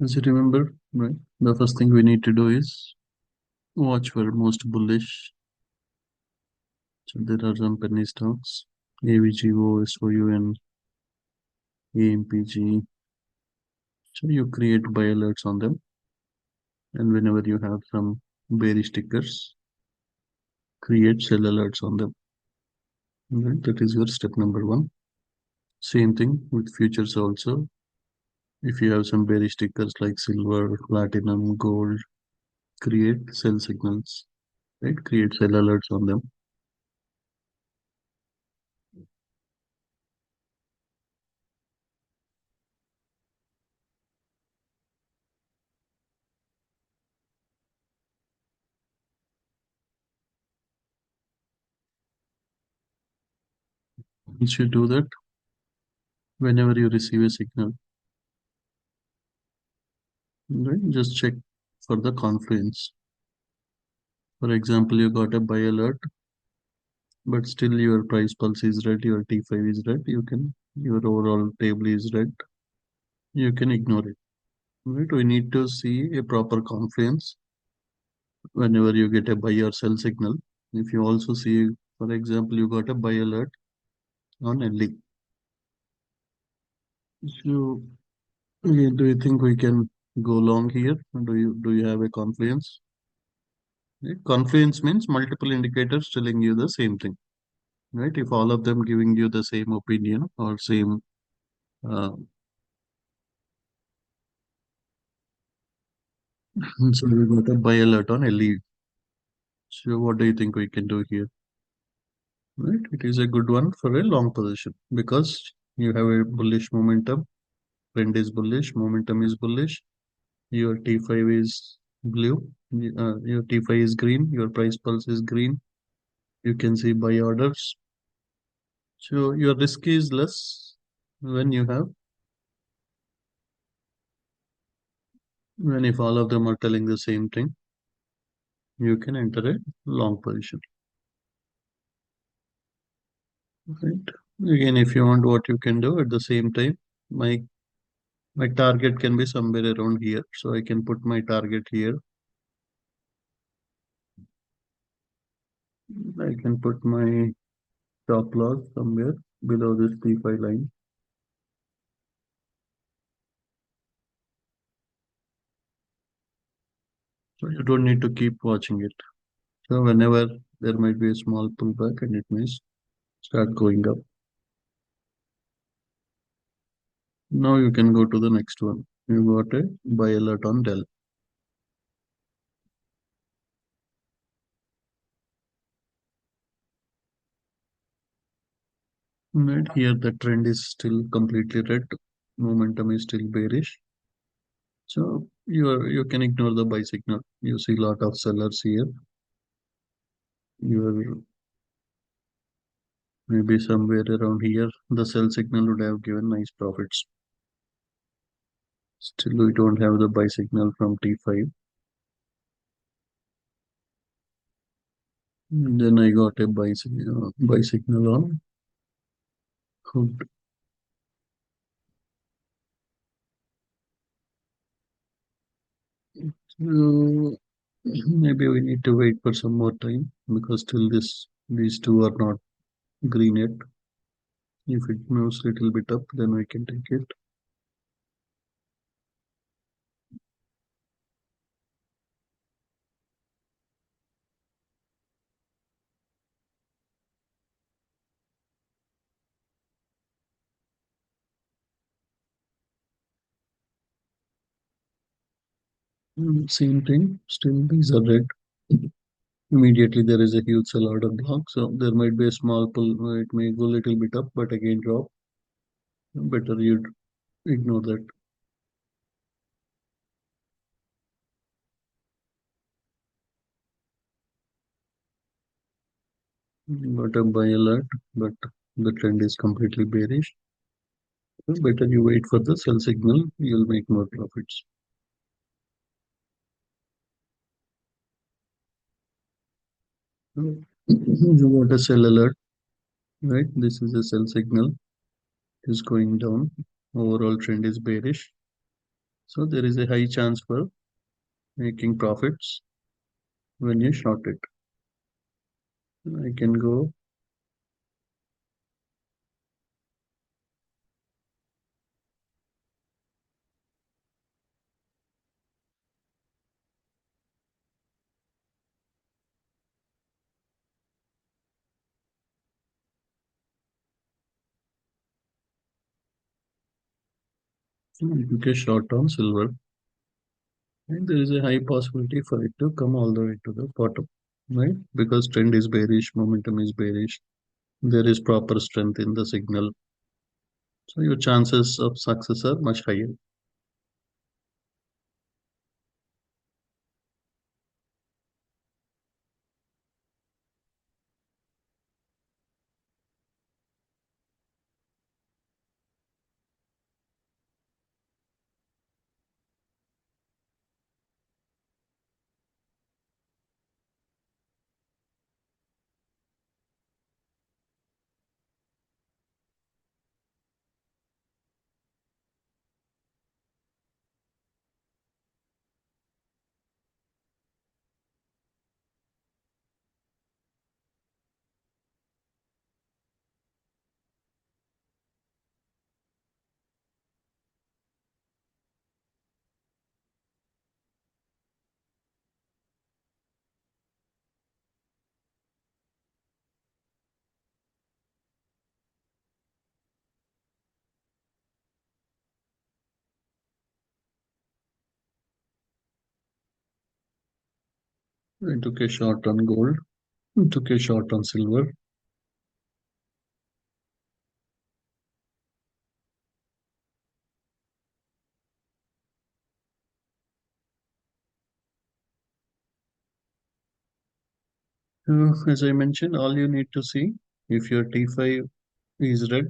As you remember, right, the first thing we need to do is watch for most bullish. So there are some penny stocks, AVGO, SOUN, AMPG. So you create buy alerts on them, and whenever you have some bearish stickers, create sell alerts on them. Right? That is your step number one. Same thing with futures also. If you have some bearish stickers like silver, platinum, gold, create sell signals. Right? Create sell alerts on them. Once you do that, whenever you receive a signal, right, just check for the confluence. For example, you got a buy alert, but still your price pulse is red, your T5 is red, your overall table is red, you can ignore it. Right? We need to see a proper confluence whenever you get a buy or sell signal. If you also see, for example, you got a buy alert on LE. So, do you think we can go long here? Do you have a confluence? Right? Confluence means multiple indicators telling you the same thing. Right? If all of them giving you the same opinion or same, uh, so we got a buy alert on LE. So what do you think we can do here? Right? It is a good one for a long position because you have a bullish momentum. Trend is bullish, momentum is bullish. Your T5 is blue, your T5 is green, your price pulse is green. You can see buy orders. So your risk is less when you have when if all of them are telling the same thing, you can enter a long position. Right. Again, if you want what you can do at the same time, my my target can be somewhere around here. So I can put my target here. I can put my stop loss somewhere below this T5 line. So you don't need to keep watching it. So whenever there might be a small pullback and it may start going up. Now you can go to the next one. You got a buy alert on Dell. Right here, the trend is still completely red. Momentum is still bearish. So you can ignore the buy signal. You see a lot of sellers here. You're maybe somewhere around here. The sell signal would have given nice profits. Still, we don't have the buy signal from T5. Then I got a buy signal on hooked. So maybe we need to wait for some more time because still these two are not green yet. If it moves a little bit up, then we can take it. Same thing. Still, these are red. Immediately there is a huge sell order block, so there might be a small pull. It may go a little bit up, but again drop. Better you ignore that. Got a buy alert, but the trend is completely bearish. So better you wait for the sell signal. You'll make more profits. You got a sell alert, right? This is a sell signal. It is going down. Overall trend is bearish. So there is a high chance for making profits when you short it. I can go take a short on silver, and there is a high possibility for it to come all the way to the bottom, right? Because trend is bearish, momentum is bearish, there is proper strength in the signal, so your chances of success are much higher. I took a short on gold, took a short on silver. As I mentioned, all you need to see if your T5 is red,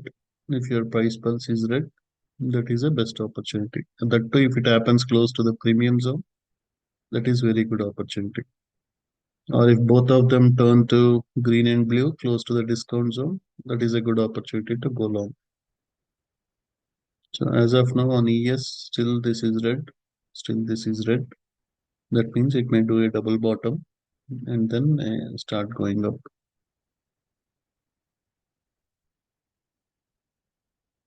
if your price pulse is red, that is a best opportunity. And that too, if it happens close to the premium zone, that is very good opportunity. Or if both of them turn to green and blue close to the discount zone, that is a good opportunity to go long. So as of now on ES, still this is red, still this is red. That means it may do a double bottom and then start going up.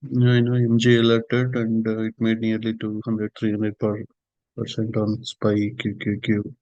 I know MG alerted and it made nearly 200, 300% on SPY QQQ.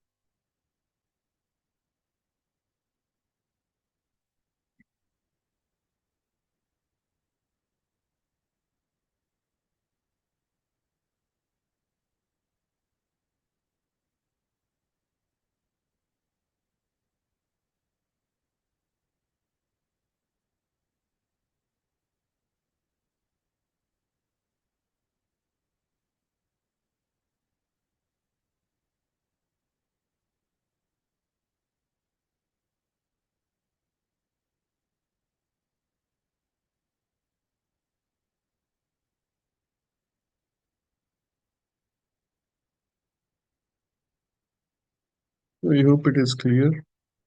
I hope it is clear.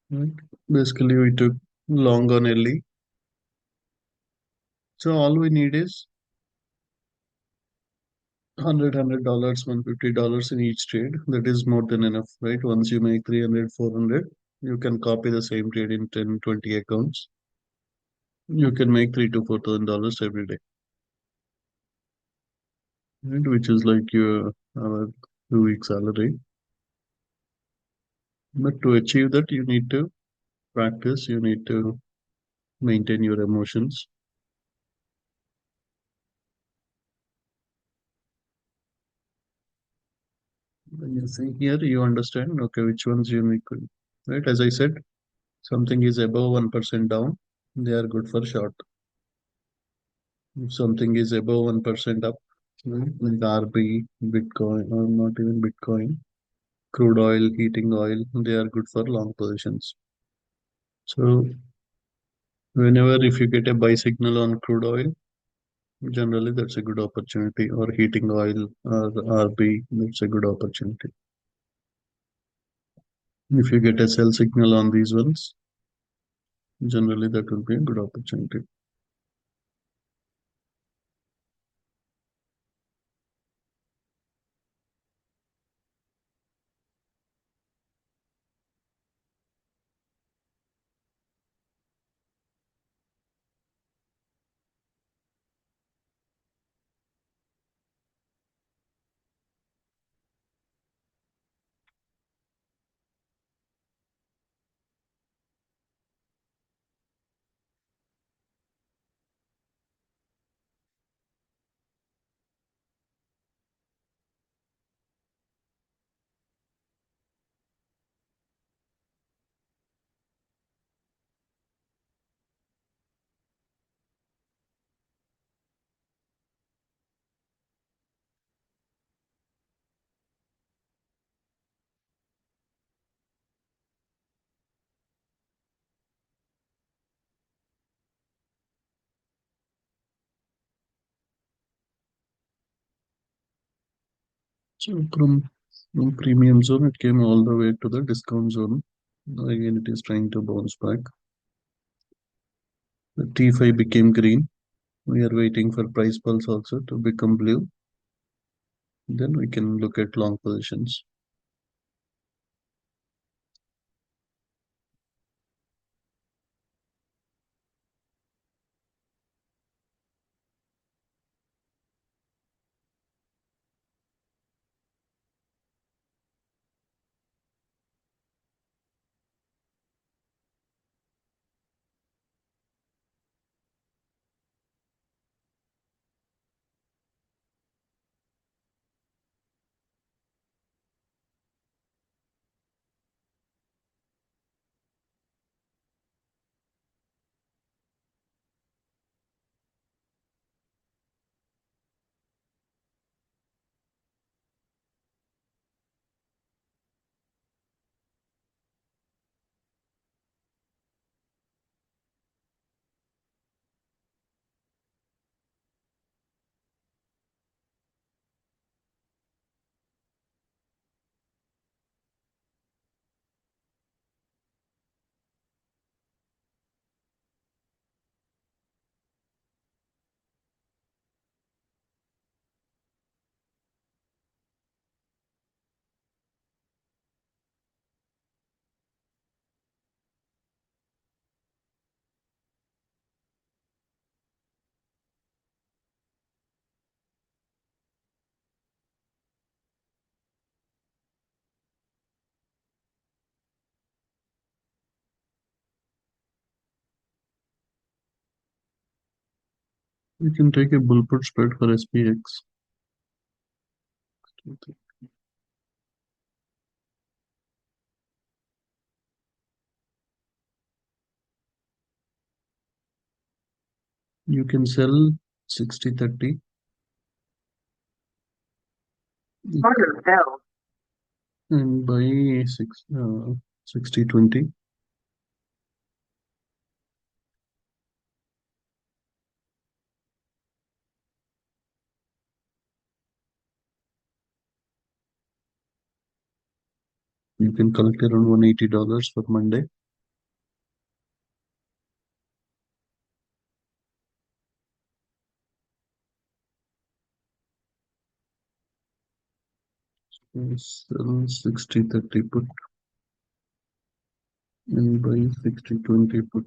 Right? Basically, we took long on LE. So all we need is $100, $150 in each trade. That is more than enough, right? Once you make 300, 400, you can copy the same trade in 10, 20 accounts. You can make three to $4,000 every day, right? Which is like your 2 week salary. But to achieve that, you need to practice. You need to maintain your emotions. When you see here, you understand, okay, which ones you make, right? As I said, something is above 1% down, they are good for short. If something is above 1% up, right, like RB, Bitcoin, or not even Bitcoin, crude oil, heating oil, they are good for long positions. So whenever if you get a buy signal on crude oil, generally that's a good opportunity, or heating oil or RB, that's a good opportunity. If you get a sell signal on these ones, generally that will be a good opportunity. So from premium zone, it came all the way to the discount zone. Now again, it is trying to bounce back. The T5 became green. We are waiting for price pulse also to become blue. Then we can look at long positions. We can take a bull put spread for SPX. You can sell 60-30 and buy 60-20. You can collect around $180 for Monday. Sell 60-30 put and buy 60-20 put.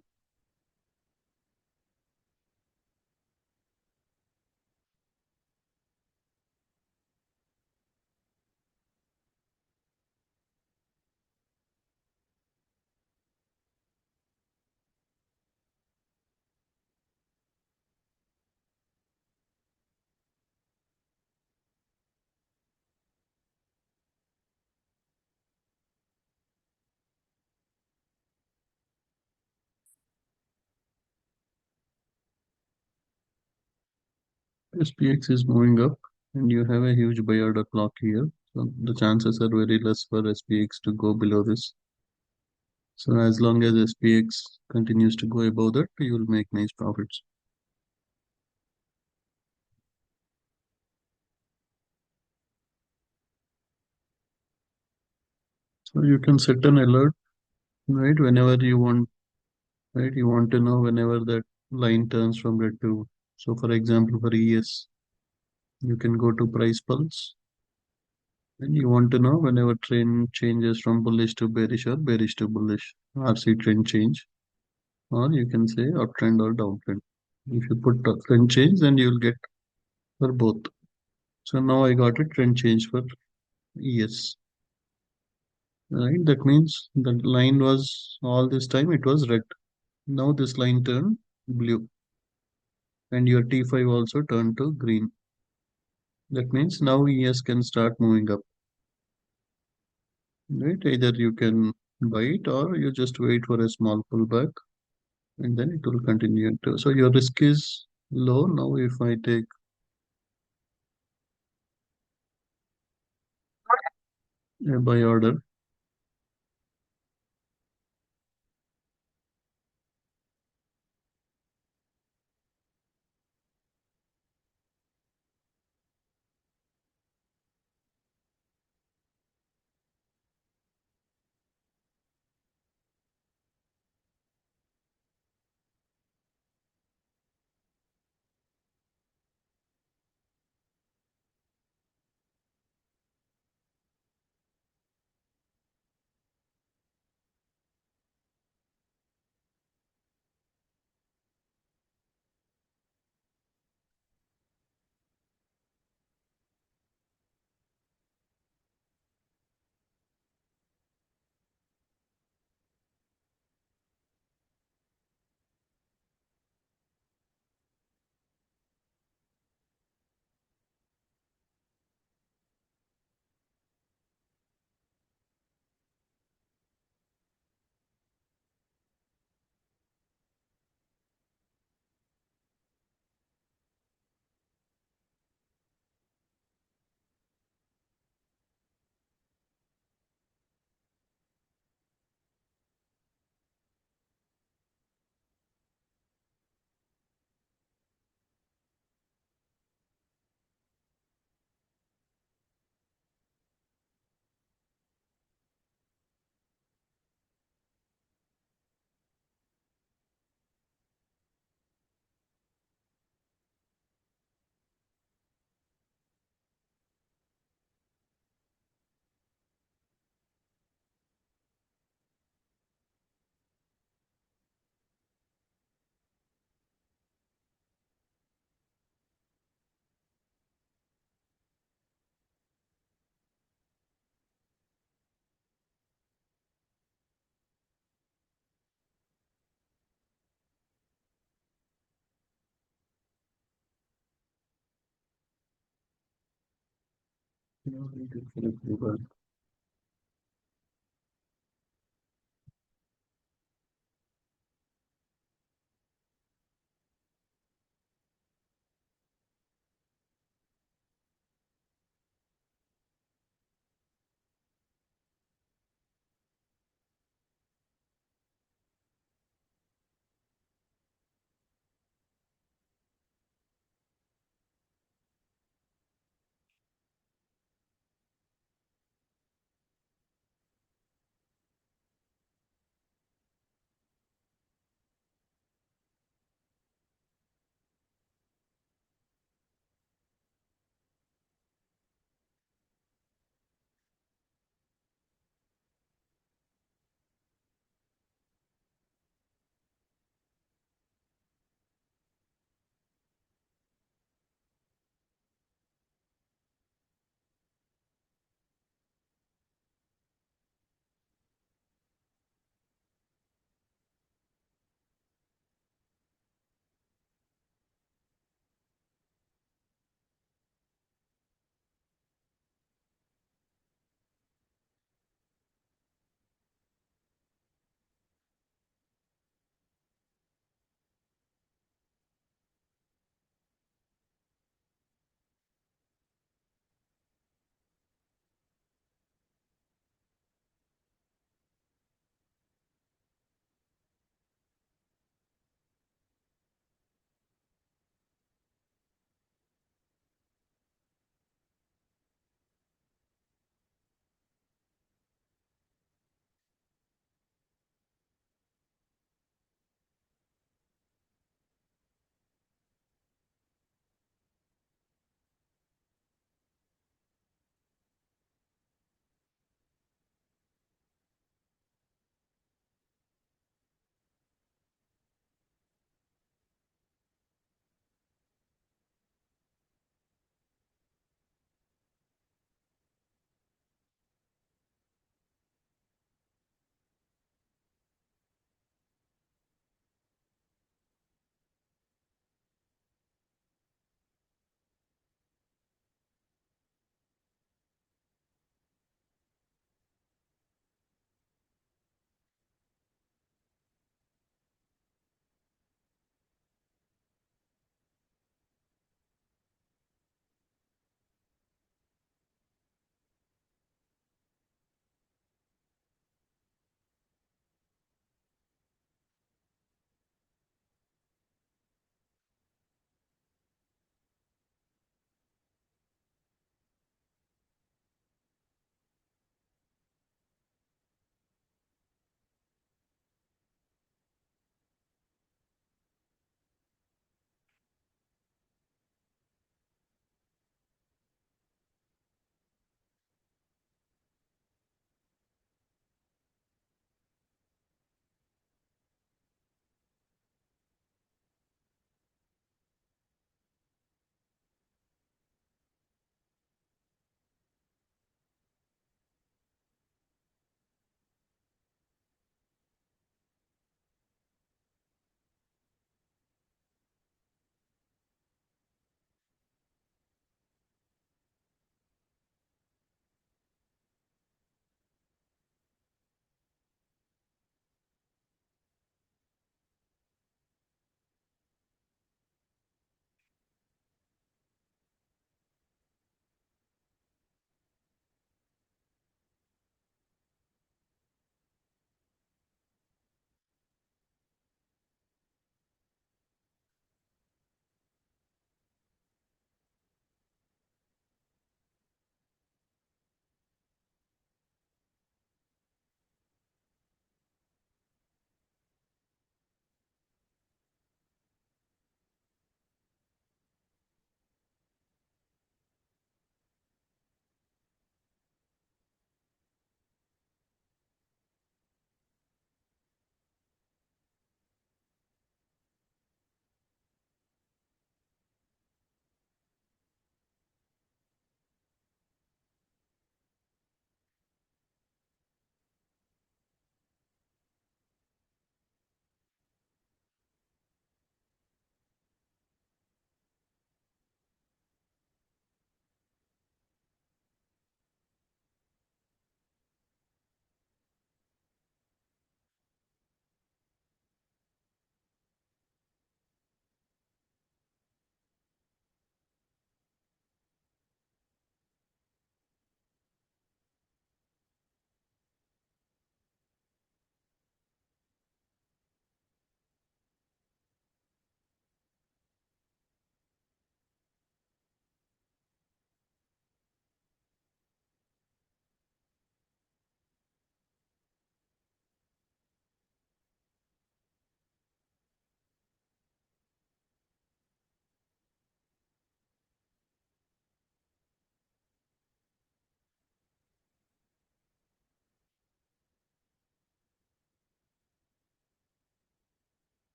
SPX is moving up and you have a huge buy order clock here. So the chances are very less for SPX to go below this. So as long as SPX continues to go above that, you will make nice profits. So you can set an alert, right? Whenever you want, right? You want to know whenever that line turns from red to. So for example, for ES, you can go to price pulse and you want to know whenever trend changes from bullish to bearish or bearish to bullish, RC trend change, or you can say uptrend or downtrend. If you put trend change, then you'll get for both. So now I got a trend change for ES. Right? That means the line was all this time it was red. Now this line turned blue and your T5 also turned to green. That means now ES can start moving up. Right? Either you can buy it or you just wait for a small pullback and then it will continue to. So your risk is low. Now if I take a buy order, Definitely.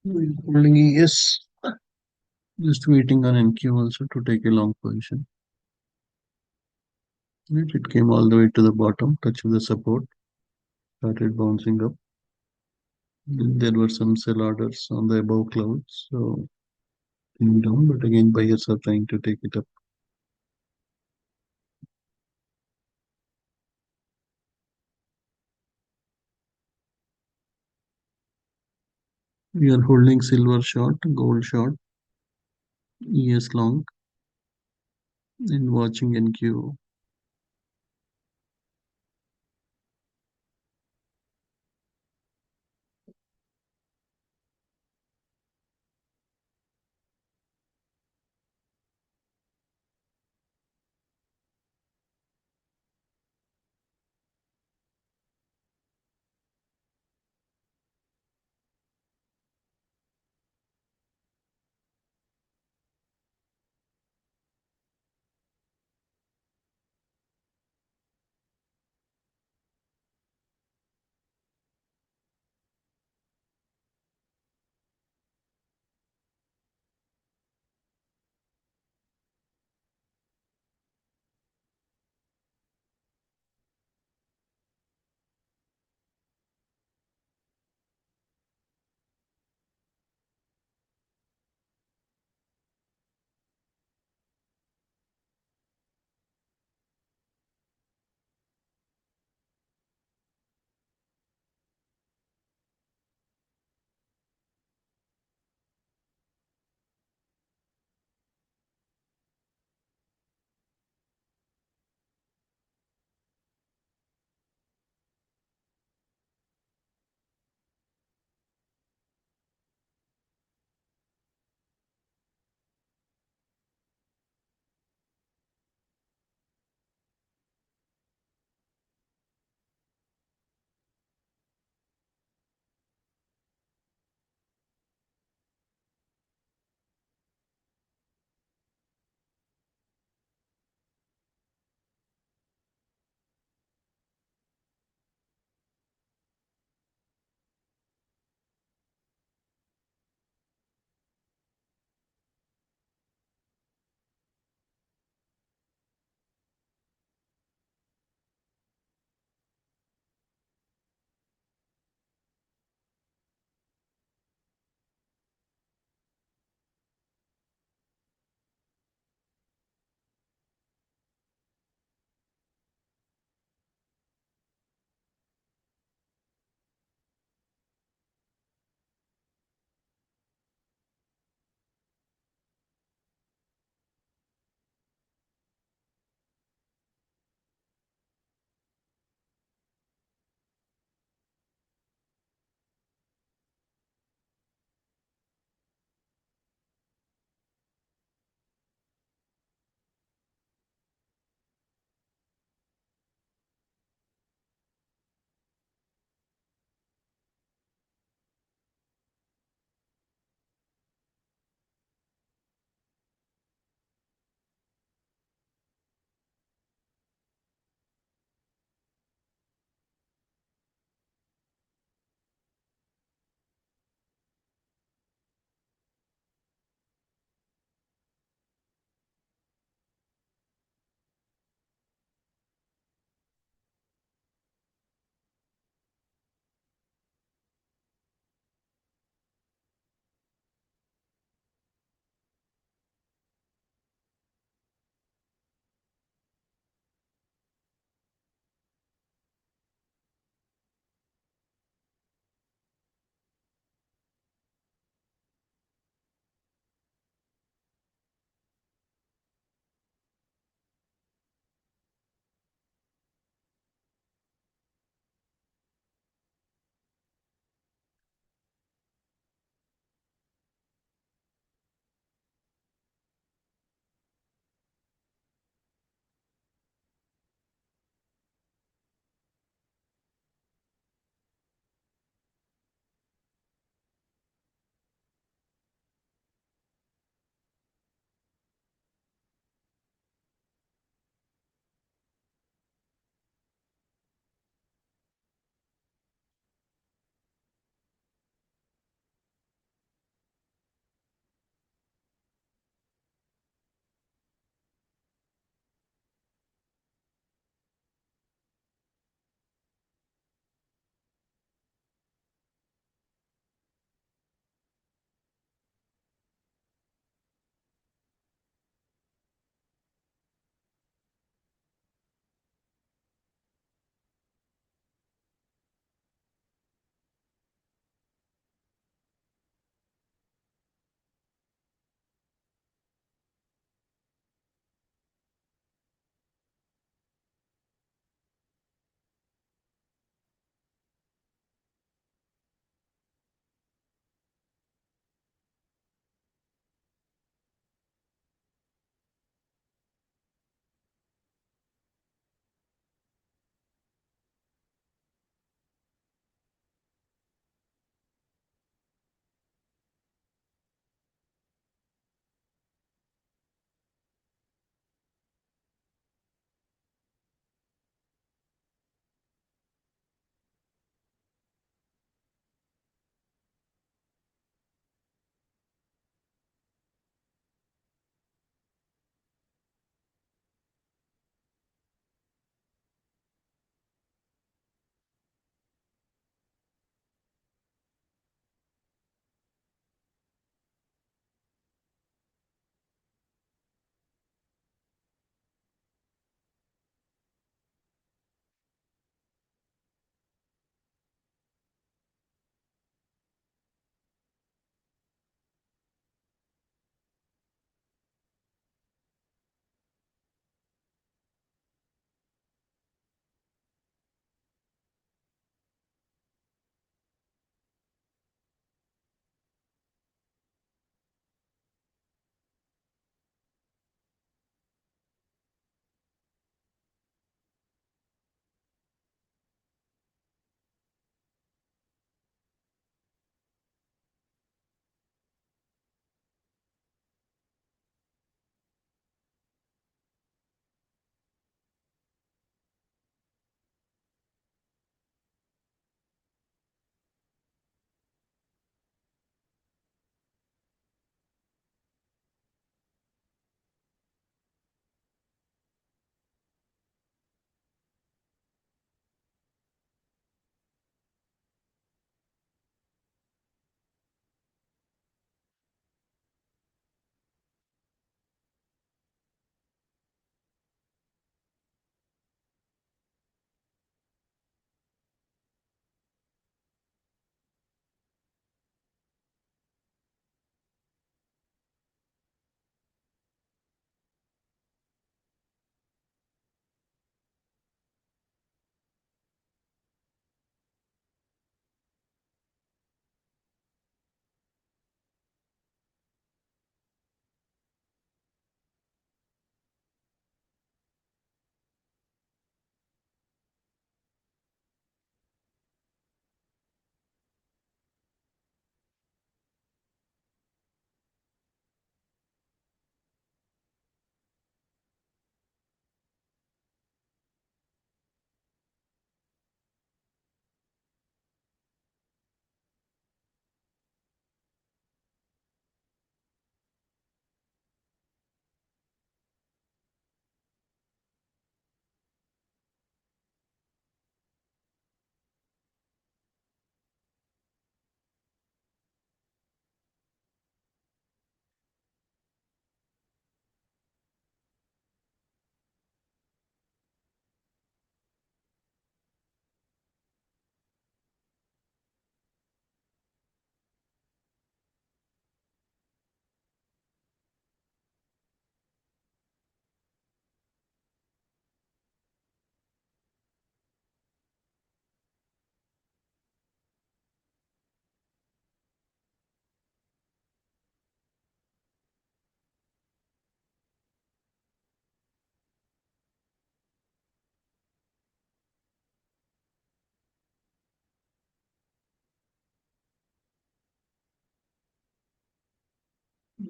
Holding yes, just waiting on NQ also to take a long position. Right, it came all the way to the bottom, touched the support, started bouncing up. Then there were some sell orders on the above clouds, so came down, but again buyers are trying to take it up. We are holding silver short, gold short, ES long, and watching NQ.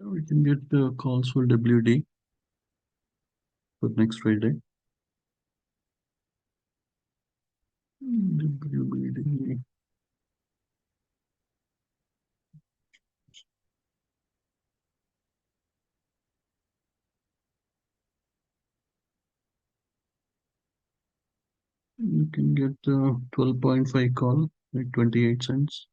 We can get calls for WD for next Friday. WBD. You can get 12.5 call at 28 cents.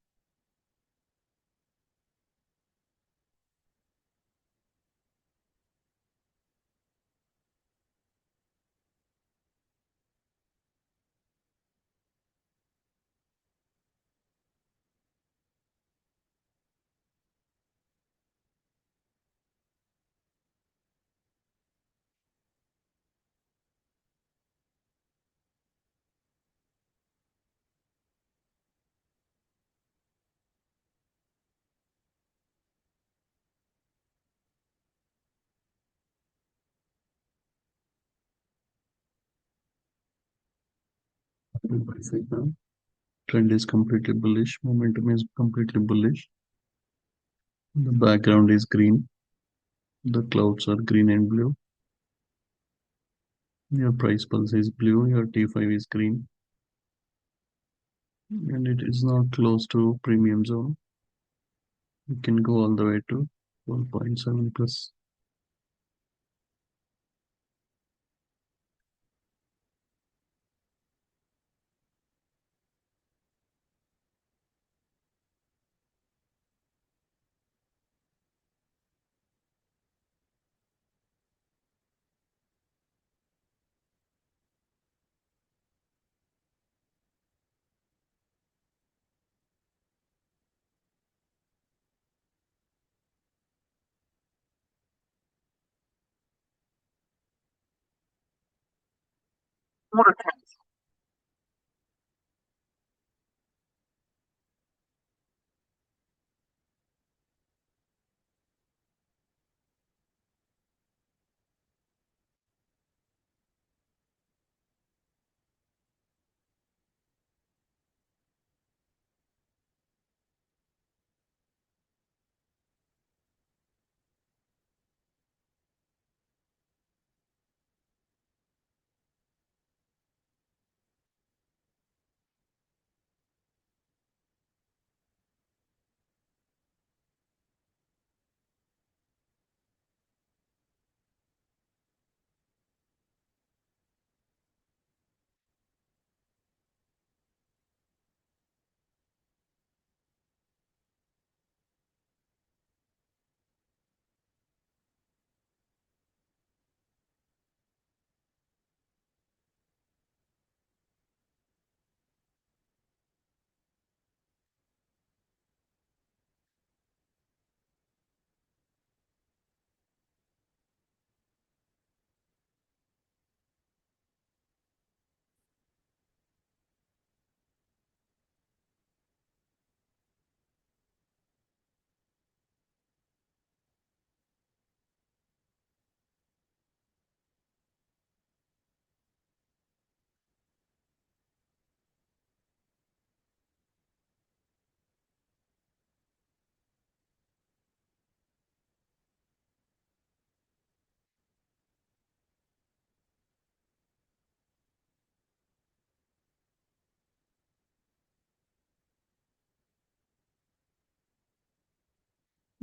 Now. Trend is completely bullish. Momentum is completely bullish. The background is green. The clouds are green and blue. Your price pulse is blue. Your T5 is green. And it is now close to premium zone. You can go all the way to 1.7 plus.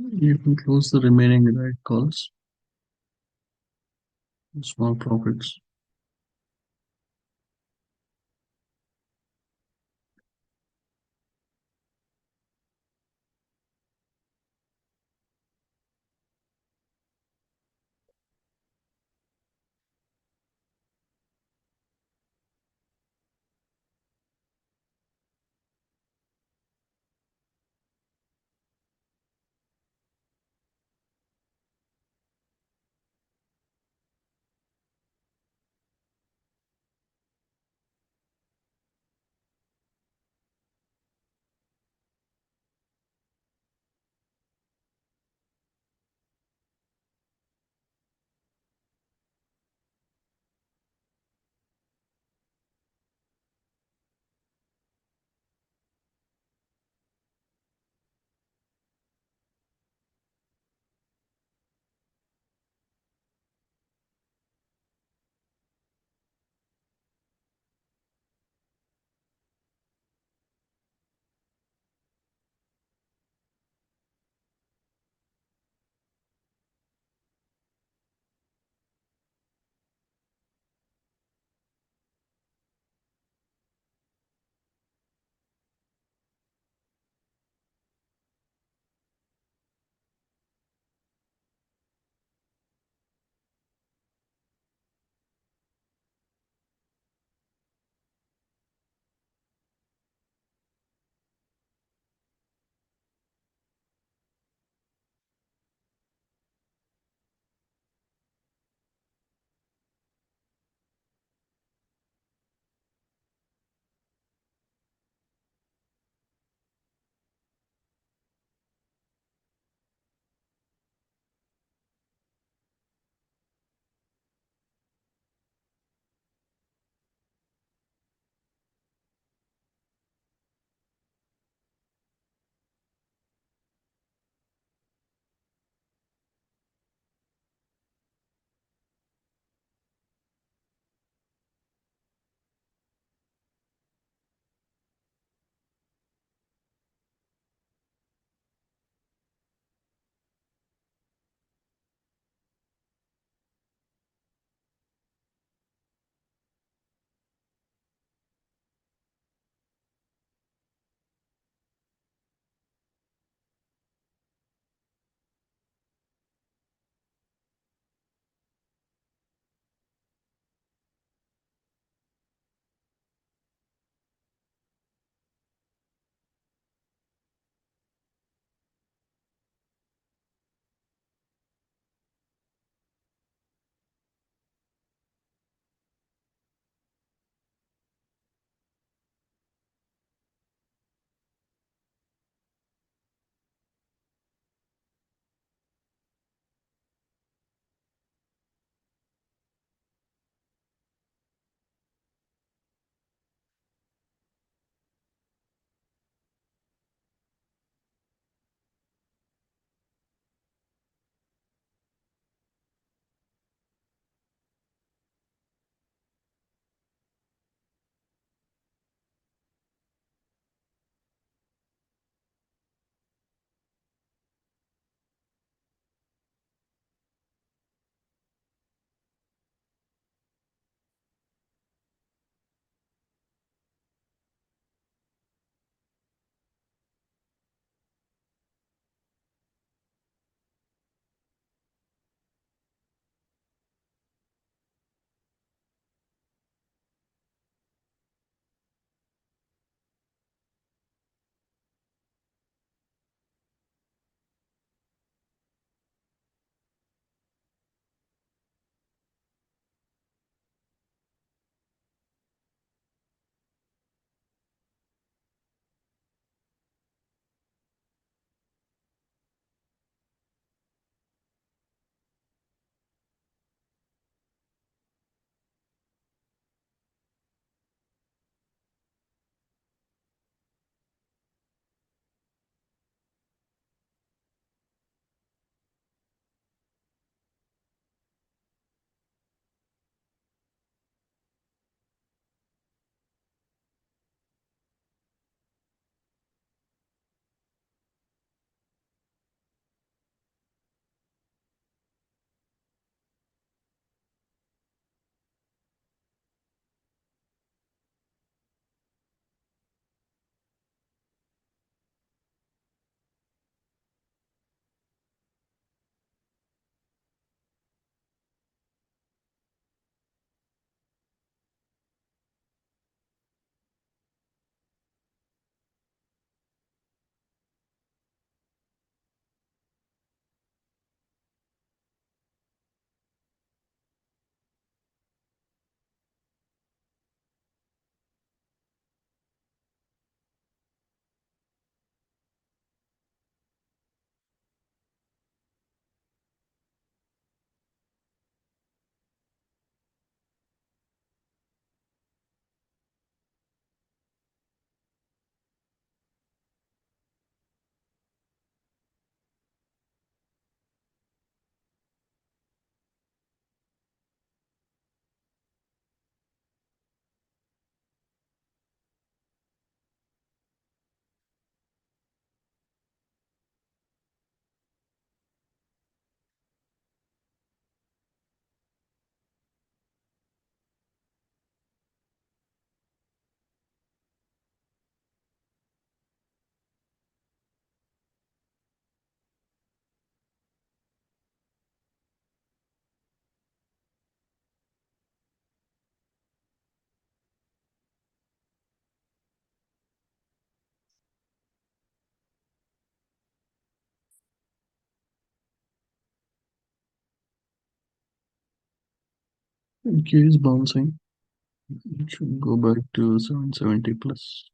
You can close the remaining red calls. Small profits. K is bouncing. It should go back to 770 plus.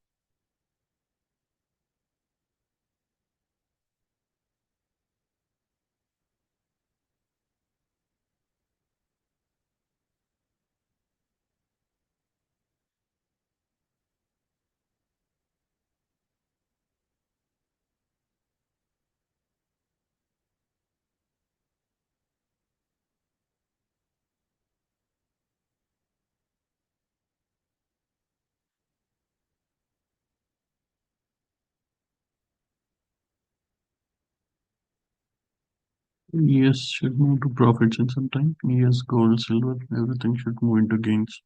Yes, should move to profits in some time. Yes, gold, silver, everything should move into gains.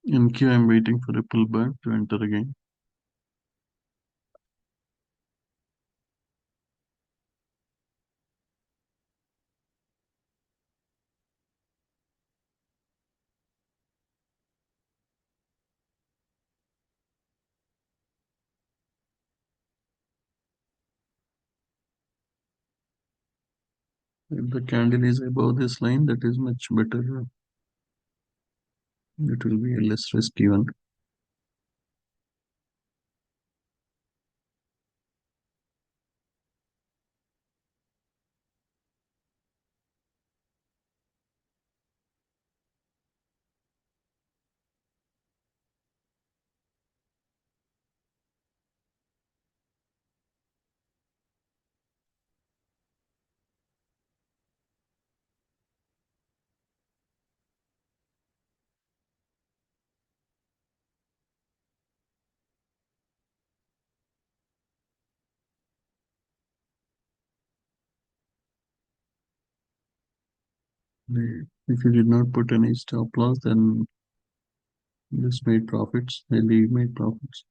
In Q, I'm waiting for a pullback to enter again. If the candle is above this line, that is much better. It will be a less risky one. If you did not put any stop loss, then this made profits. Maybe made profits.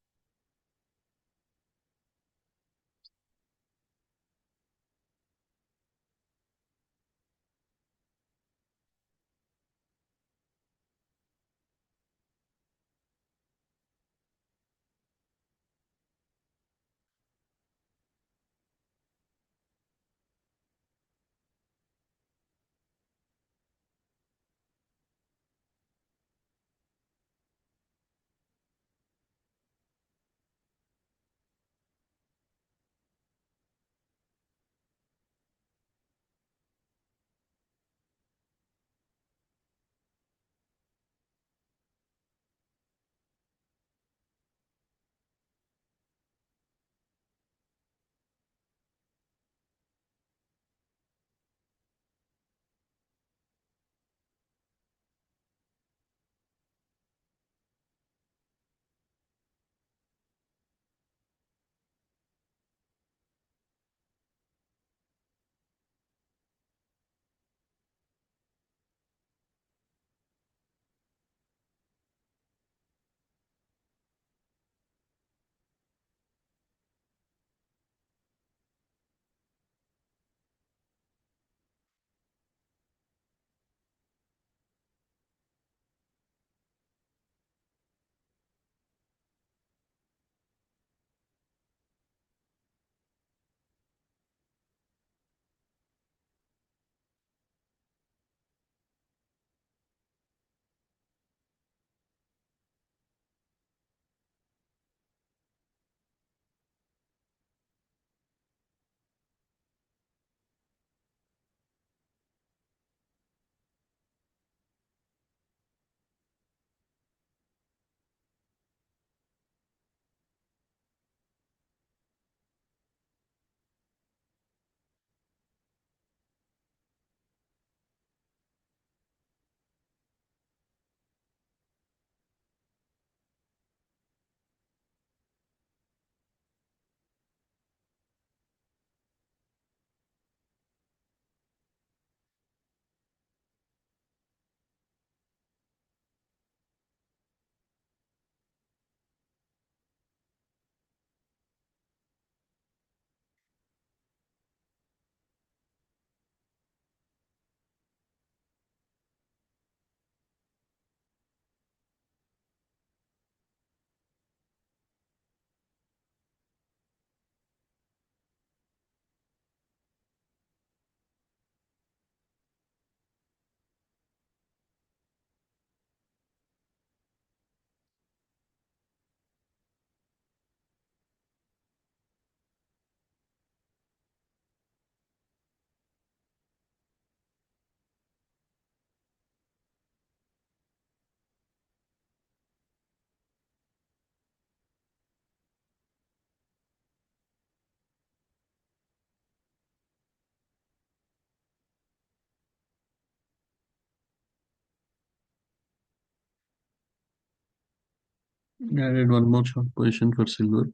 Added one more short position for silver.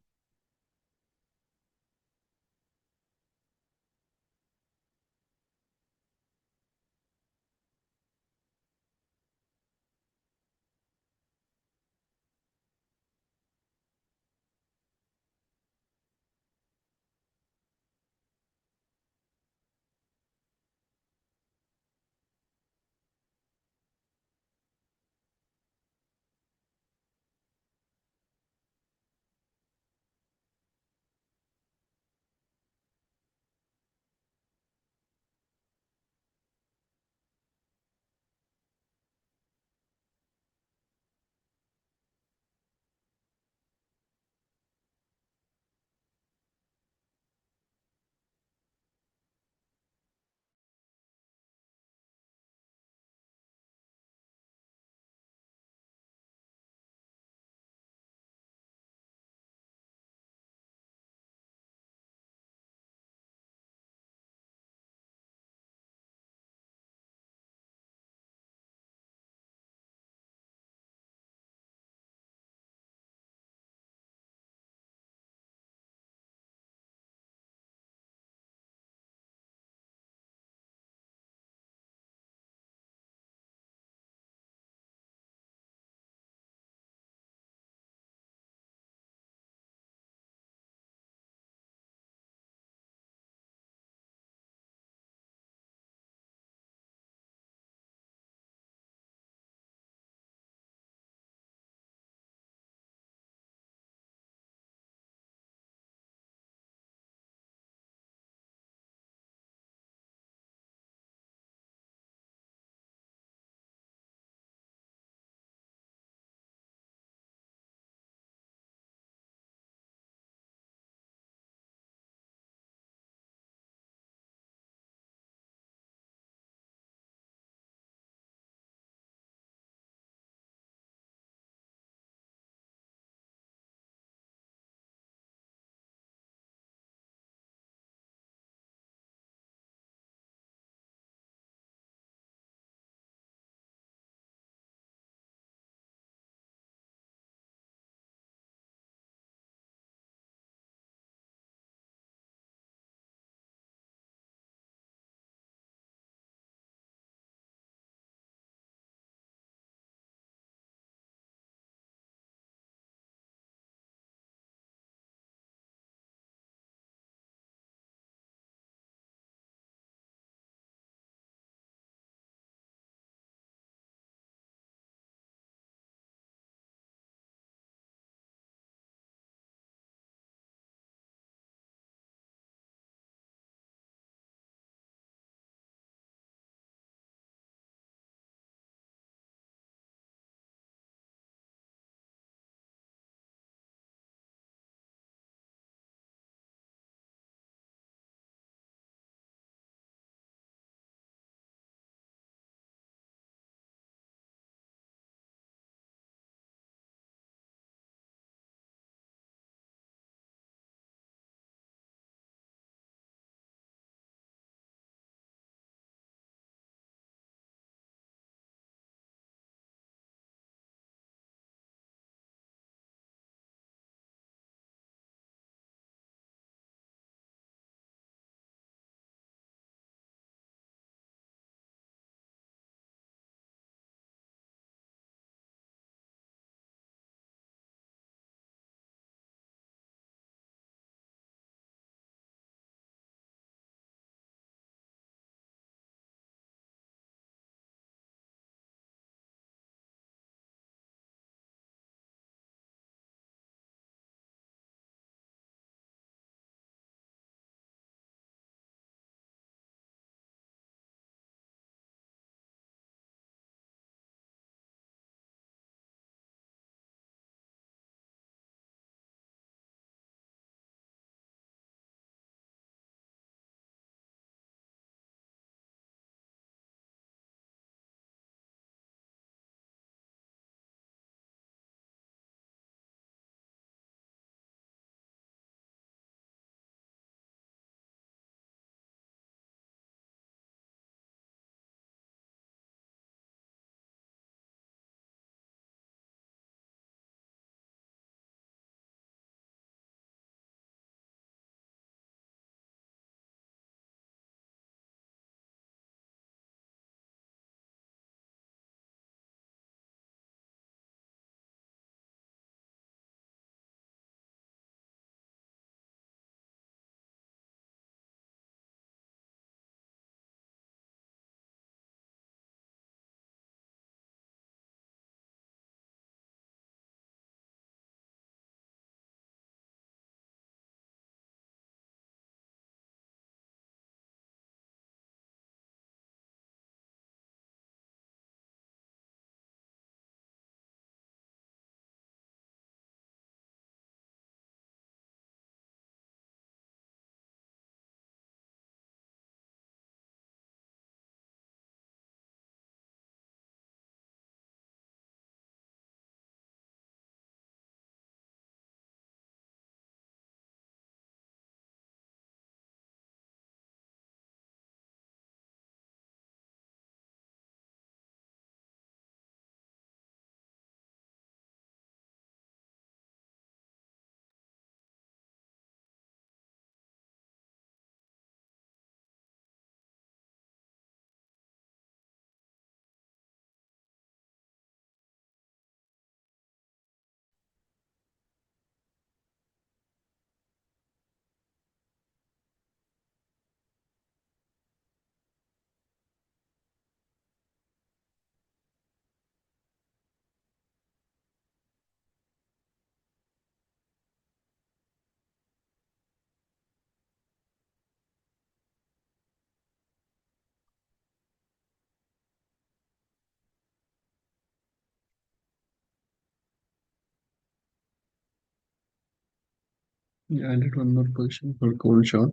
Yeah, I did one more position for cold shot.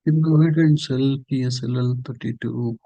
can go ahead and sell PSLL 32.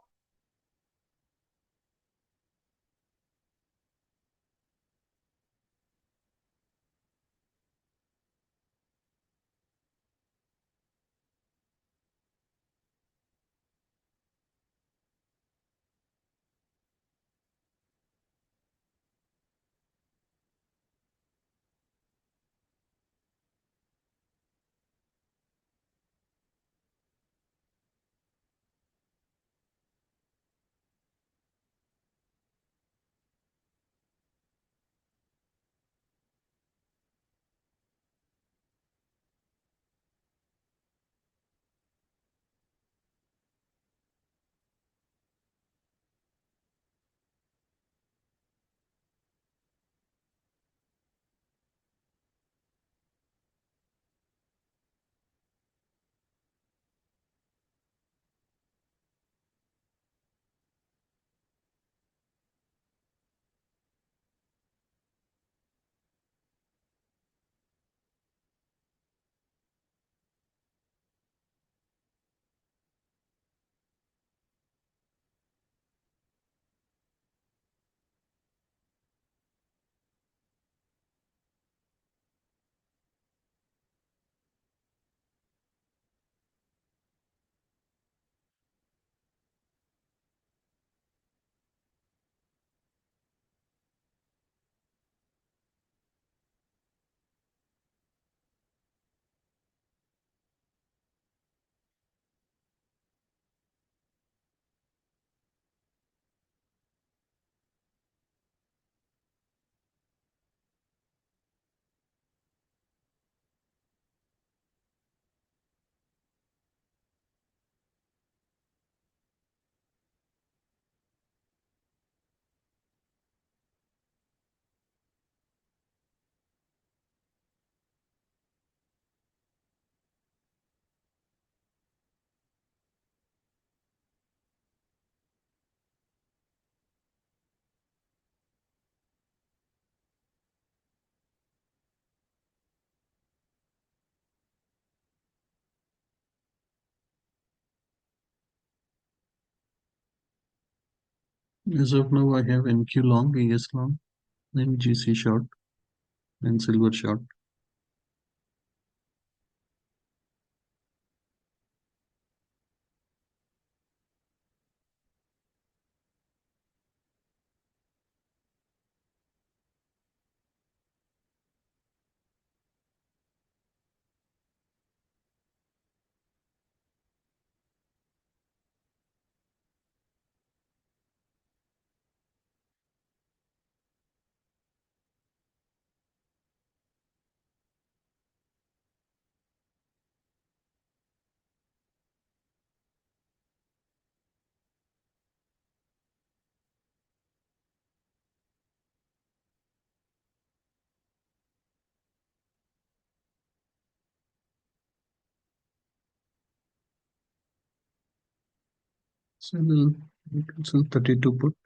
As of now, I have NQ long, ES long, and GC short, and silver short. Sell, you can sell 32 put.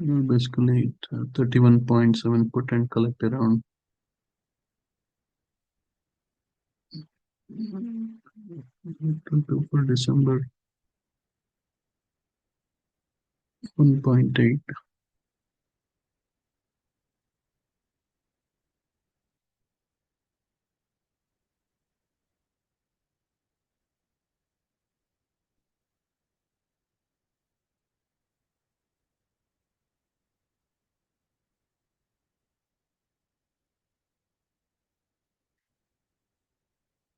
Basically, 31.7 put and collect around 22 for December 1.8.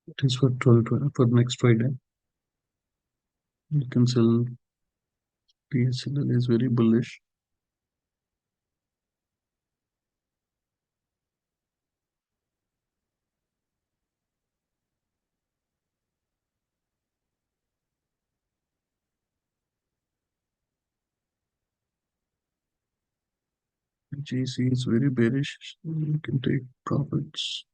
It is for 12 for next Friday. You can sell PSLL is very bullish. GC is very bearish. So you can take profits.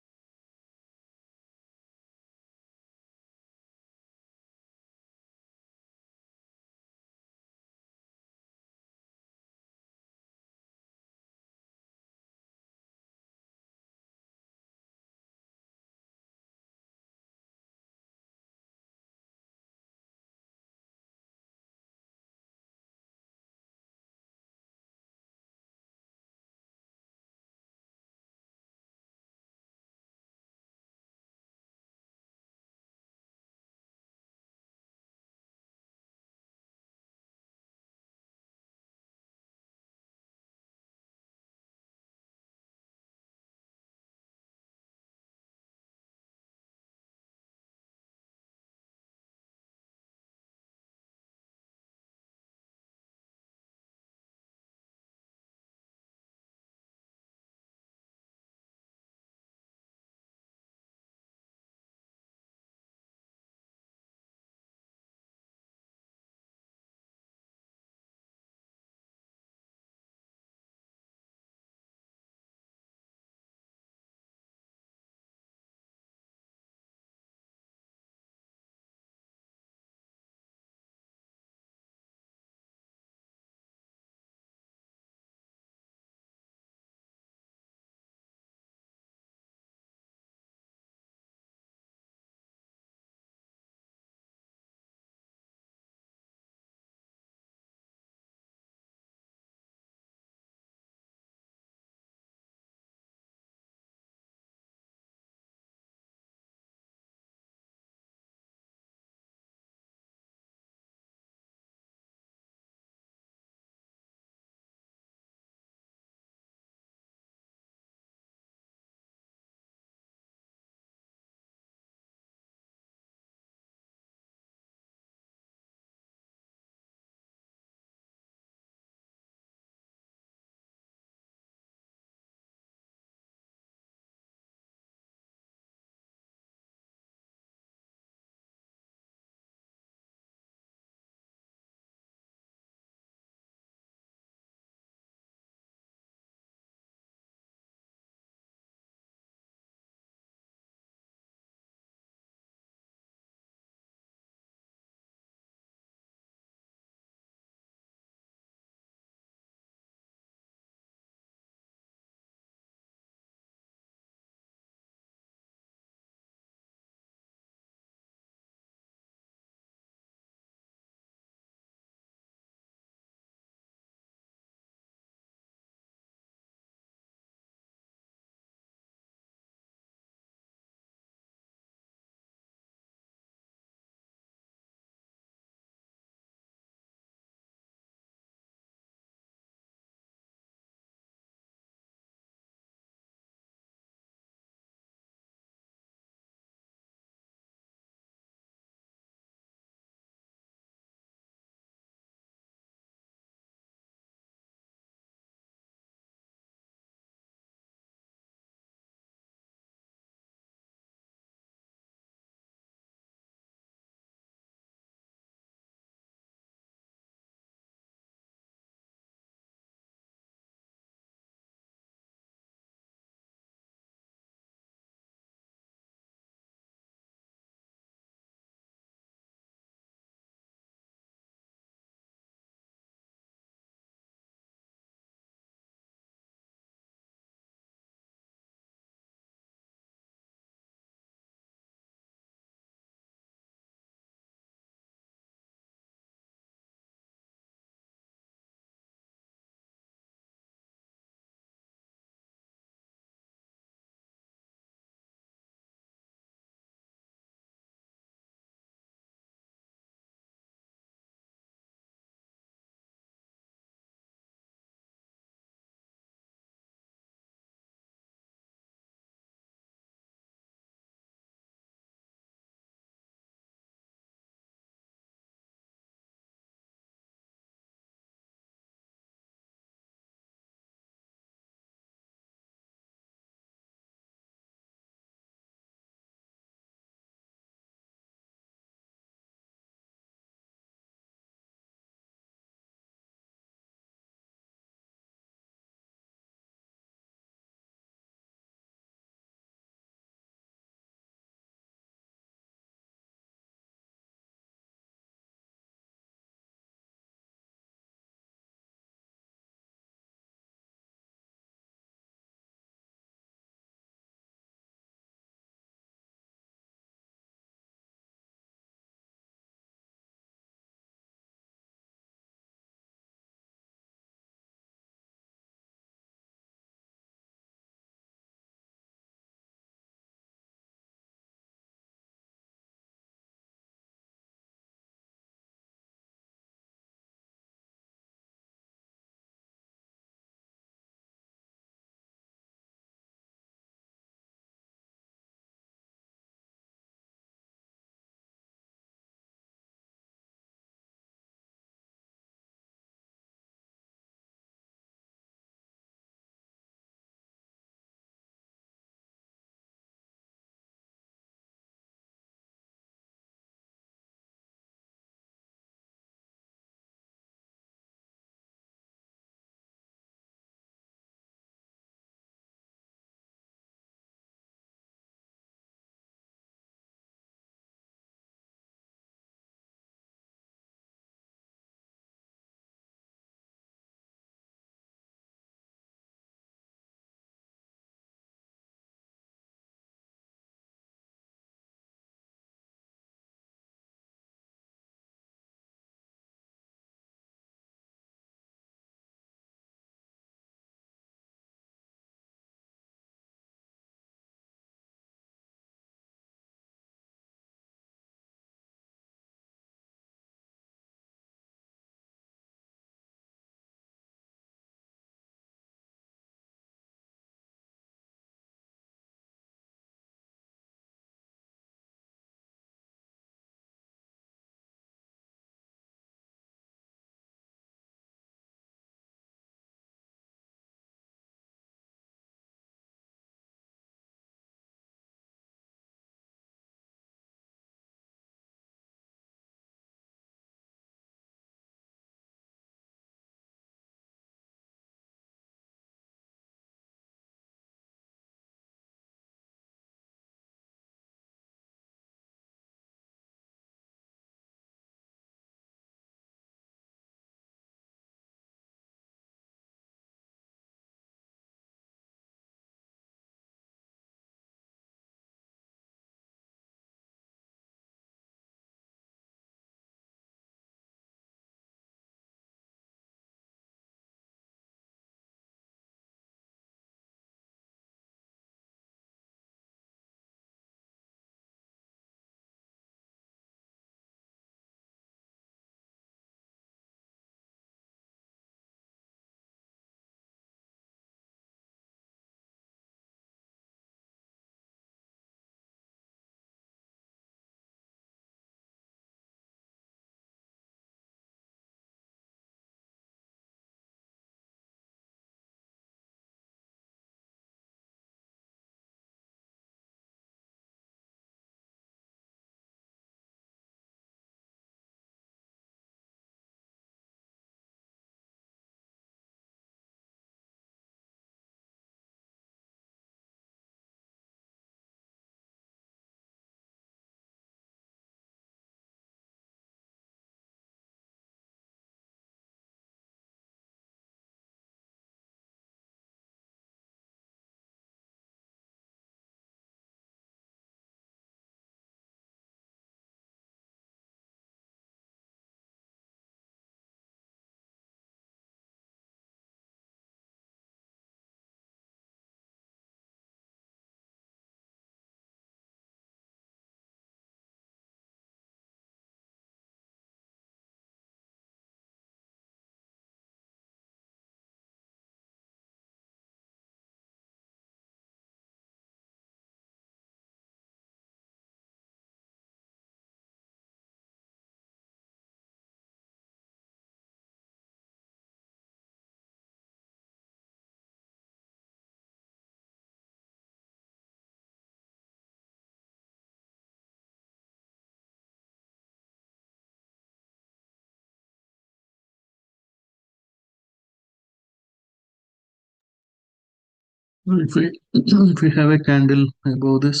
If we if we have a candle above this,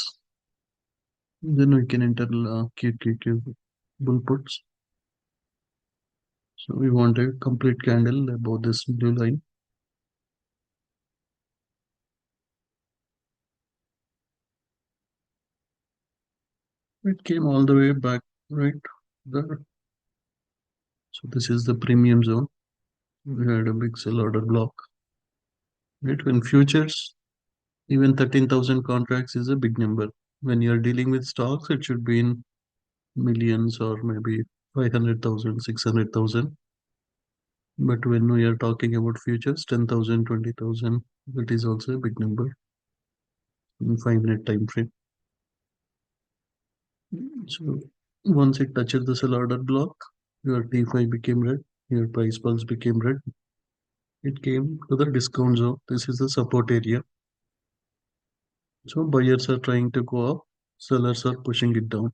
then we can enter QQQ bull puts. So we want a complete candle above this blue line. It came all the way back right there. So this is the premium zone. We had a big sell order block. Right? When futures, even 13,000 contracts is a big number. When you're dealing with stocks, it should be in millions or maybe 500,000, 600,000. But when we are talking about futures, 10,000, 20,000, that is also a big number in 5 minute time frame. So once it touches the sell order block, your T5 became red, your price pulse became red. It came to the discount zone. This is the support area. So buyers are trying to go up, sellers are pushing it down.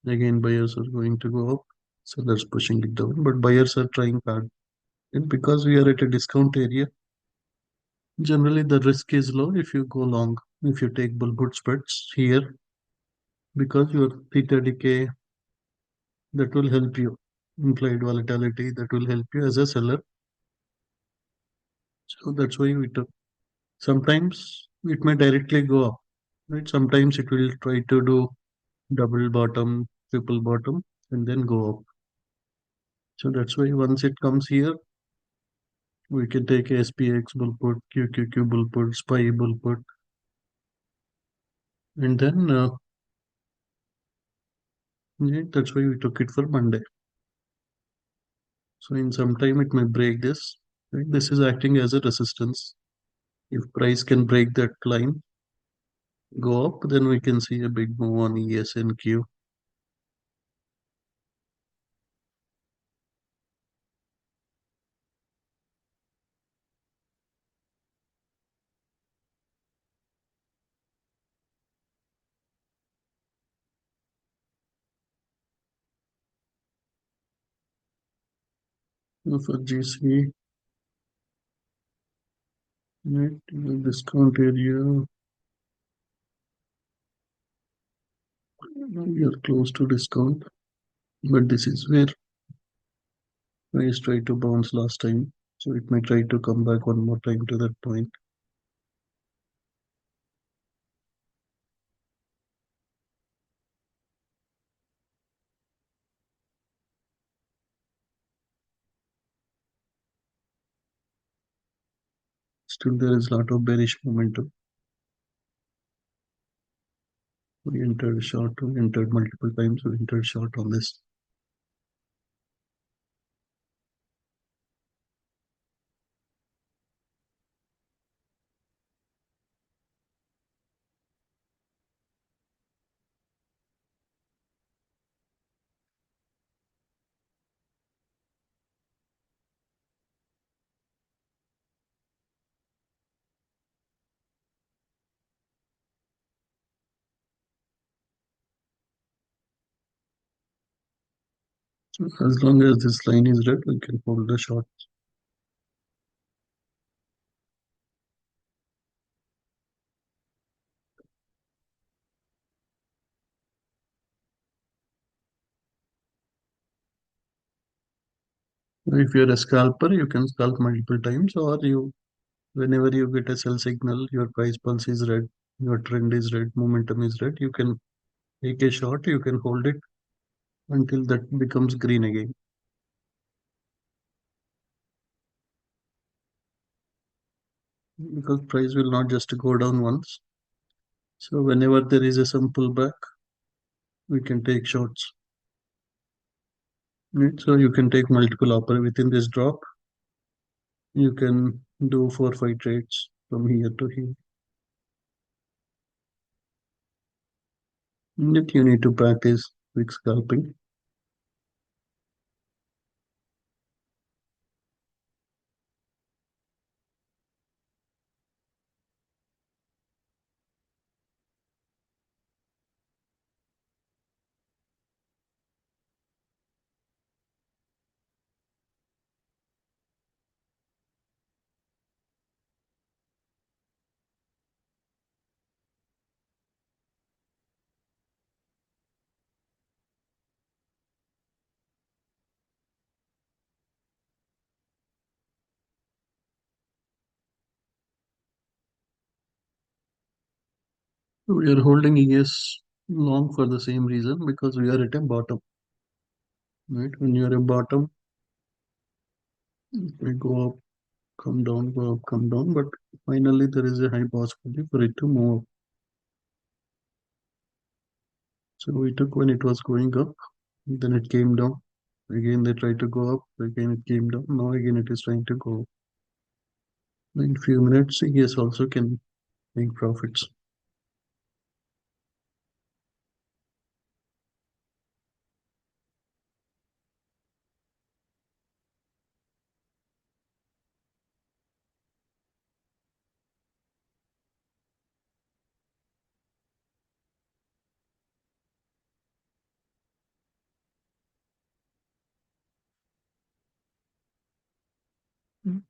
Again, buyers are going to go up, sellers pushing it down. But buyers are trying hard. And because we are at a discount area, generally the risk is low if you go long. If you take bull put spreads here, because your theta decay that will help you. Implied volatility that will help you as a seller. So that's why we took. Sometimes it may directly go up, right? Sometimes it will try to do double bottom, triple bottom, and then go up. So that's why once it comes here, we can take SPX bull put, QQQ bull put, SPY bull put, and then yeah, that's why we took it for Monday. So in some time it may break this. Right? This is acting as a resistance. If price can break that line, go up, then we can see a big move on ESNQ. For GC, right, discount area, you're close to discount, but this is where price tried to bounce last time. So it may try to come back one more time to that point. Still, there is a lot of bearish momentum. We entered short, we entered multiple times, we entered short on this. As long as this line is red, we can hold the short. If you're a scalper, you can scalp multiple times, or you, whenever you get a sell signal, your price pulse is red, your trend is red, momentum is red, you can take a short, you can hold it until that becomes green again. Because price will not just go down once. So whenever there is a some pullback, we can take shorts. Right? So you can take multiple offer within this drop. You can do 4 5 trades from here to here. Yet you need to practice quick scalping. We are holding ES long for the same reason because we are at a bottom, right? When you are at bottom, we go up, come down, go up, come down, but finally there is a high possibility for it to move. So we took when it was going up, then it came down. Again, they tried to go up, again it came down. Now again it is trying to go up. In few minutes, ES also can make profits.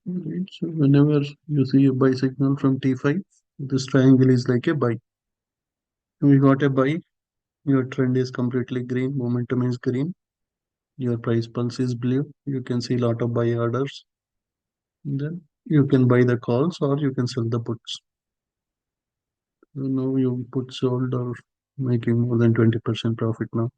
Right. So whenever you see a buy signal from T5, this triangle is like a buy. We got a buy. Your trend is completely green. Momentum is green. Your price pulse is blue. You can see a lot of buy orders. Then you can buy the calls or you can sell the puts. You know you put sold or making more than 20% profit now.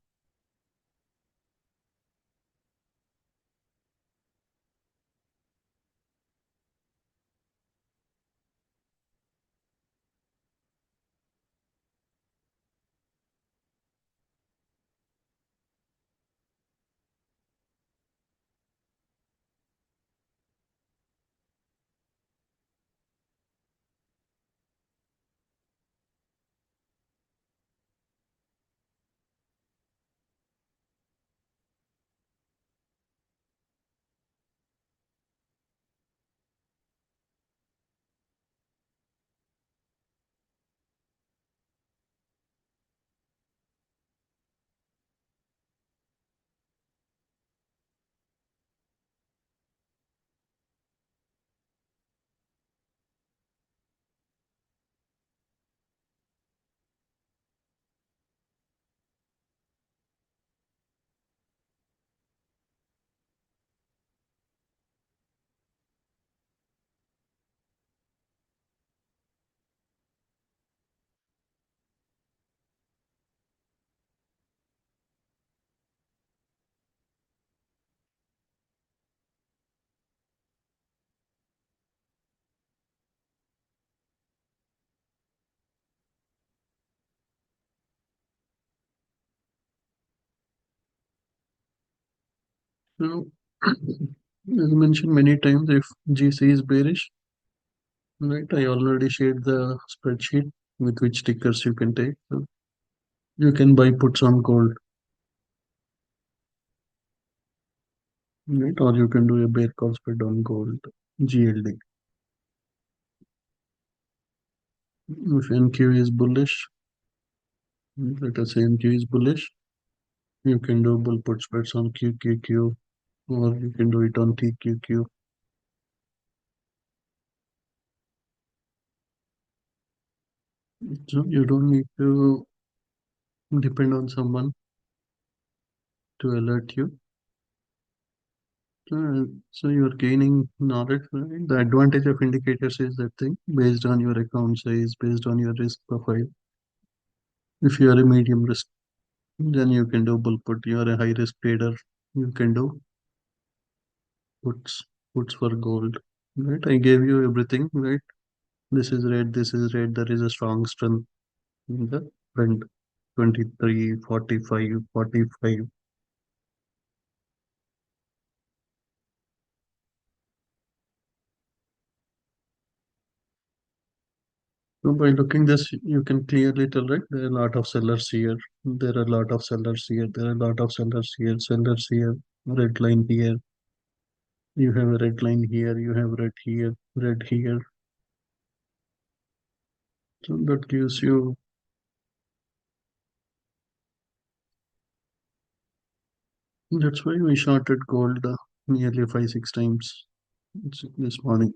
So as mentioned many times, if GC is bearish, right? I already shared the spreadsheet with which tickers you can take. So you can buy puts on gold, right? Or you can do a bear call spread on gold, GLD. If NQ is bullish, let us say NQ is bullish, you can do bull put spreads on QQQ or you can do it on TQQ. So you don't need to depend on someone to alert you. So you're gaining knowledge, right? The advantage of indicators is that thing based on your account size, based on your risk profile. If you are a medium risk, then you can do bull put. You are a high risk trader, you can do puts, puts for gold. Right? I gave you everything, right? This is red, this is red. There is a strong strength in the trend. 23, 45, 45. So by looking this, you can clearly tell, right? There are a lot of sellers here. There are a lot of sellers here. There are a lot of sellers here. Sellers here. Red line here. You have a red line here. You have red here. Red here. So that gives you. That's why we shorted gold nearly 5, 6 times this morning.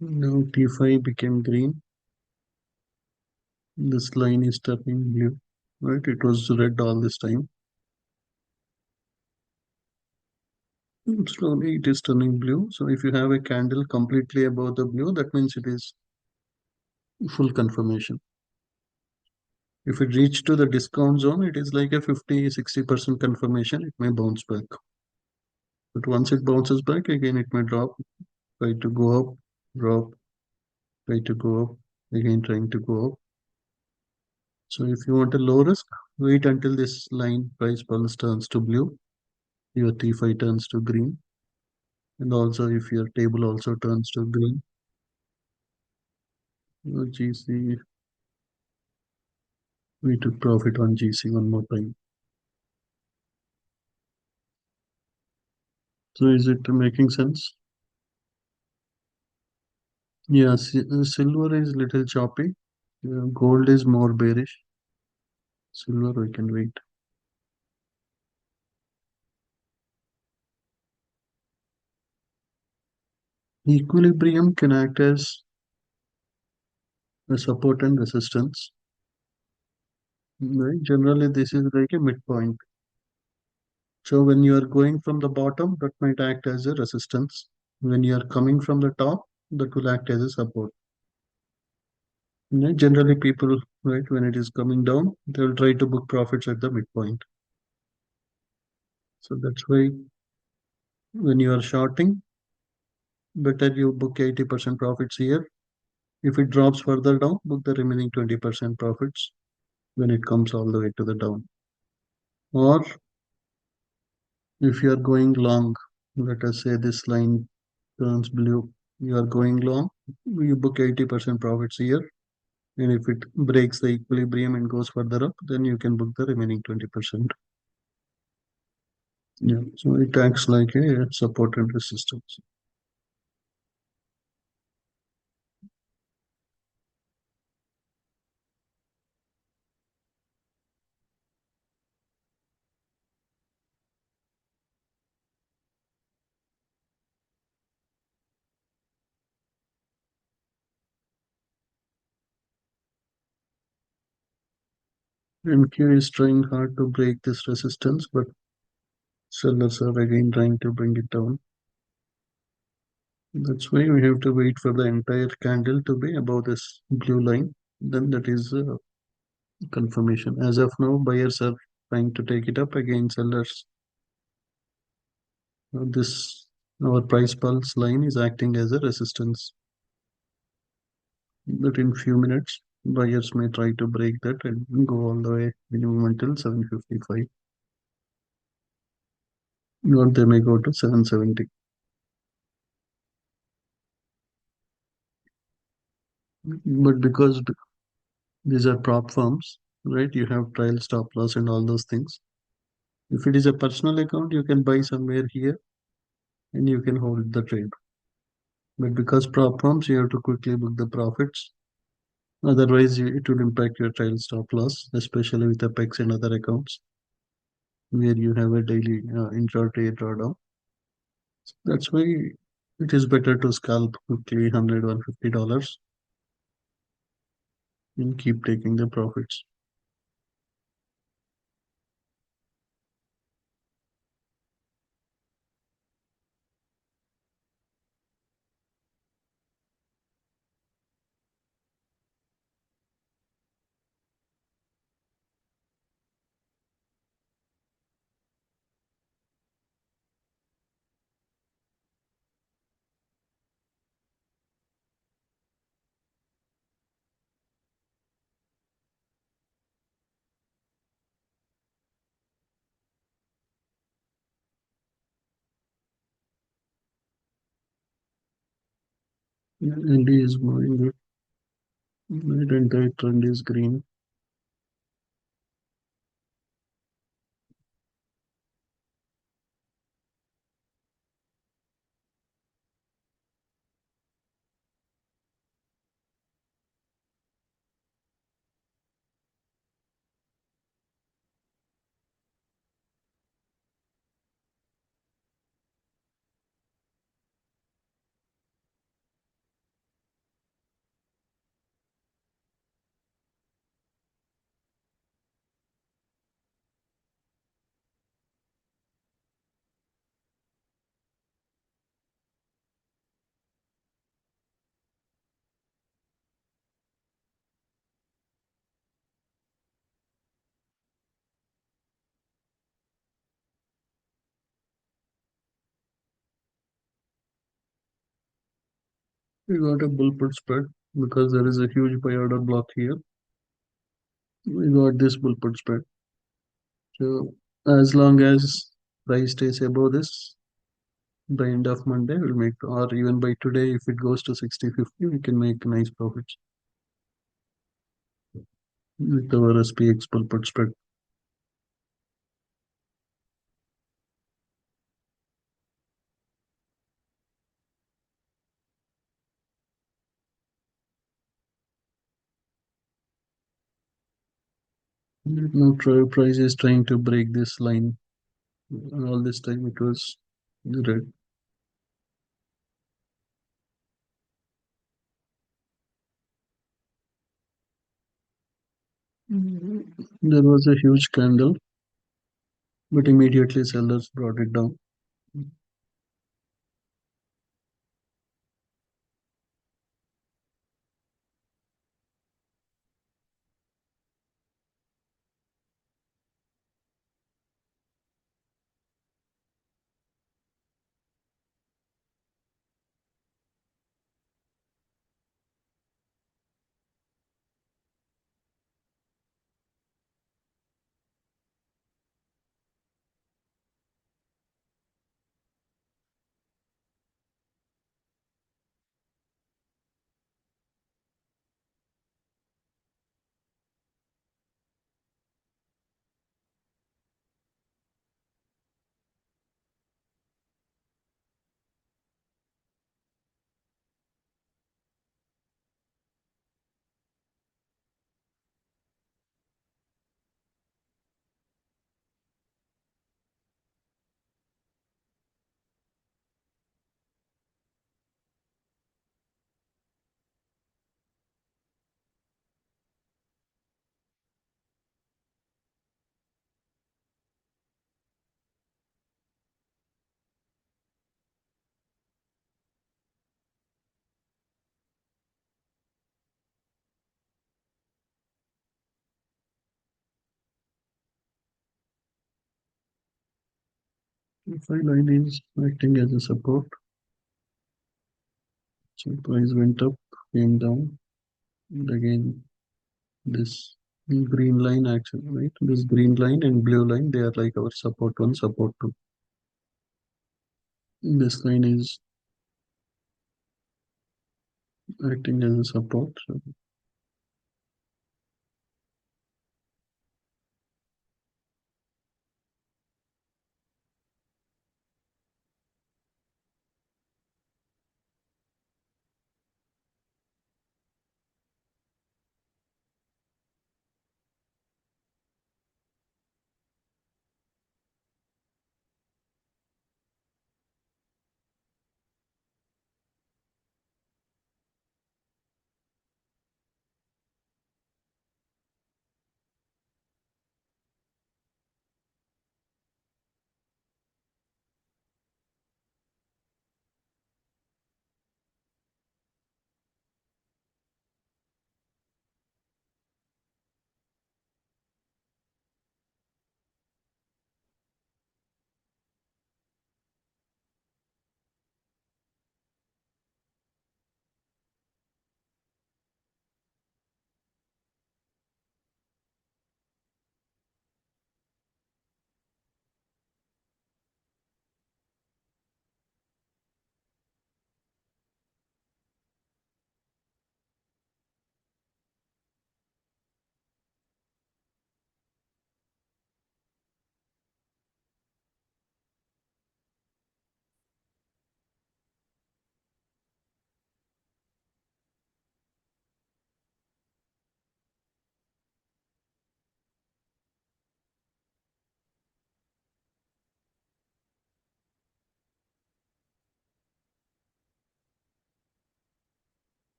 Now T5 became green. This line is turning blue, right? It was red all this time. Slowly it is turning blue. So if you have a candle completely above the blue, that means it is full confirmation. If it reach to the discount zone, it is like a 50-60% confirmation. It may bounce back. But once it bounces back, again it may drop, try to go up, drop, try to go up, again trying to go up. So if you want a low risk, wait until this line price pulse turns to blue, your T5 turns to green, and also if your table also turns to green, your GC, we took profit on GC one more time. So is it making sense? Yeah, silver is little choppy. Gold is more bearish. Silver we can wait. Equilibrium can act as a support and resistance. Right? Generally, this is like a midpoint. So when you are going from the bottom, that might act as a resistance. When you are coming from the top, that will act as a support. Generally, people, right, when it is coming down, they will try to book profits at the midpoint. So that's why when you are shorting, better you book 80% profits here. If it drops further down, book the remaining 20% profits when it comes all the way to the down. Or if you are going long, let us say this line turns blue, you are going long, you book 80% profits here. And if it breaks the equilibrium and goes further up, then you can book the remaining 20%. Yeah, so it acts like a support and resistance. MQ is trying hard to break this resistance, but sellers are again trying to bring it down. That's why we have to wait for the entire candle to be above this blue line. Then that is confirmation. As of now, buyers are trying to take it up again. Sellers, this our price pulse line is acting as a resistance. That in few minutes, buyers may try to break that and go all the way minimum until 755, or they may go to 770. But because these are prop firms, right? You have trial stop loss and all those things. If it is a personal account, you can buy somewhere here and you can hold the trade. But because prop firms, you have to quickly book the profits. Otherwise, it will impact your trial stop loss, especially with Apex and other accounts where you have a daily intraday drawdown. That's why it is better to scalp quickly 100 $150 and keep taking the profits. Yeah, ND is moving good. Right, entire trend is green. We got a bull put spread because there is a huge buy order block here. We got this bull put spread. So as long as price stays above this, by end of Monday, we'll make, or even by today, if it goes to 60.50, we can make nice profits with our SPX bull put spread. Now price is trying to break this line. All this time it was red. There was a huge candle, but immediately sellers brought it down. The fine line is acting as a support. So price went up, came down, and again this green line action, right? This green line and blue line, they are like our support one, support two. This line is acting as a support. So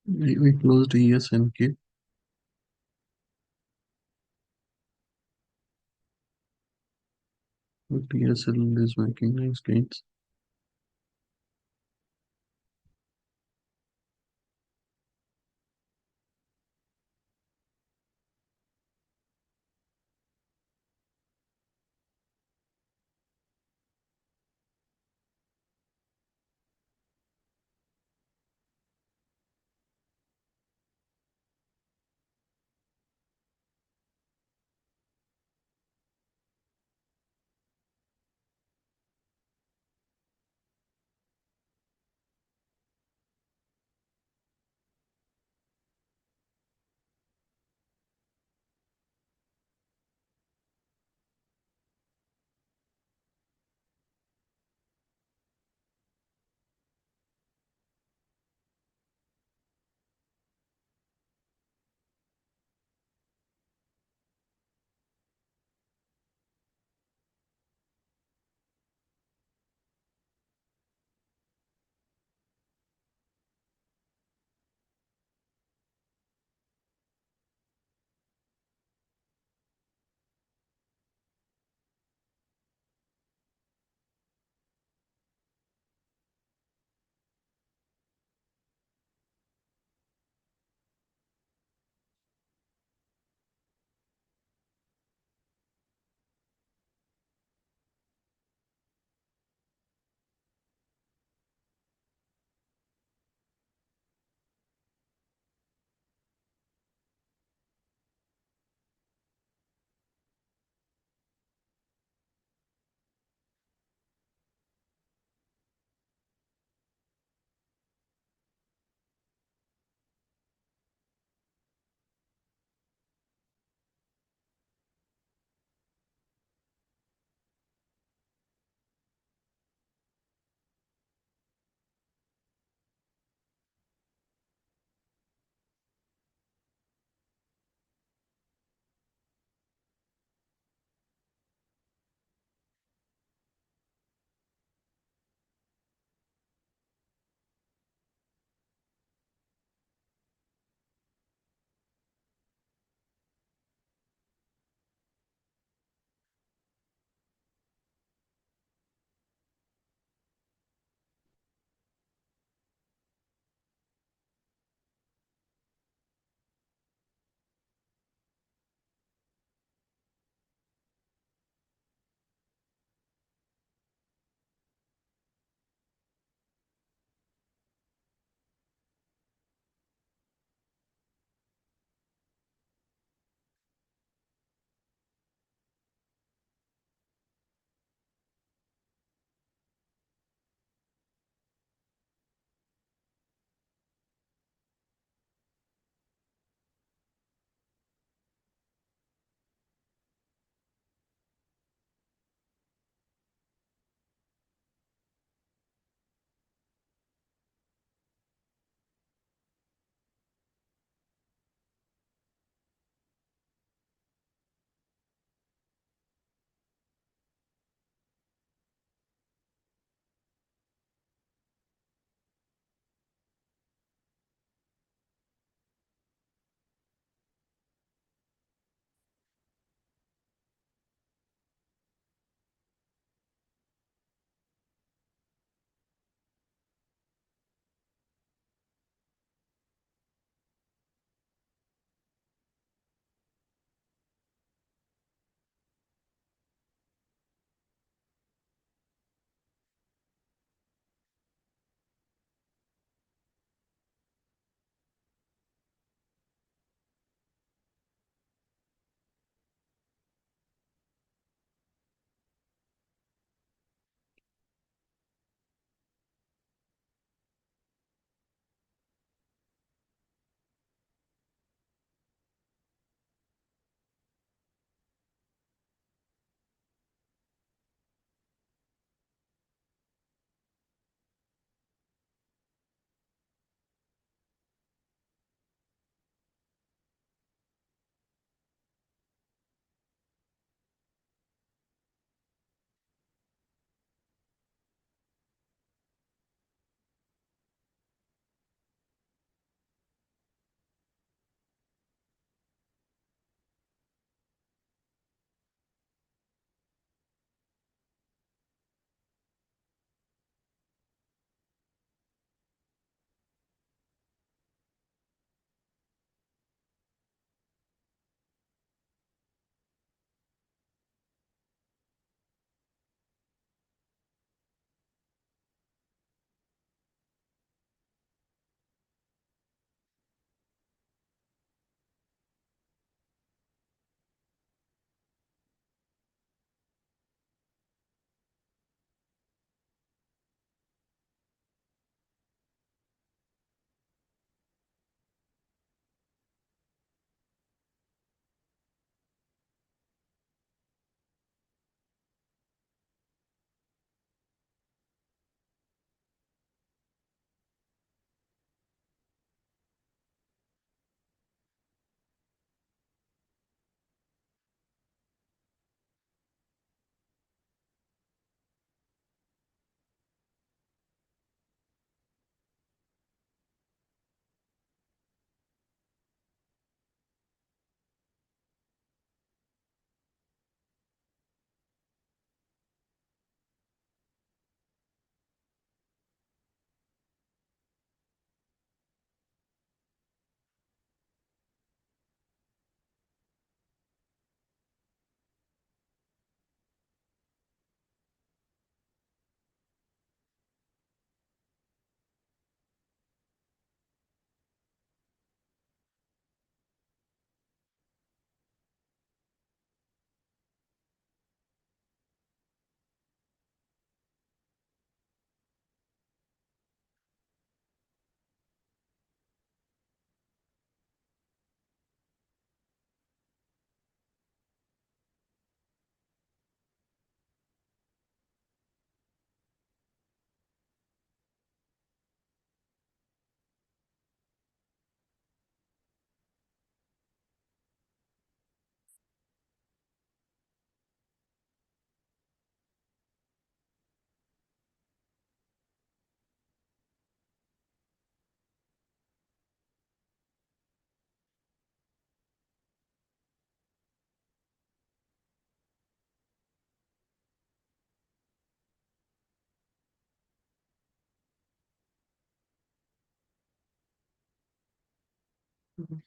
We closed ESNK, but ESL is making nice gains.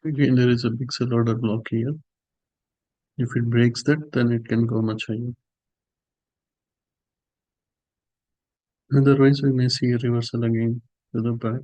Again, there is a big sell order block here. If it breaks that, then it can go much higher. Otherwise, we may see a reversal again to the back.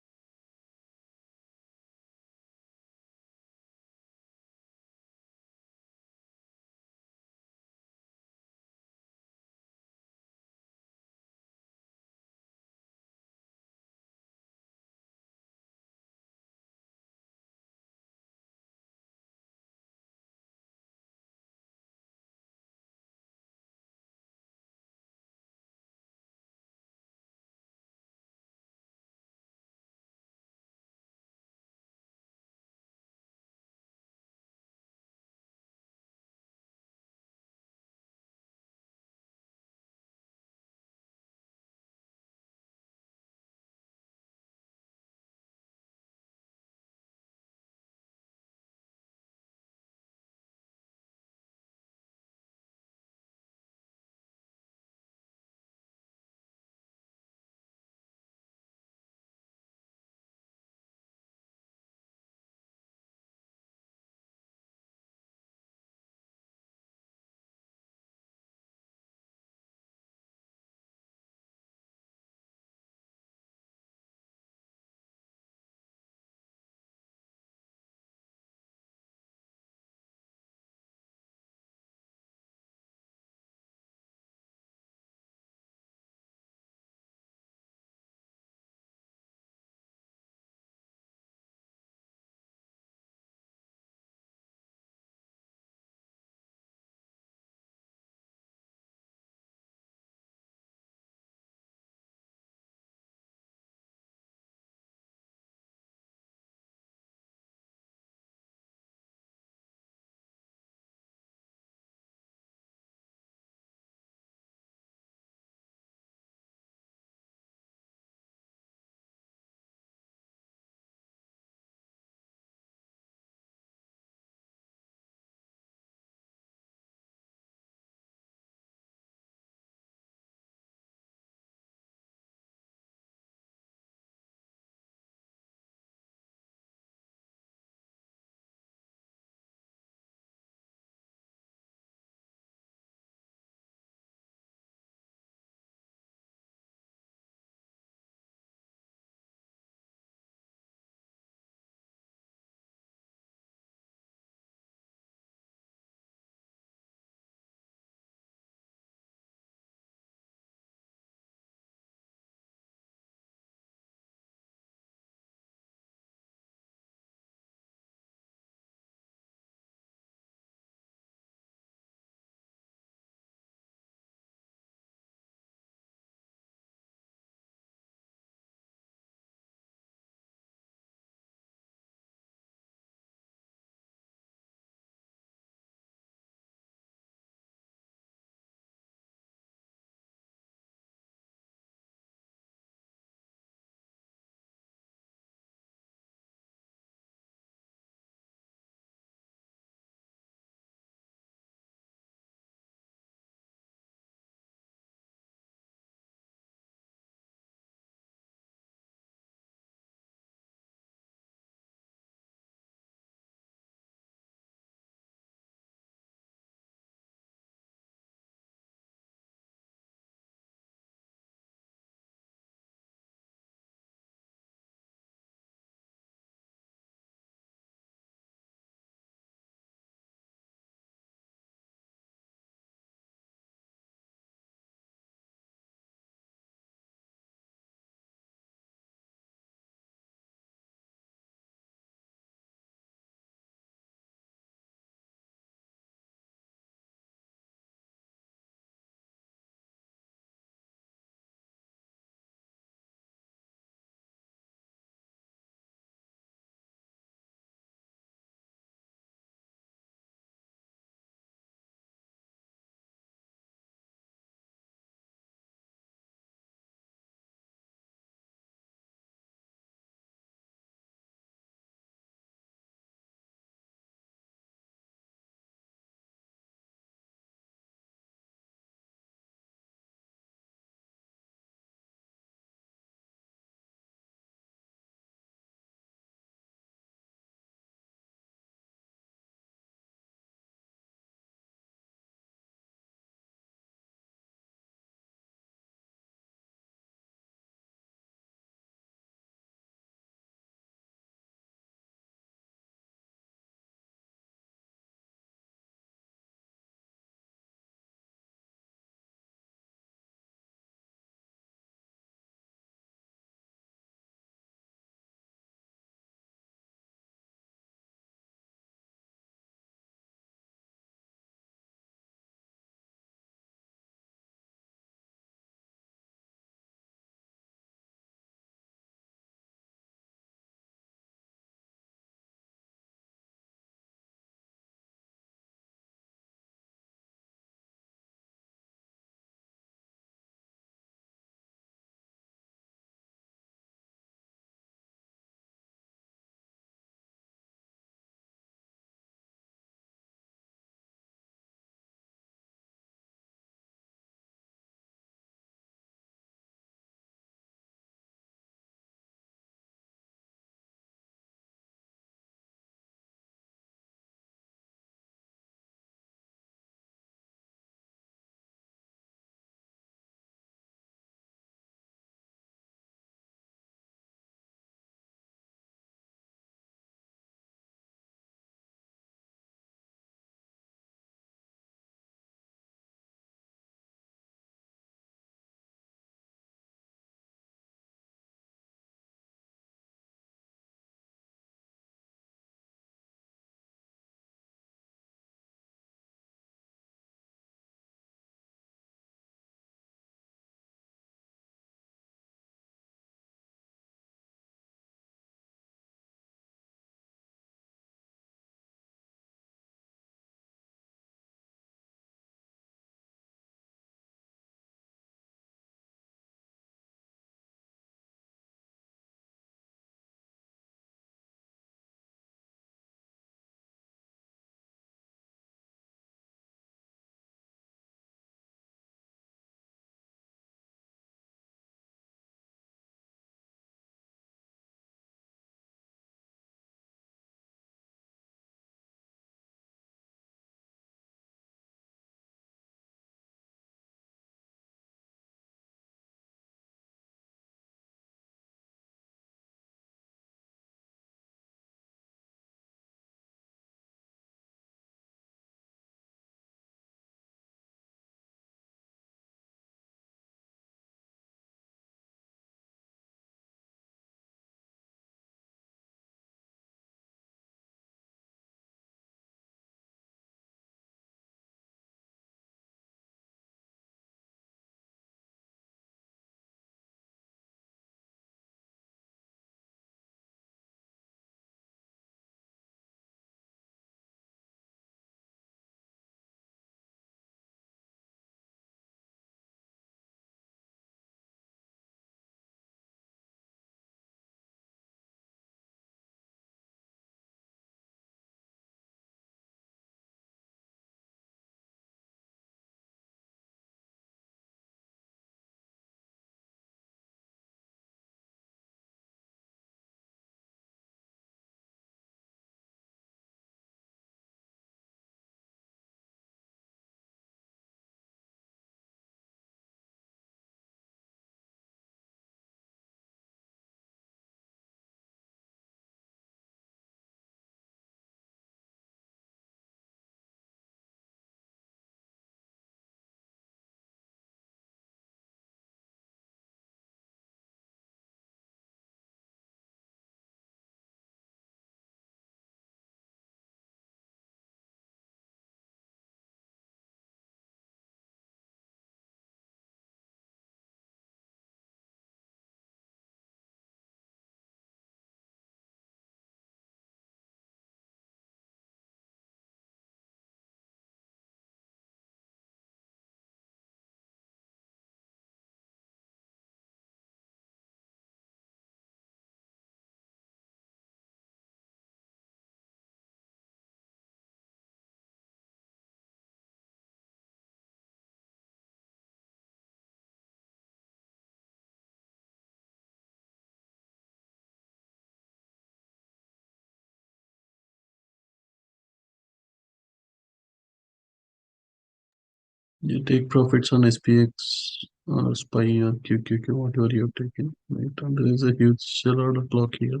You take profits on SPX or SPY or QQQ, whatever you're taking. Right? And there is a huge sell order clock here.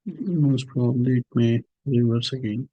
Most probably it may reverse again.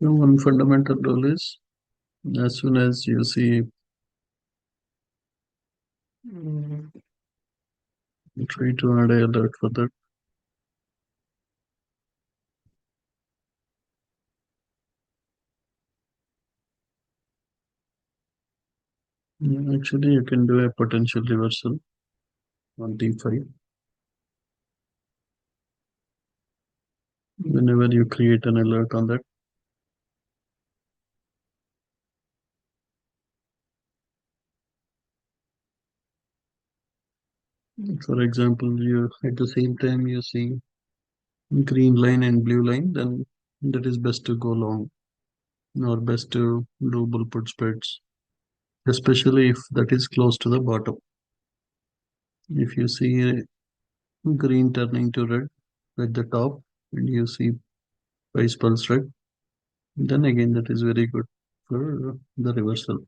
One fundamental rule is as soon as you see, try to add a alert for that. Yeah, actually, you can do a potential reversal on T5 whenever you create an alert on that. For example, you at the same time you see green line and blue line, then that is best to go long or best to do bull put spreads, especially if that is close to the bottom. If you see green turning to red at the top and you see price pulse red, then again that is very good for the reversal.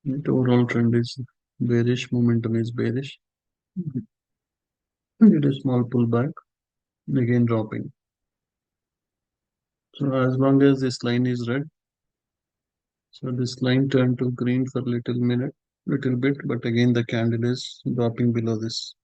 The overall trend is bearish, momentum is bearish. It is small pullback, again dropping. So as long as this line is red, so this line turned to green for little bit, but again the candle is dropping below this.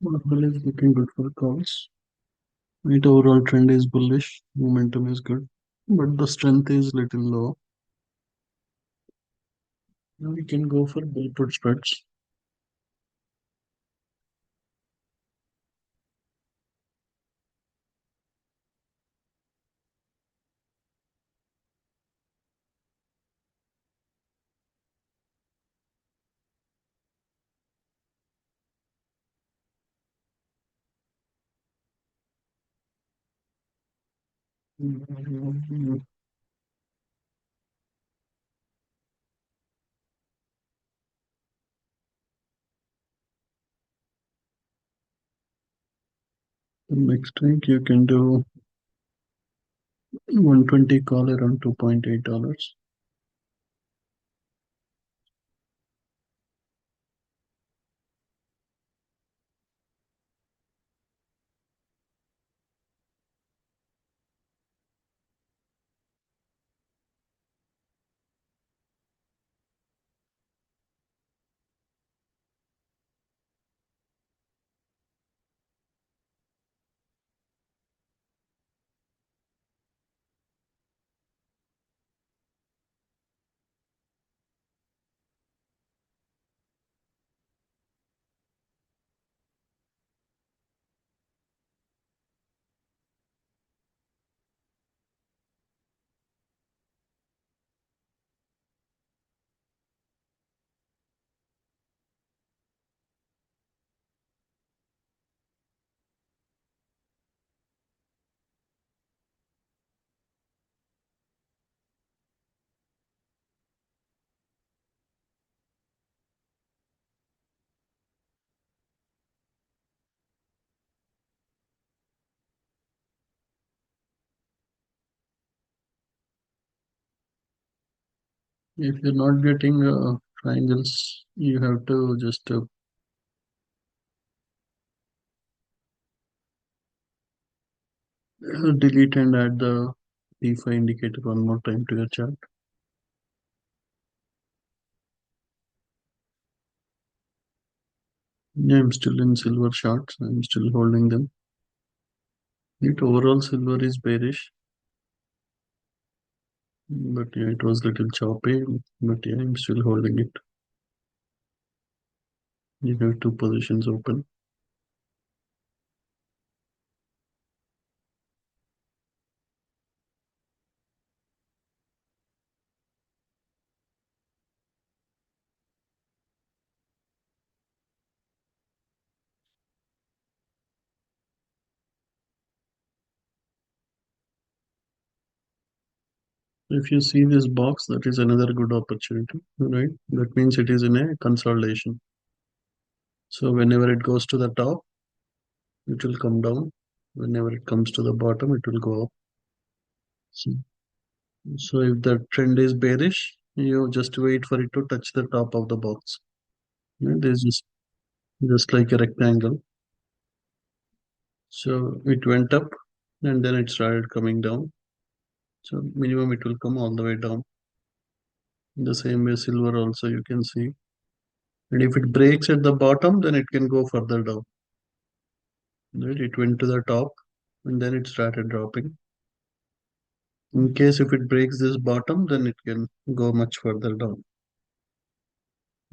Marble is looking good for calls. Right, overall trend is bullish, momentum is good, but the strength is little low. Now we can go for bull put spreads. The next week you can do 120 call around $2.8. If you're not getting triangles, you have to just delete and add the DeFi indicator one more time to your chart. Yeah, I'm still in silver shorts. I'm still holding them. It overall silver is bearish, but yeah, it was little choppy. But yeah, I'm still holding it. You have two positions open. If you see this box, that is another good opportunity, right? That means it is in a consolidation. So whenever it goes to the top, it will come down. Whenever it comes to the bottom, it will go up. So, so if the trend is bearish, you just wait for it to touch the top of the box. It is just like a rectangle. So it went up and then it started coming down. So minimum it will come all the way down. In the same way, silver also you can see. And if it breaks at the bottom, then it can go further down. Right? It went to the top and then it started dropping. In case if it breaks this bottom, then it can go much further down.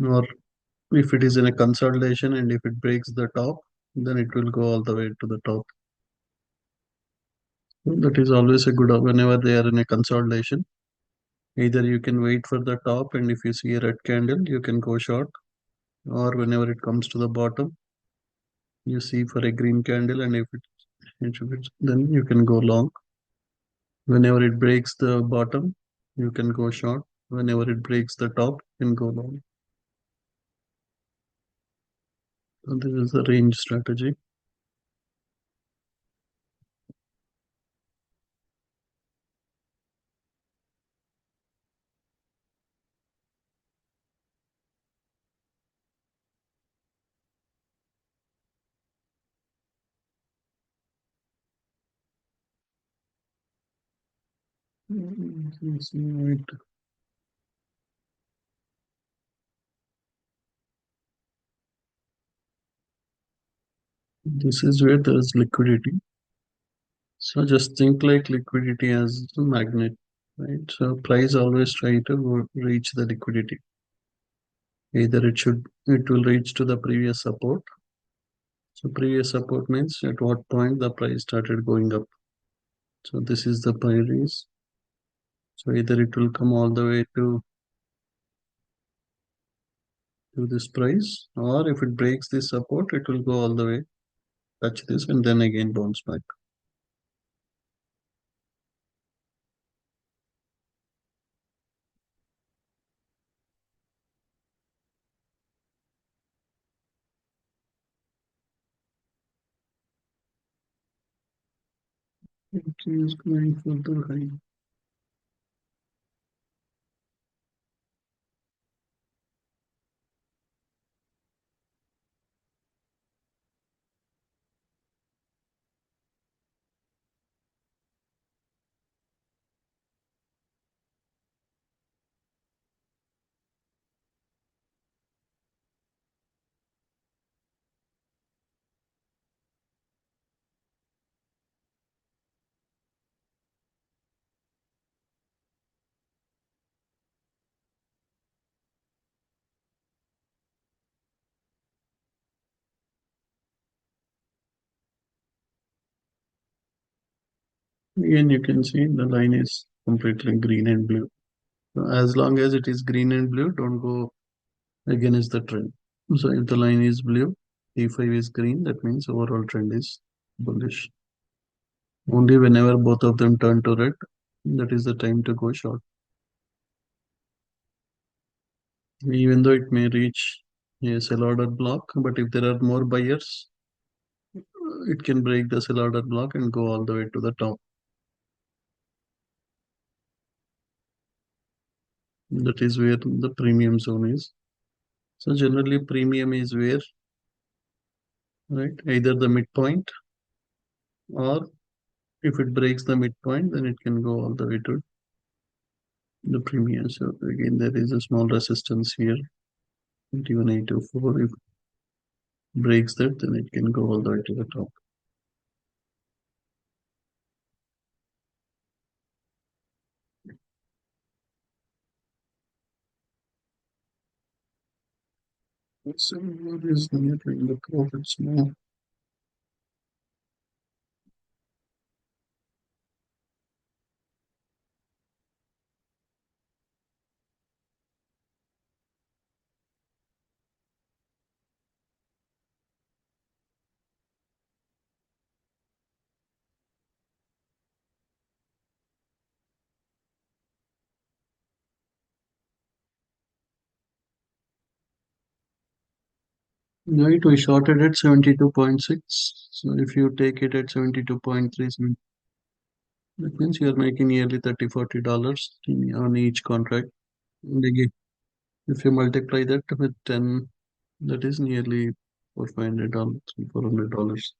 Or if it is in a consolidation and if it breaks the top, then it will go all the way to the top. That is always a good whenever they are in a consolidation. Either you can wait for the top and if you see a red candle, you can go short. Or whenever it comes to the bottom, you see for a green candle and then you can go long. Whenever it breaks the bottom, you can go short. Whenever it breaks the top, you can go long. So this is the range strategy. Yes, right. This is where there is liquidity. So just think like liquidity as a magnet, right? So price always try to reach the liquidity. Either it will reach to the previous support. So previous support means at what point the price started going up. So this is the price. So either it will come all the way to this price, or if it breaks this support, it will go all the way, touch this, and then again bounce back. It is going further high. Again, you can see the line is completely green and blue. So as long as it is green and blue, don't go against the trend. So if the line is blue, E5 is green, that means overall trend is bullish. Only whenever both of them turn to red, that is the time to go short. Even though it may reach a sell order block, but if there are more buyers, it can break the sell order block and go all the way to the top. That is where the premium zone is. So generally premium is where, right, either the midpoint, or if it breaks the midpoint, then it can go all the way to the premium. So again, there is a small resistance here, 21,804. If it breaks that, then it can go all the way to the top. So what is the entering the profits now? Right, we shorted at 72.6. So if you take it at 72.3, that means you're making nearly 30 $40 on each contract. And again, if you multiply that with 10, that is nearly $400, $400.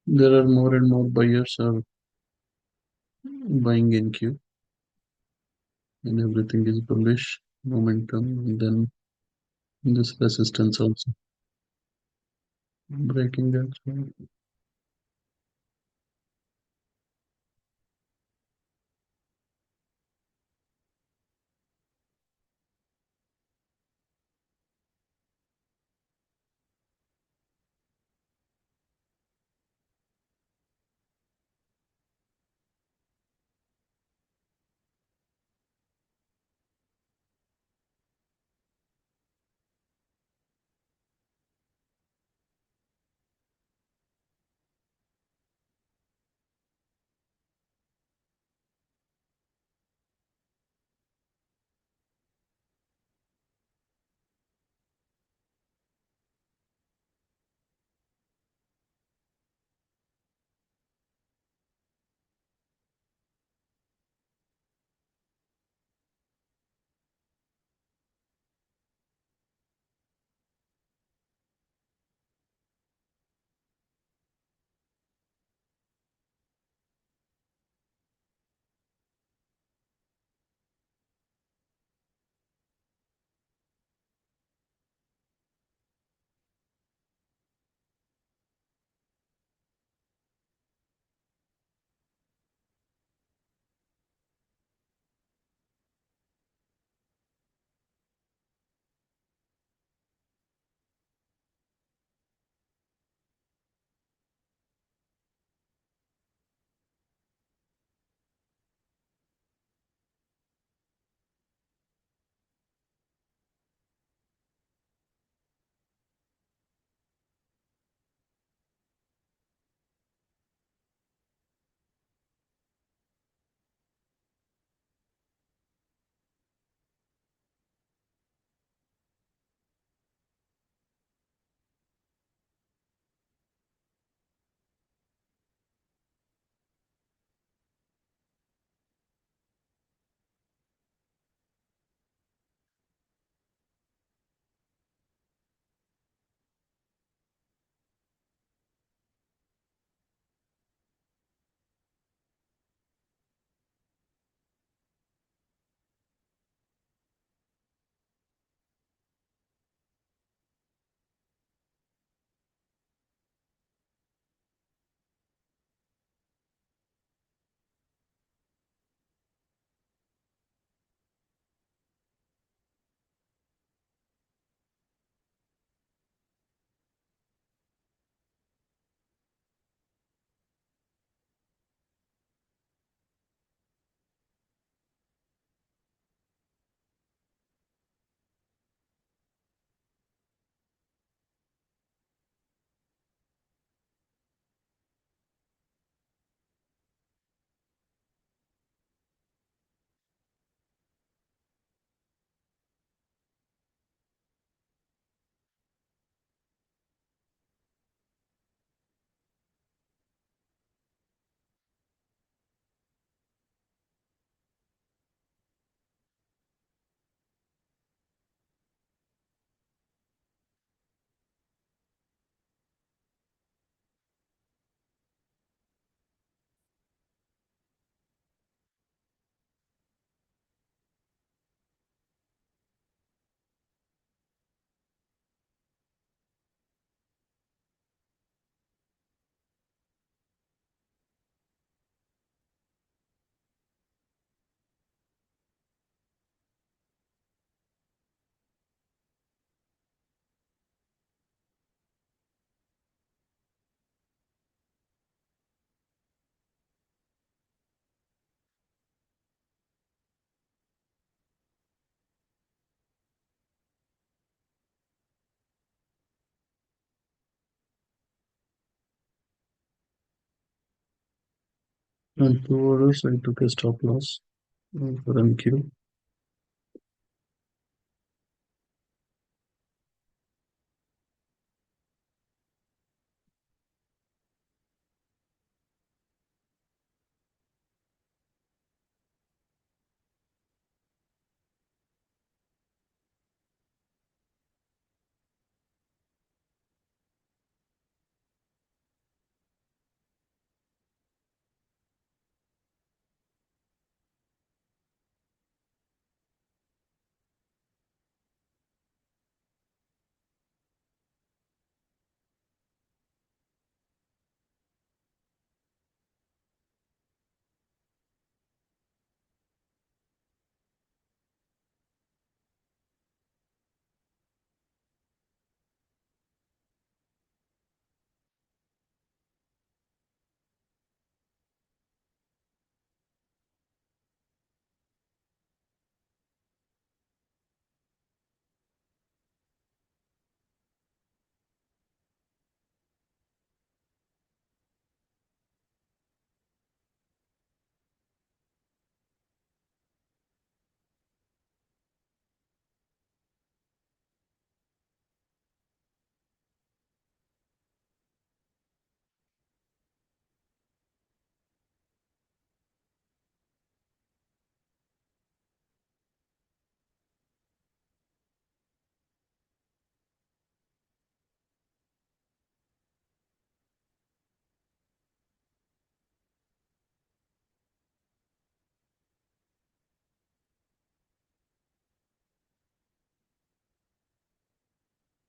There are more and more buyers are buying in queue, and everything is bullish momentum. And then this resistance also breaking that. And 2 orders, I took a stop loss for MQ.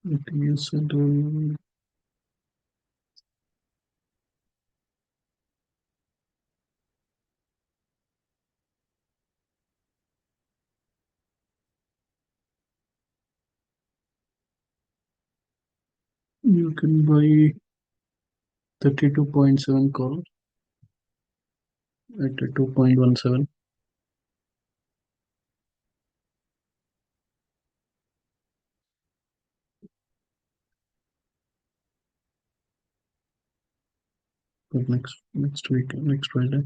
It is doing. You can buy 32.7 call at 2.17. But next week, next Friday.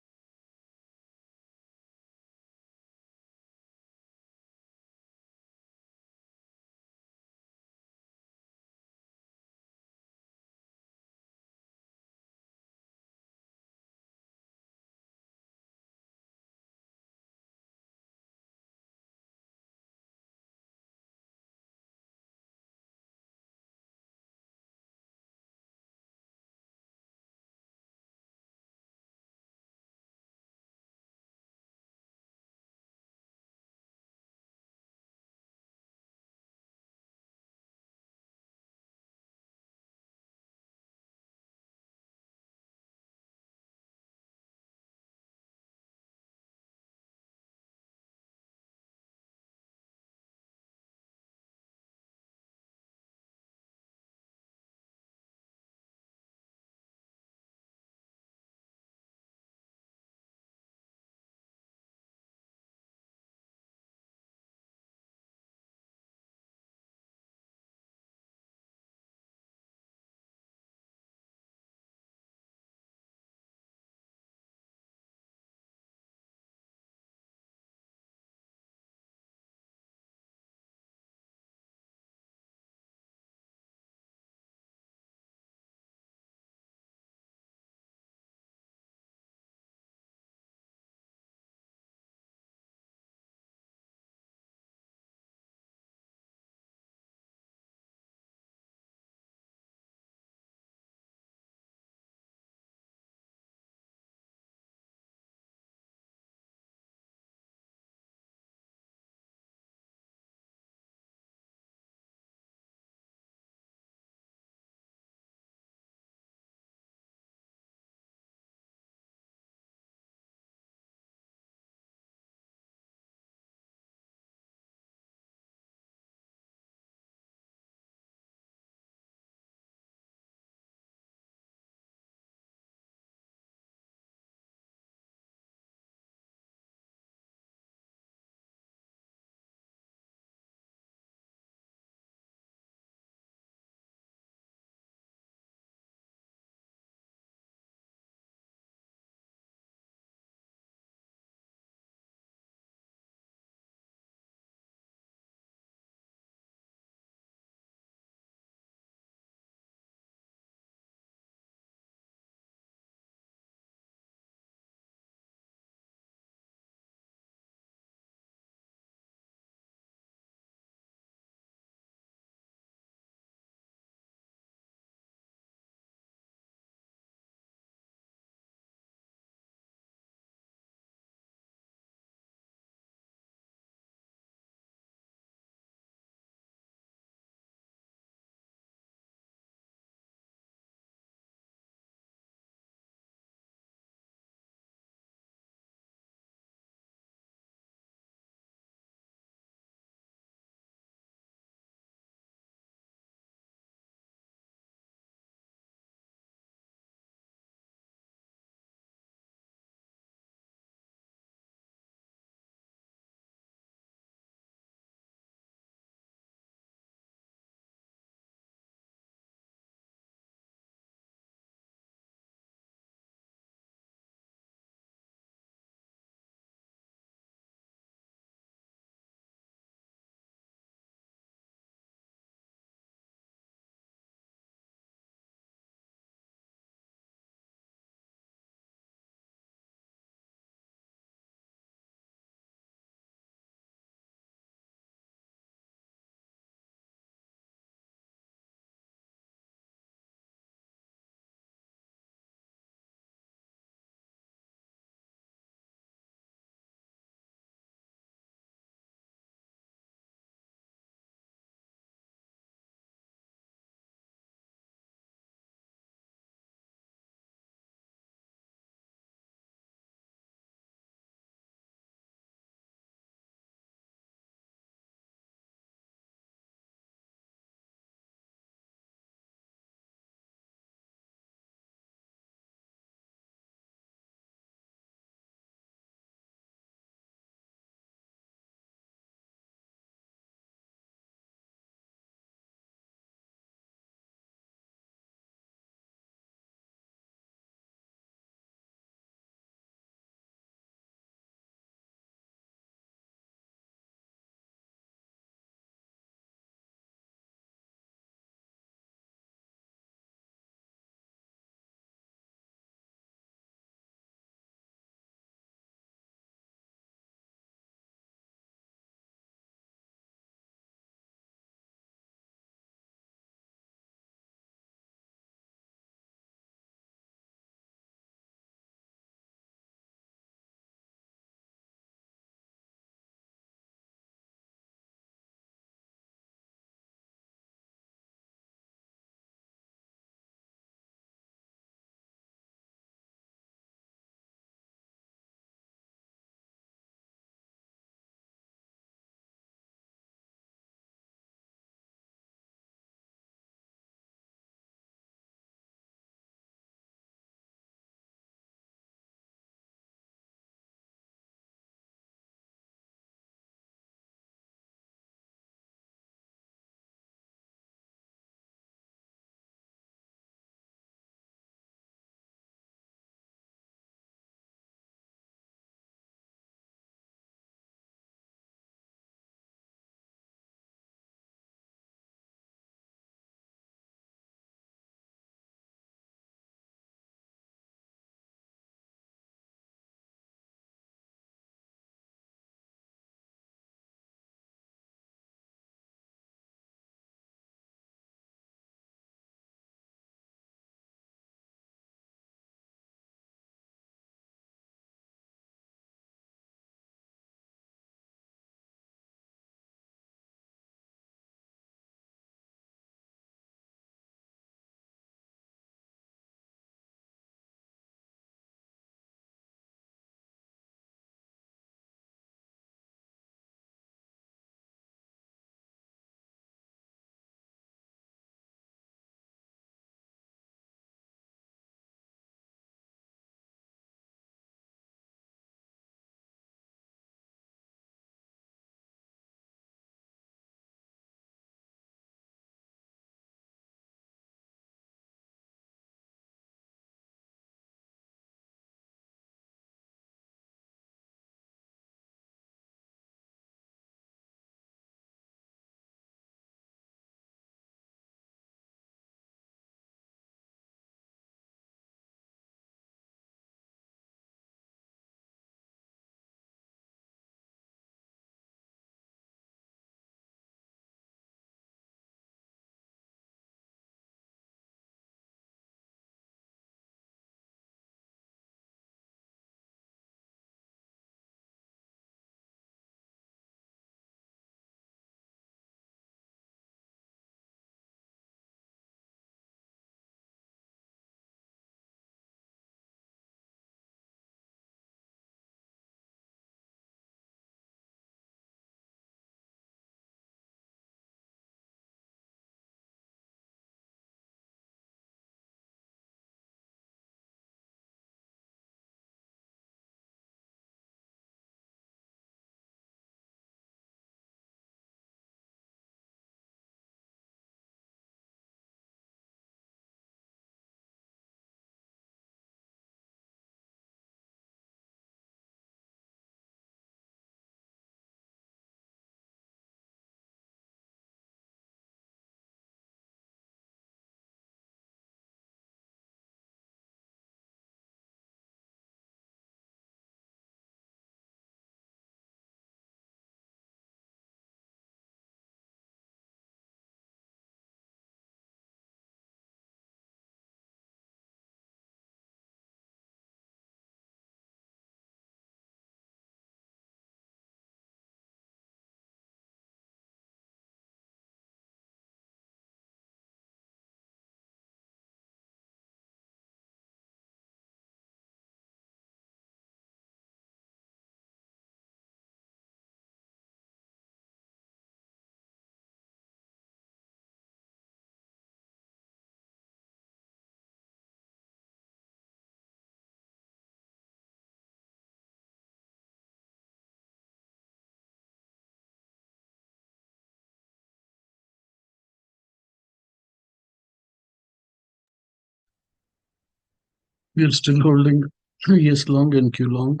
We are still holding yes long and Q long,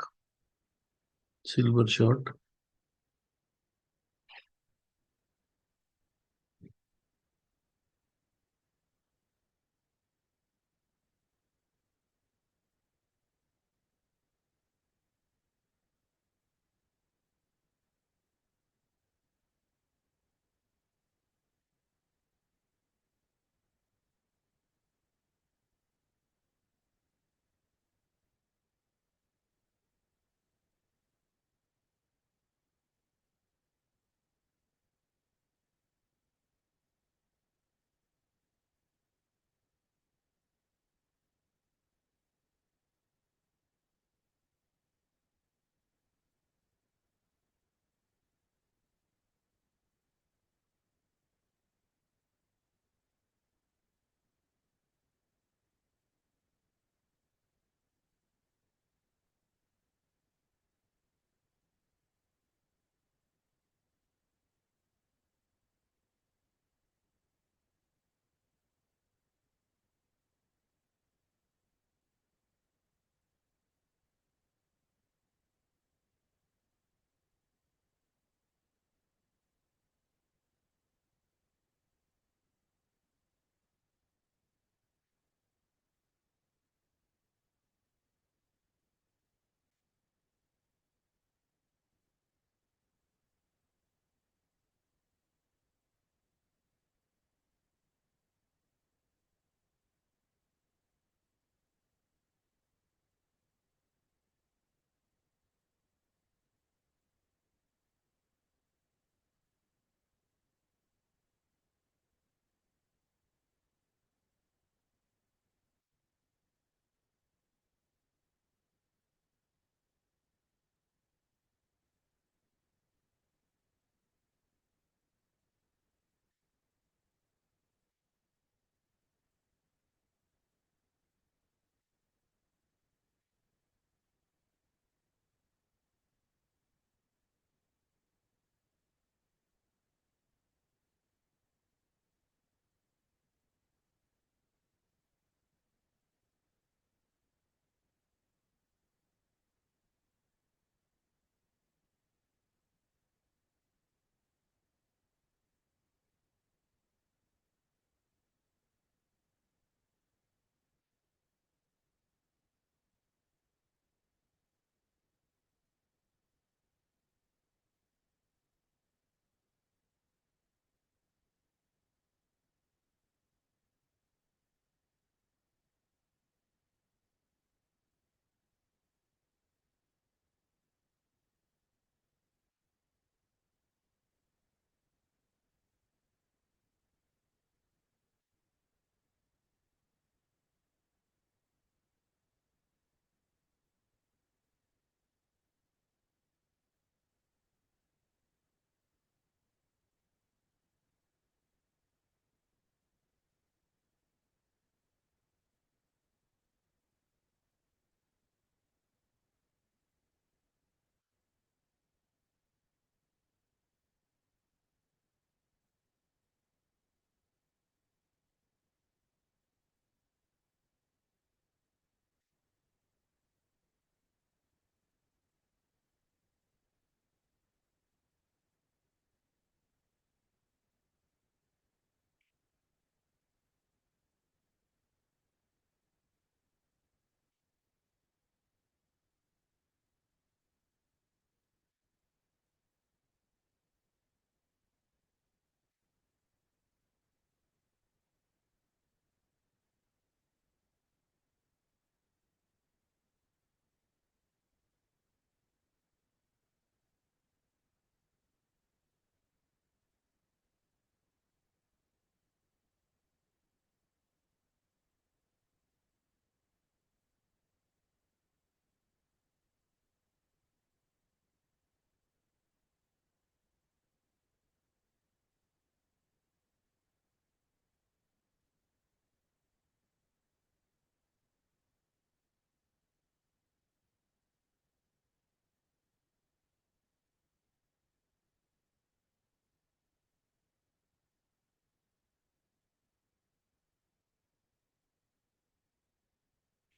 silver short.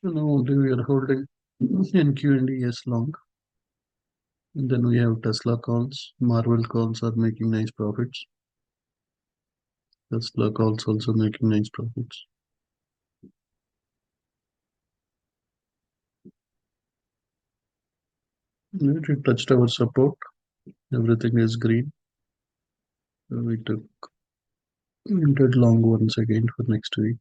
Now only we are holding NQ and ES long. And then we have Tesla calls. Marvel calls are making nice profits. Tesla calls also making nice profits. Right, it touched our support. Everything is green. So we took entered long once again for next week.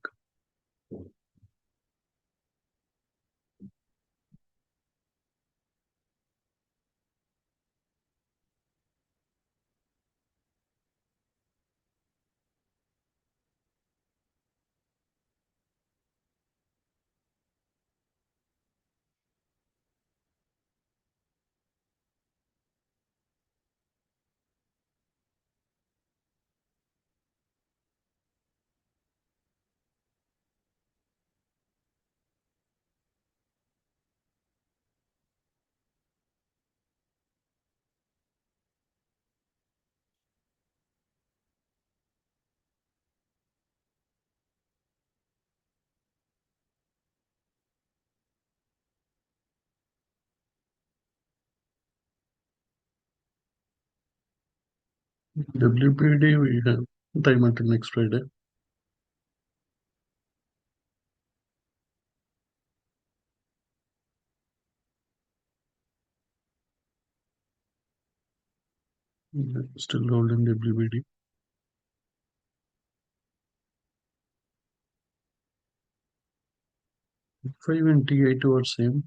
WPD we have time until next Friday. Still holding WPD. 5 and T8 are same.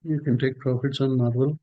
You can take profits on Marvel.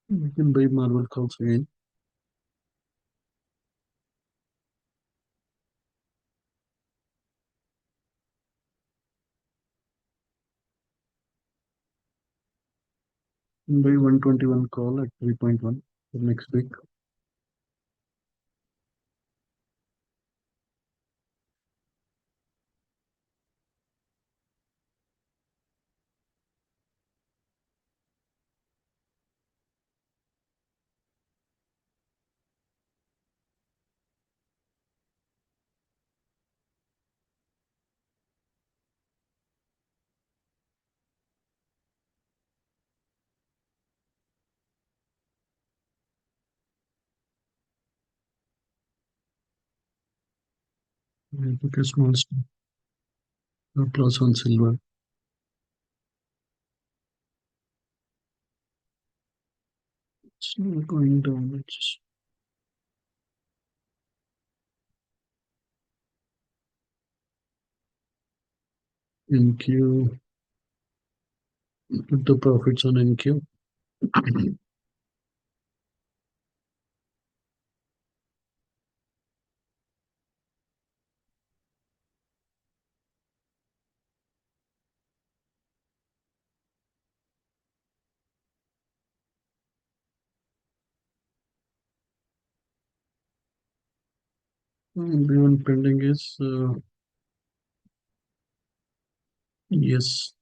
You can buy Marvel calls again. Buy 121 call at 3.1 for next week. Took a small step. Plus on silver. It's not going down. It's NQ. Put the profits on NQ. The one pending is yes.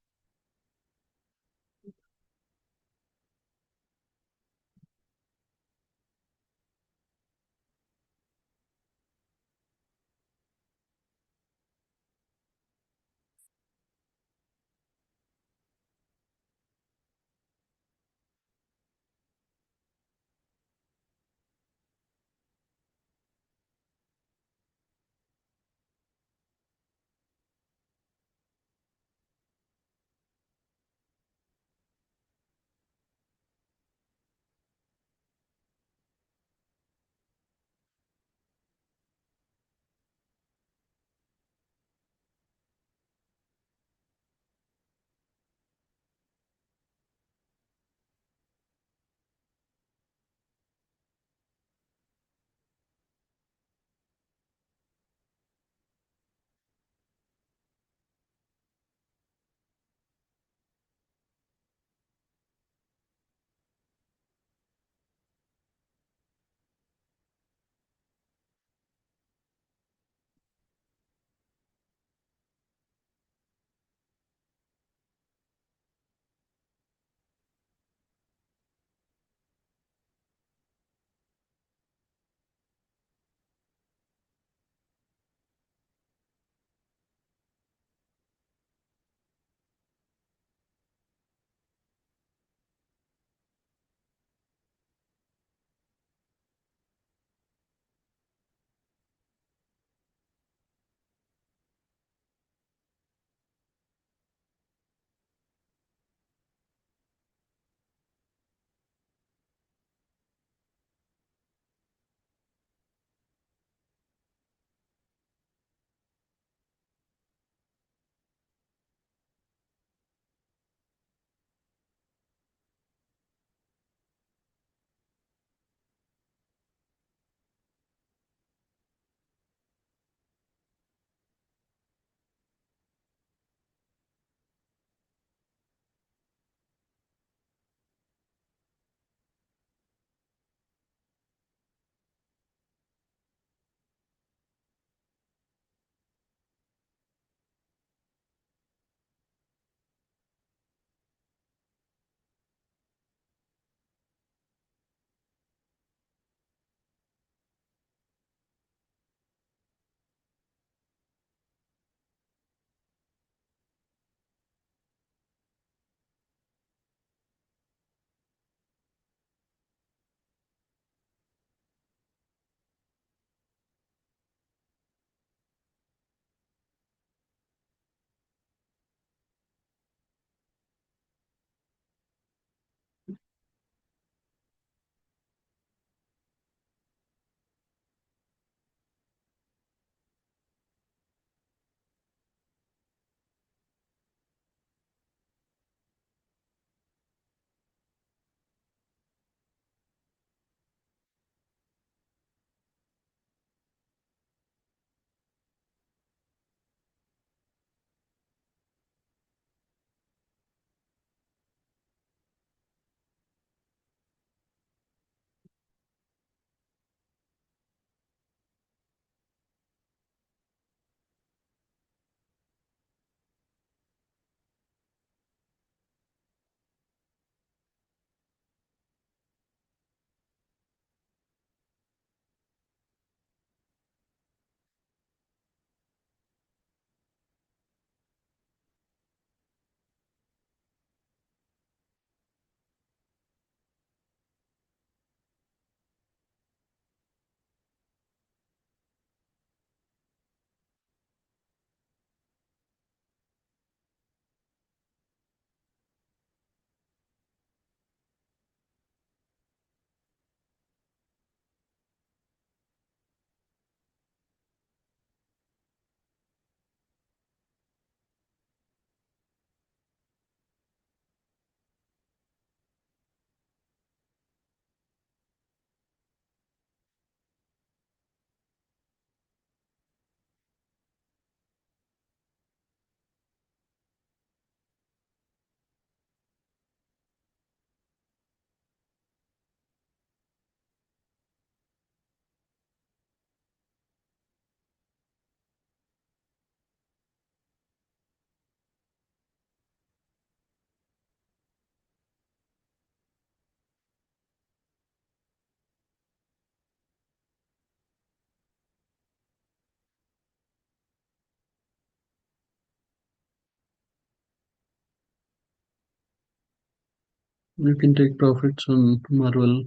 You can take profits on Marvel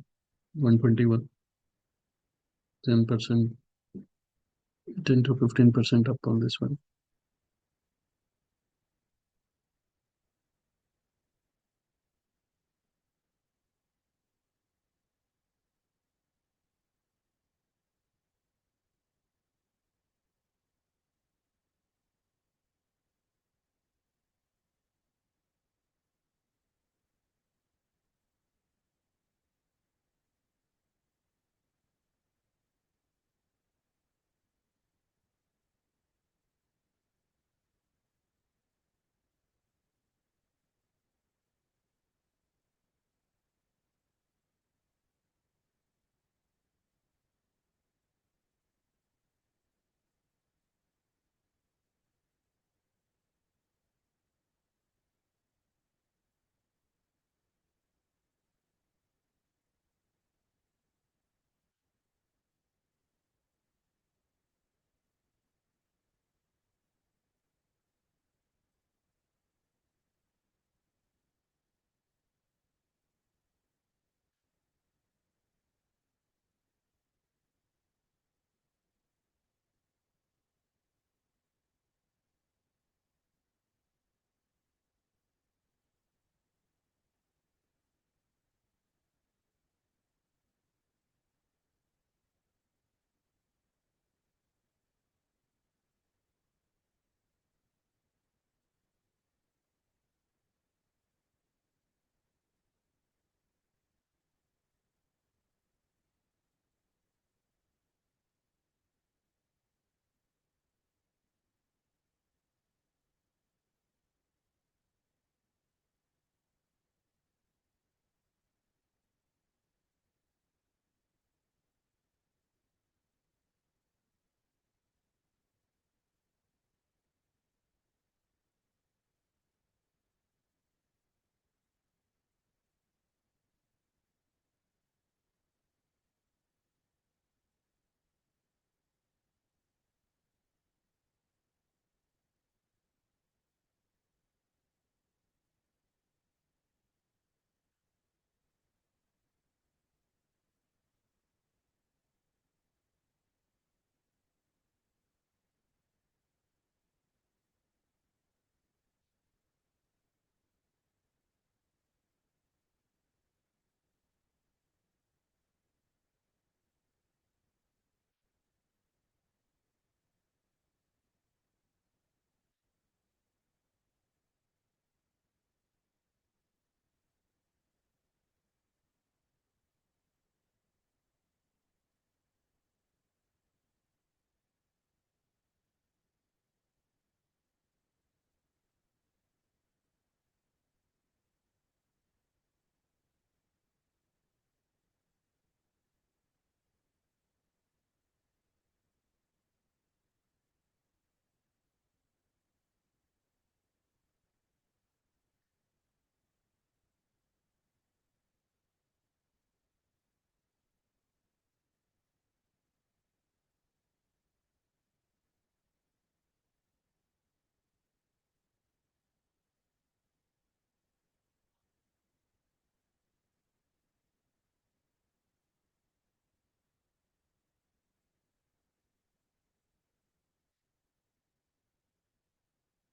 121, 10%, 10 to 15% up on this one.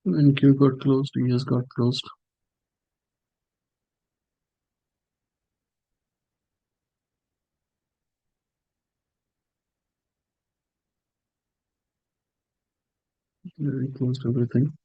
When Q got closed, ES got closed. We closed everything.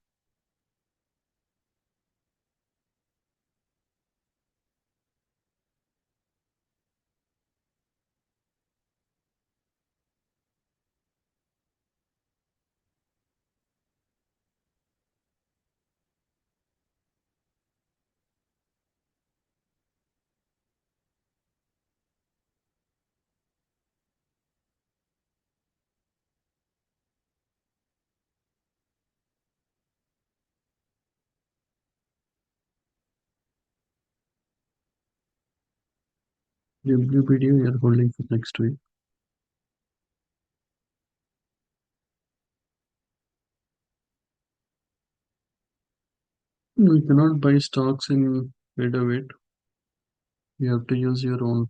WPD we are holding for next week. We cannot buy stocks in Federweight. You have to use your own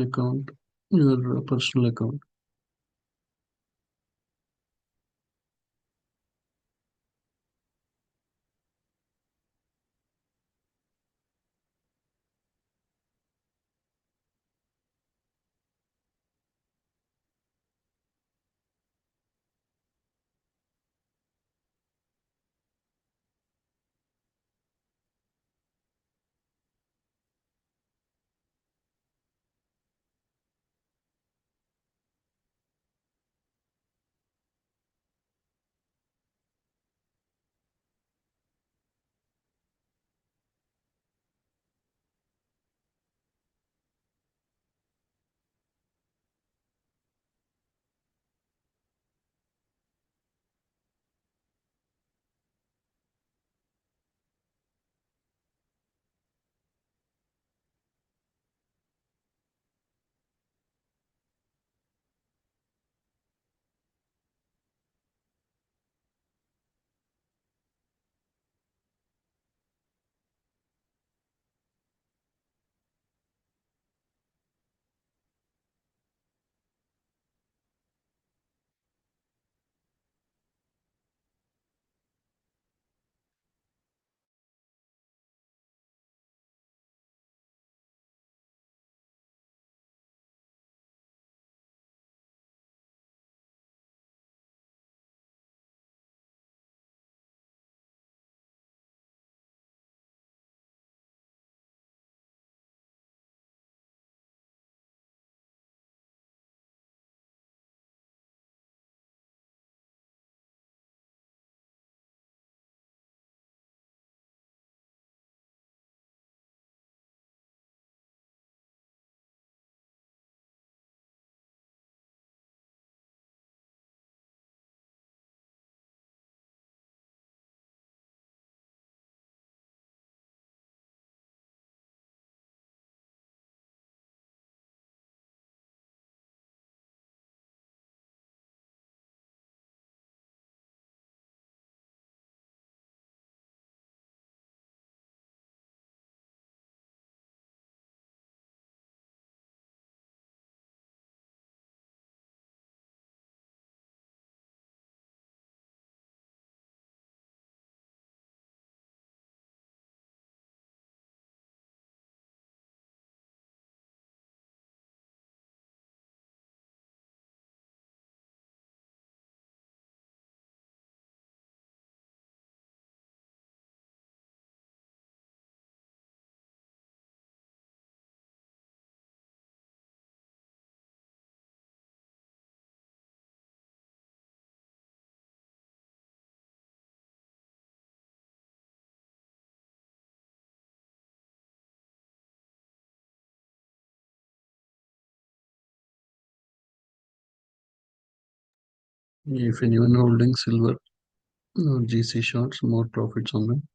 account, your personal account. If anyone holding silver or GC shorts, more profits on them.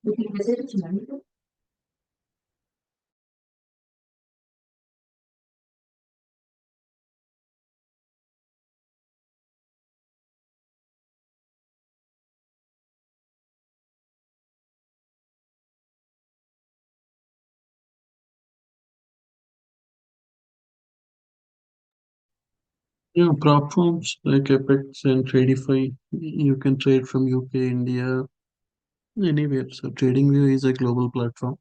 Yeah, platforms like Apex and Tradify, you can trade from UK, India, anywhere. So TradingView is a global platform,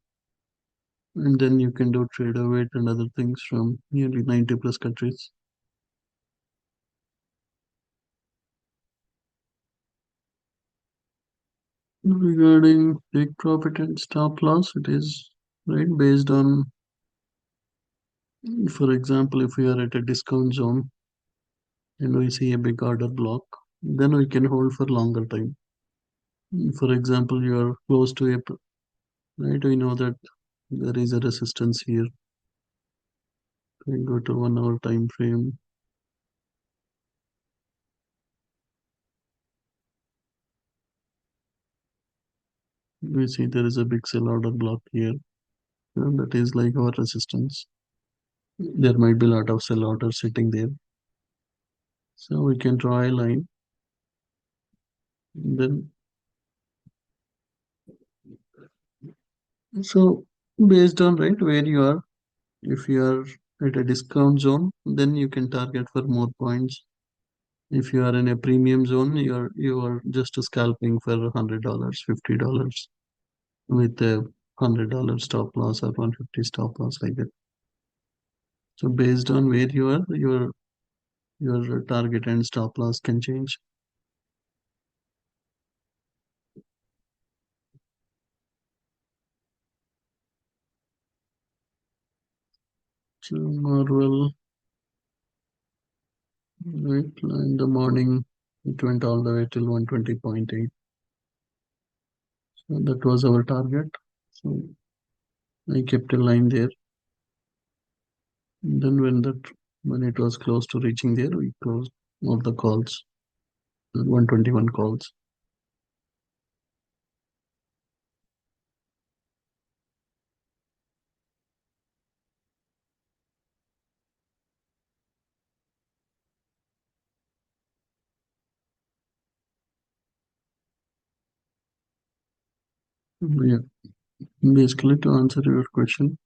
and then you can do TraderWeight and other things from nearly 90 plus countries. Regarding take profit and stop loss, it is right based on, for example, if we are at a discount zone and we see a big order block, then we can hold for longer time. For example, you are close to a right, we know that there is a resistance here. We go to 1 hour time frame. We see there is a big sell order block here. And that is like our resistance. There might be a lot of sell orders sitting there. So we can draw a line. Then, so based on right where you are, if you are at a discount zone, then you can target for more points. If you are in a premium zone, you are just scalping for $100, $50 with a $100 stop loss or 150 stop loss like that. So based on where you are, your target and stop loss can change. So Marvel, right, in the morning, it went all the way till 120.8. So that was our target. So I kept a line there. And then when it was close to reaching there, we closed all the calls, 121 calls. Yeah, basically to answer your question,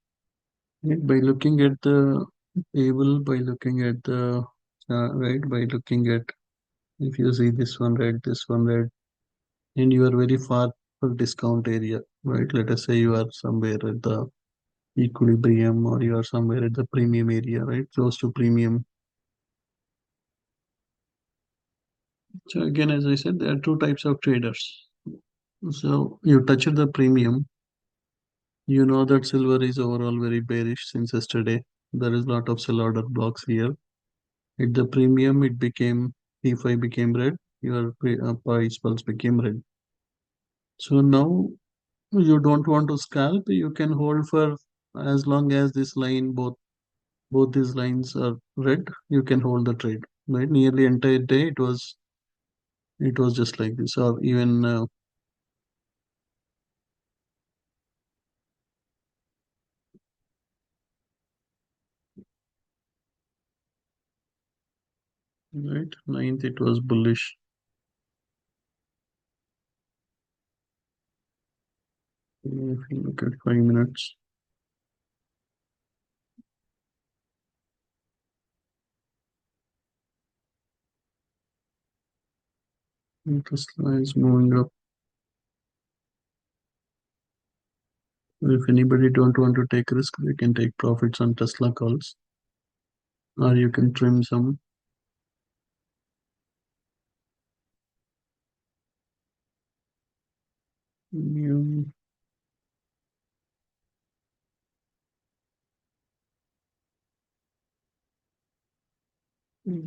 right, by looking at the table, by looking at the right, by looking at if you see this one red, and you are very far from discount area, right? Let us say you are somewhere at the equilibrium or you are somewhere at the premium area, right? Close to premium. So again, as I said, there are two types of traders. So you touch the premium, you know that silver is overall very bearish since yesterday. There is a lot of sell order blocks here. At the premium, it became T5 became red. Your price pulse became red. So now you don't want to scalp. You can hold for as long as this line both these lines are red. You can hold the trade. Right, nearly entire day it was just like this, or even right ninth it was bullish. If you look at 5 minutes, Tesla is moving up. If anybody don't want to take risk, they can take profits on Tesla calls, or you can trim some. You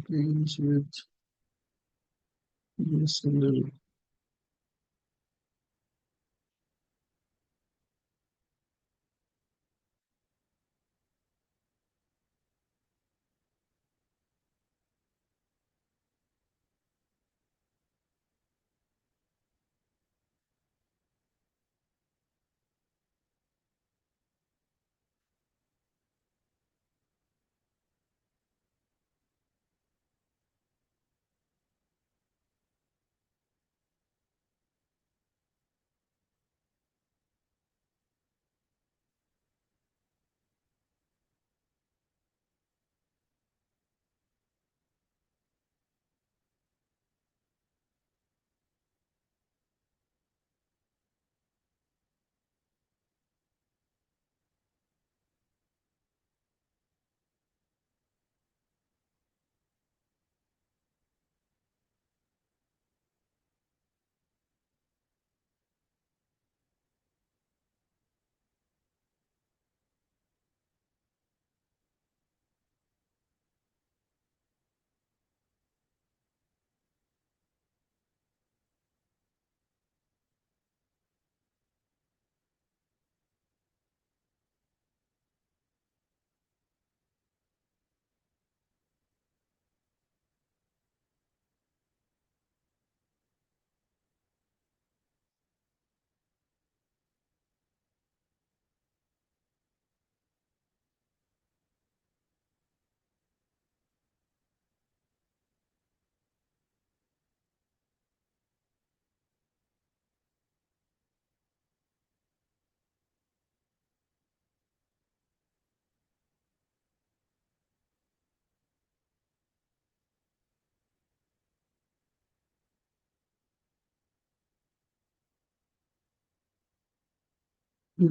gains with yes, a little.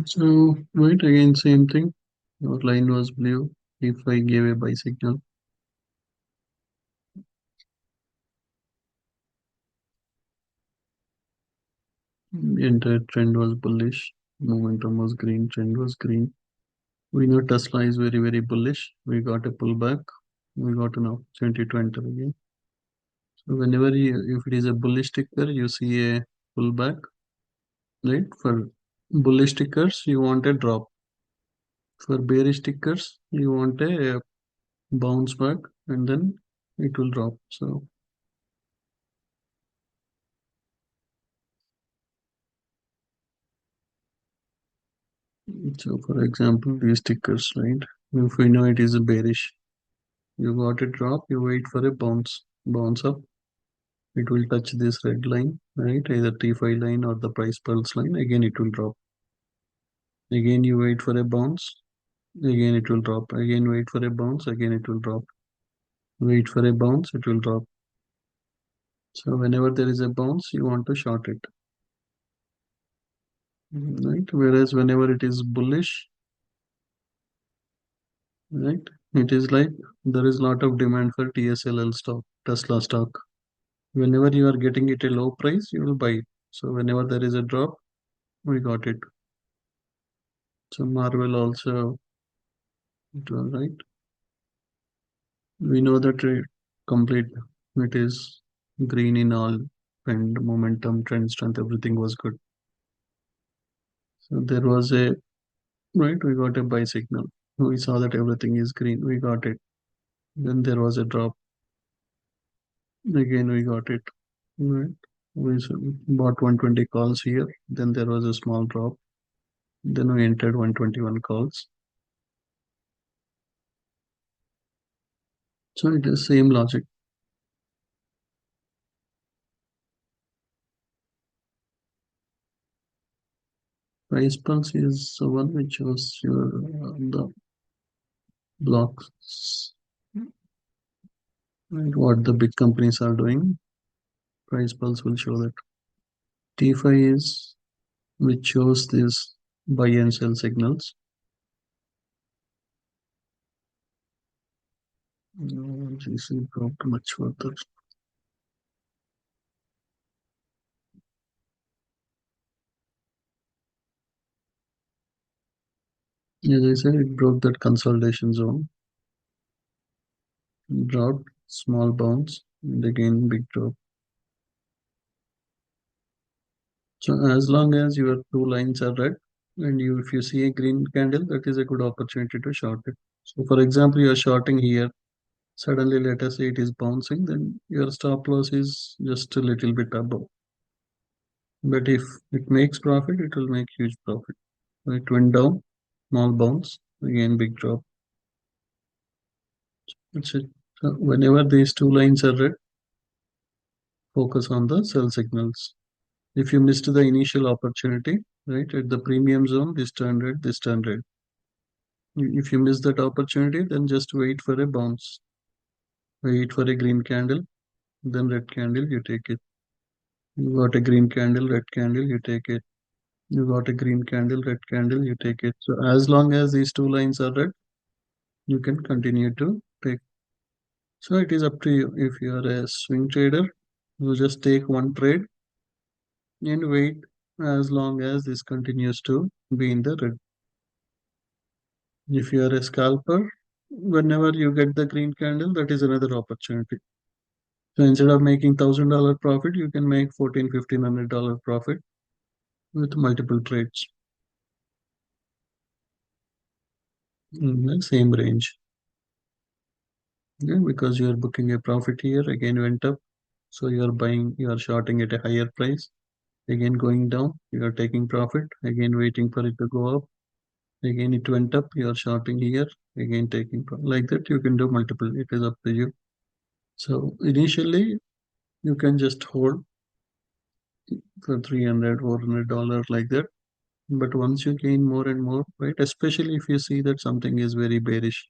So, right again, same thing. Your line was blue. If I gave a buy signal, the entire trend was bullish. Momentum was green, trend was green. We know Tesla is very, very bullish. We got a pullback. We got an opportunity to enter again. So whenever if it is a bullish ticker, you see a pullback, right? For bullish tickers, you want a drop. For bearish tickers, you want a bounce back and then it will drop. So for example, these tickers, right? If we know it is a bearish, you got a drop, you wait for a bounce up. It will touch this red line, right? Either T5 line or the price pulse line. Again, it will drop. Again, you wait for a bounce. Again, it will drop. Again, wait for a bounce. Again, it will drop. Wait for a bounce, it will drop. So whenever there is a bounce, you want to short it, right? Whereas whenever it is bullish, right, it is like there is a lot of demand for TSLL stock, Tesla stock. Whenever you are getting it a low price, you will buy it. So whenever there is a drop, we got it. So Marvel also, it was right. We know that it complete. It is green in all, and momentum, trend strength, everything was good. So there was a right. We got a buy signal. We saw that everything is green. We got it. Then there was a drop. Again, we got it. Right. Bought 120 calls here. Then there was a small drop. Then we entered 121 calls. So it is same logic. Price pulse is the one which shows your the blocks, right? What the big companies are doing. Price pulse will show that. T5 is which shows this buy and sell signals. GC dropped much further. As I said, it broke that consolidation zone, dropped, small bounce, and again big drop. So as long as your two lines are red, and if you see a green candle, that is a good opportunity to short it. So for example, you are shorting here. Suddenly, let us say it is bouncing, then your stop loss is just a little bit above. But if it makes profit, it will make huge profit. It went down, small bounce, again big drop. That's it. So whenever these two lines are red, focus on the sell signals. If you missed the initial opportunity, right, at the premium zone, this turned red, this turned red. If you miss that opportunity, then just wait for a bounce. Wait for a green candle, then red candle, you take it. You got a green candle, red candle, you take it. You got a green candle, red candle, you take it. So as long as these two lines are red, you can continue to take. So it is up to you. If you are a swing trader, you just take one trade and wait as long as this continues to be in the red. If you are a scalper, whenever you get the green candle, that is another opportunity. So instead of making $1,000 profit, you can make 14, $1,500 profit with multiple trades in the same range. Yeah, because you are booking a profit here, again went up. So you are buying, you are shorting at a higher price. Again going down, you are taking profit. Again waiting for it to go up. Again it went up, you are shorting here. Again taking profit. Like that, you can do multiple. It is up to you. So initially, you can just hold for 300, $400 like that. But once you gain more and more, right? Especially if you see that something is very bearish,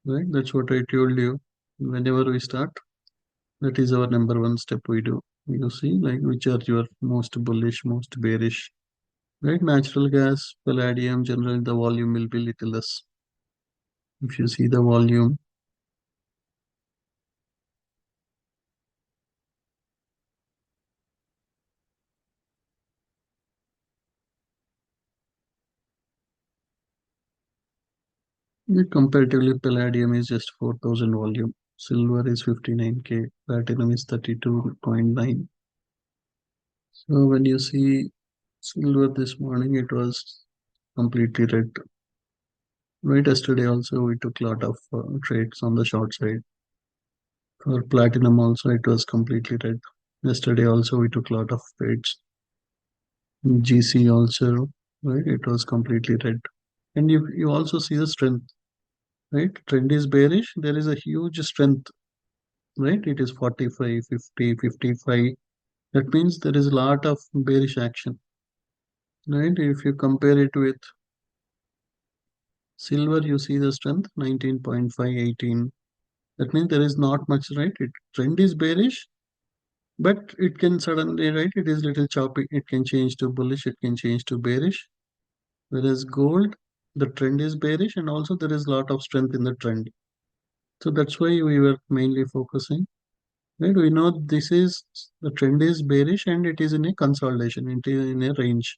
right? That's what I told you. Whenever we start, that is our number one step we do. You see, like which are your most bullish, most bearish. right? Natural gas, palladium, generally the volume will be little less. If you see the volume, comparatively palladium is just 4,000 volume. Silver is 59K, platinum is 32.9. So when you see silver this morning, it was completely red. Right, yesterday also we took a lot of trades on the short side. For platinum also it was completely red. Yesterday also we took a lot of trades. GC also, right, it was completely red. And you also see the strength, right? Trend is bearish, there is a huge strength, right? It is 45, 50, 55. That means there is a lot of bearish action, right? If you compare it with silver, you see the strength 19.5, 18. That means there is not much, right? It trend is bearish, but it can suddenly, right? It is little choppy. It can change to bullish. It can change to bearish. Whereas gold, the trend is bearish, and also there is a lot of strength in the trend. So that's why we were mainly focusing. Right? We know this is the trend is bearish and it is in a consolidation. It is in a range.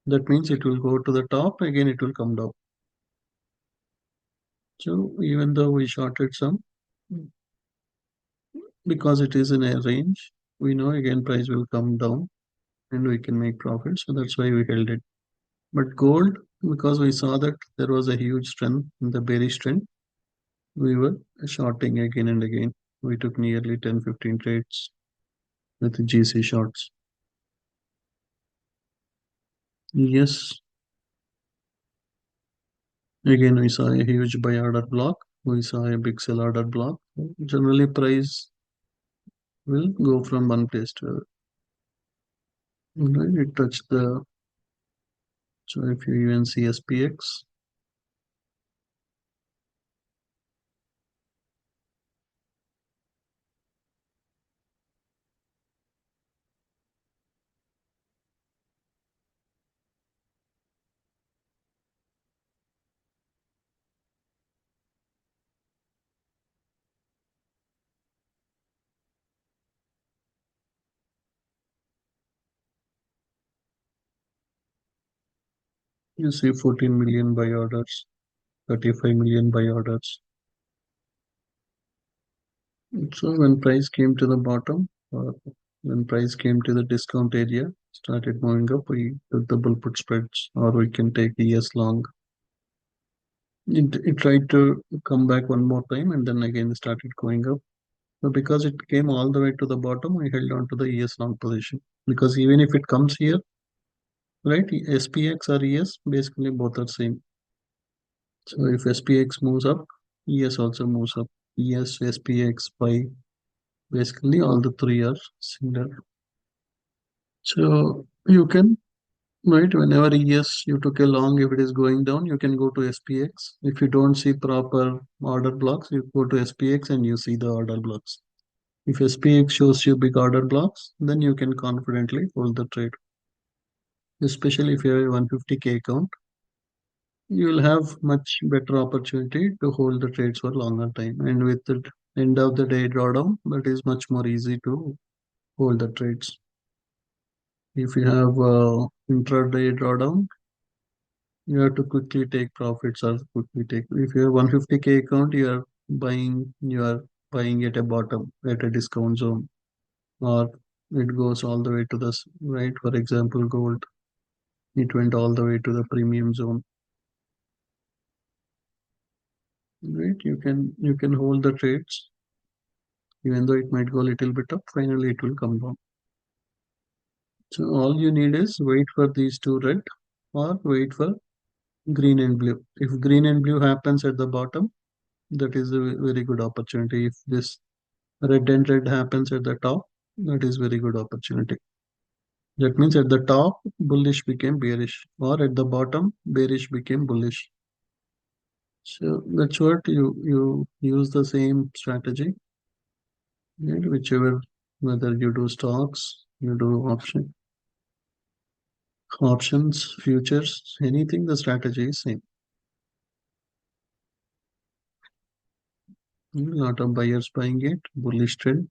That means it will go to the top again. It will come down. So even though we shorted some, because it is in a range, we know again price will come down and we can make profit. So that's why we held it. But gold, because we saw that there was a huge strength in the bearish trend, we were shorting again and again. We took nearly 10, 15 trades with GC shorts. Yes, again we saw a huge buy order block. We saw a big sell order block. Generally, price will go from one place to other. Right? It touched the. So if you even see SPX, you see 14 million buy orders, 35 million buy orders. So when price came to the bottom, when price came to the discount area, started moving up, we took the bull put spreads, or we can take ES long. It tried to come back one more time and then again started going up. So because it came all the way to the bottom, we held on to the ES long position. Because even if it comes here, right, SPX or ES, basically both are same. So if SPX moves up, ES also moves up. ES, SPX, buy, basically all the three are similar. So you can, right, whenever yes, you took a long, if it is going down, you can go to SPX. If you don't see proper order blocks, you go to SPX and you see the order blocks. If SPX shows you big order blocks, then you can confidently hold the trade. Especially if you have a 150K account, you will have much better opportunity to hold the trades for longer time. And with the end of the day drawdown, that is much more easy to hold the trades. If you have intraday drawdown, you have to quickly take profits or quickly take. If you have 150K account, you are buying at a bottom at a discount zone, or it goes all the way to the right. For example, gold, it went all the way to the premium zone. Right, you can hold the trades, even though it might go a little bit up. Finally, it will come down. So all you need is wait for these two red, or wait for green and blue. If green and blue happens at the bottom, that is a very good opportunity. If this red and red happens at the top, that is very good opportunity. That means at the top, bullish became bearish, or at the bottom, bearish became bullish. So that's what you use the same strategy, right? Whichever, whether you do stocks, you do option. Options, futures, anything, the strategy is same. A lot of buyers buying it, bullish trend,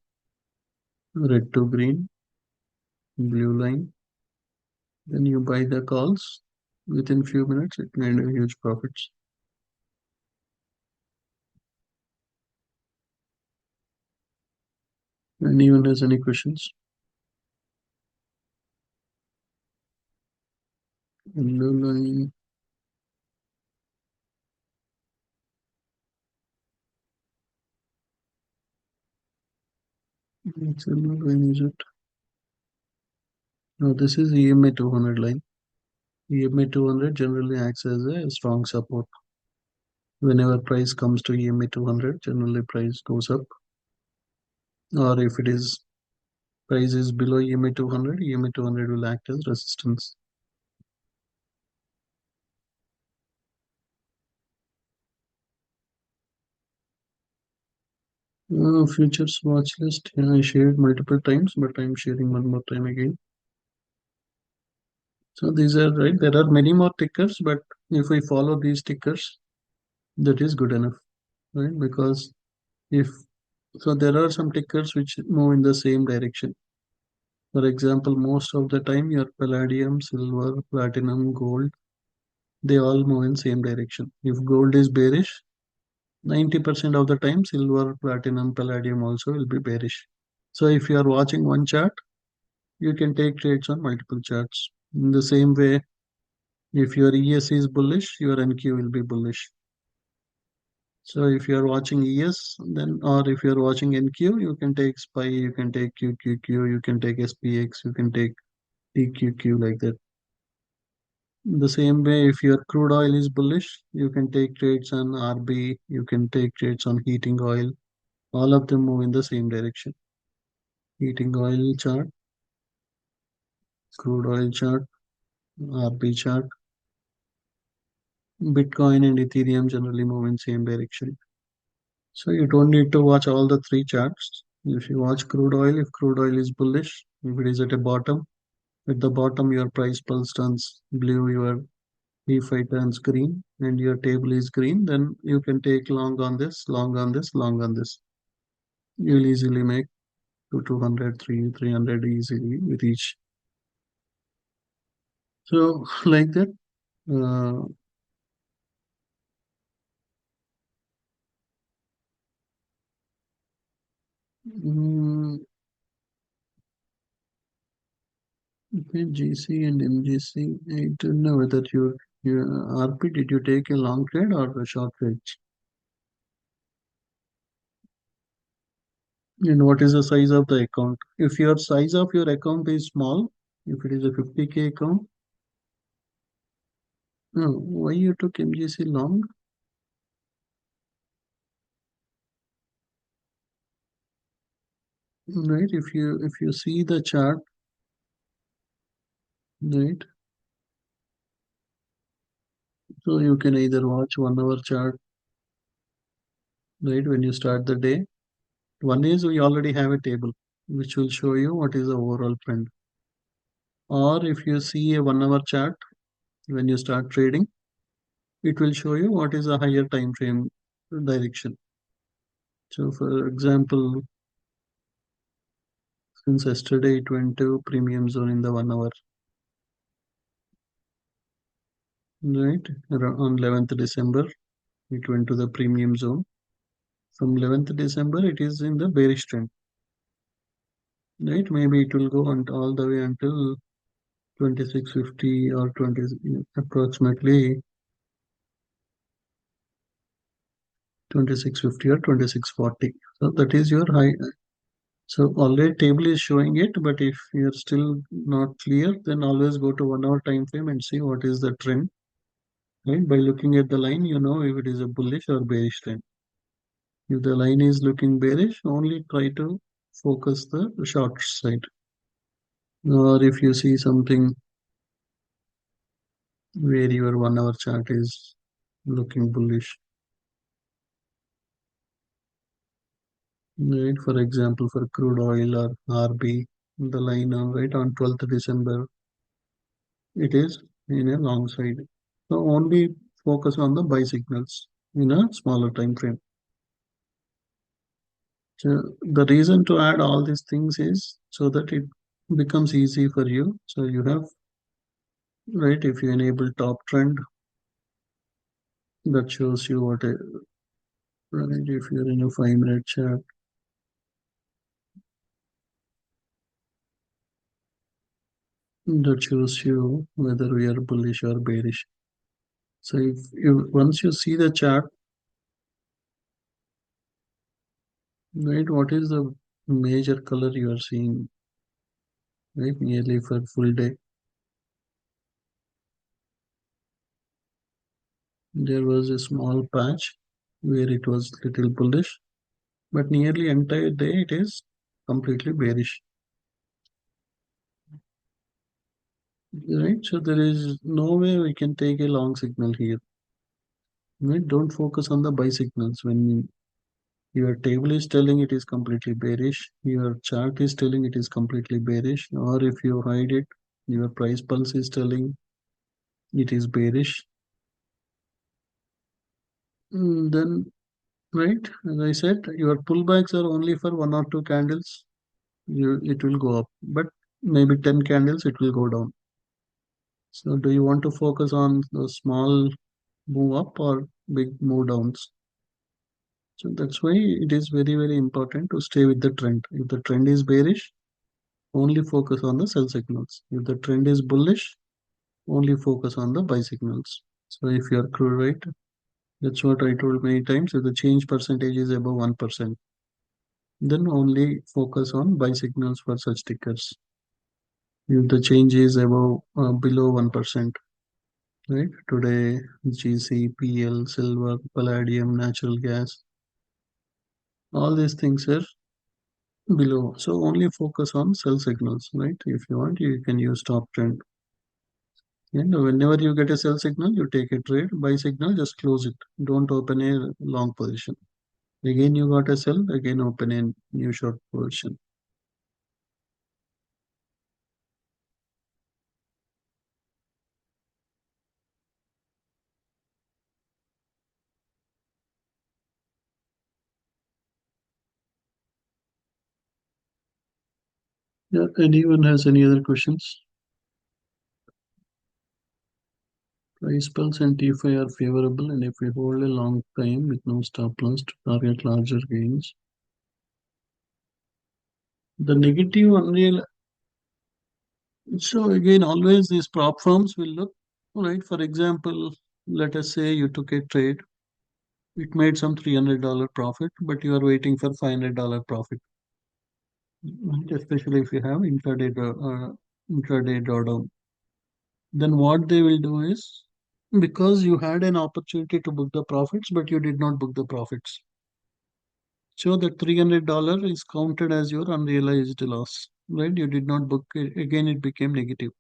red to green, blue line. Then you buy the calls. Within few minutes, it made a huge profits. Anyone has any questions? Blue line. It's a blue line, is it? No, this is EMA 200 line. EMA 200 generally acts as a strong support. Whenever price comes to EMA 200, generally price goes up. Or if it is price is below EMA 200, EMA 200 will act as resistance. Futures watch list. Yeah, I shared multiple times, but I'm sharing one more time again. So these are right. There are many more tickers, but if we follow these tickers, that is good enough, right? Because if so, there are some tickers which move in the same direction. For example, most of the time, your palladium, silver, platinum, gold, they all move in same direction. If gold is bearish, 90% of the time, silver, platinum, palladium also will be bearish. So if you are watching one chart, you can take trades on multiple charts. In the same way, if your ES is bullish, your NQ will be bullish. So if you are watching ES, then or if you are watching NQ, you can take SPY, you can take QQQ, you can take SPX, you can take TQQ like that. In the same way, if your crude oil is bullish, you can take trades on RB, you can take trades on heating oil. All of them move in the same direction. Heating oil chart, crude oil chart, RB chart, Bitcoin and Ethereum generally move in same direction. So you don't need to watch all the three charts. If you watch crude oil, if crude oil is bullish, if it is at the bottom your price pulse turns blue, your DeFi turns green, and your table is green, then you can take long on this, long on this, long on this. You'll easily make to 200, 300 easily with each. So like that, uh, mm, okay, GC and MGC. I don't know whether your RP, did you take a long trade or a short trade? And what is the size of the account? If your size of your account is small, if it is a 50K account, no, why you took MGC long? Right? If you see the chart, right? So you can either watch 1 hour chart, right? When you start the day. One is we already have a table which will show you what is the overall trend. Or if you see a 1 hour chart when you start trading, it will show you what is a higher time frame direction. So for example, since yesterday it went to premium zone in the 1 hour, right? On 11th December, it went to the premium zone. From 11th December, it is in the bearish trend, right? Maybe it will go on all the way until 2650 or 20, approximately 2650 or 2640. So that is your high. So already table is showing it, but if you're still not clear, then always go to 1 hour time frame and see what is the trend. Right? By looking at the line, you know if it is a bullish or bearish trend. If the line is looking bearish, only try to focus the short side. Or if you see something where your 1 hour chart is looking bullish, right? For example, for crude oil or RB, the line on right on 12th December, it is in a long side. So only focus on the buy signals in a smaller time frame. So the reason to add all these things is so that it becomes easy for you. So you have, right, if you enable top trend, that shows you what, right, if you're in a 5 minute chart, that shows you whether we are bullish or bearish. So if you once you see the chart, right, what is the major color you are seeing, right, nearly for full day? There was a small patch where it was little bullish, but nearly entire day it is completely bearish. Right, so there is no way we can take a long signal here. Right, don't focus on the buy signals. When your table is telling it is completely bearish, your chart is telling it is completely bearish, or if you hide it, your price pulse is telling it is bearish. Then, right, as I said, your pullbacks are only for 1 or 2 candles. It will go up, but maybe 10 candles it will go down. So, do you want to focus on the small move up or big move downs? So that's why it is very, very important to stay with the trend. If the trend is bearish, only focus on the sell signals. If the trend is bullish, only focus on the buy signals. So if you are correct, that's what I told many times. If the change percentage is above 1%, then only focus on buy signals for such tickers. If the change is above below 1%, right? Today, GC, PL, silver, palladium, natural gas, all these things are below. So only focus on sell signals, right? If you want, you can use top trend. And whenever you get a sell signal, you take a trade. Buy signal, just close it. Don't open a long position. Again, you got a sell. Again, open a new short position. Yeah. Anyone has any other questions? Price pulse and T5 are favorable, and if we hold a long time with no stop loss to target larger gains, the negative unreal. So again, always these prop firms will look right. For example, let us say you took a trade, it made some $300 profit, but you are waiting for $500 profit, right? Especially if you have intraday drawdown. Then what they will do is, because you had an opportunity to book the profits, but you did not book the profits. So that $300 is counted as your unrealized loss, right? You did not book it. Again, it became negative.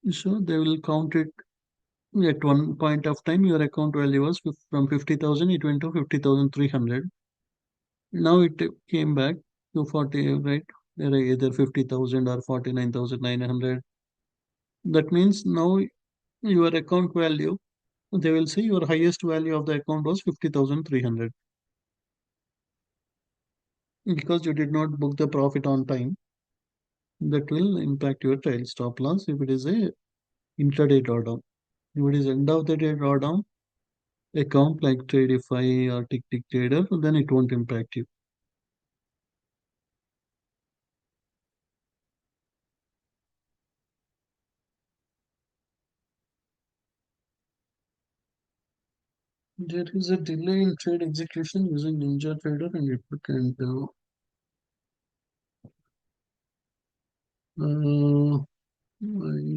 So they will count it at one point of time. Your account value was from 50,000, it went to 50,300. Now it came back to 40, right? Either 50,000 or 49,900. That means now your account value, they will say your highest value of the account was 50,300 because you did not book the profit on time. That will impact your trail stop loss if it is a intraday drawdown. If it is end of the day drawdown account like Tradify or Tick Tick Trader, then it won't impact you. There is a delay in trade execution using Ninja Trader, and if you can do, I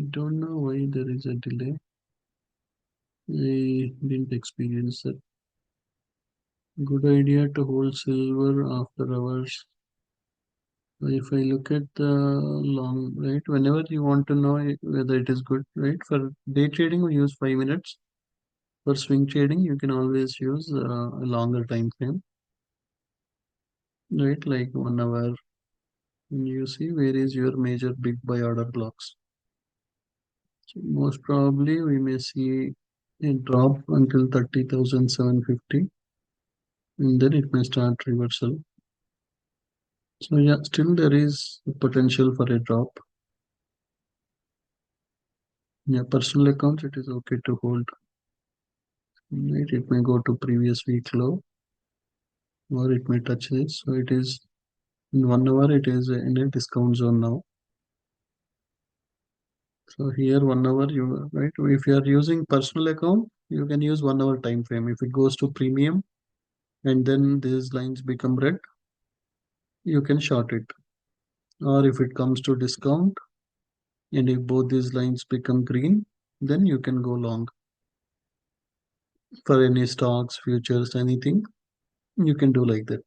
don't know why there is a delay. I didn't experience that. Good idea to hold silver after hours. If I look at the long, right, whenever you want to know whether it is good, right, for day trading, we use 5 minutes. For swing trading, you can always use a longer time frame, right, like 1 hour. And you see where is your major big buy order blocks. So most probably we may see a drop until 30,750 and then it may start reversal. So yeah, still there is potential for a drop. Yeah, personal accounts it is okay to hold. Right, it may go to previous week low or it may touch this. So it is in 1 hour it is in a discount zone now. So here 1 hour you right if you are using personal account you can use 1 hour time frame. If it goes to premium and then these lines become red, you can short it. Or if it comes to discount and if both these lines become green, then you can go long for any stocks, futures, anything. You can do like that.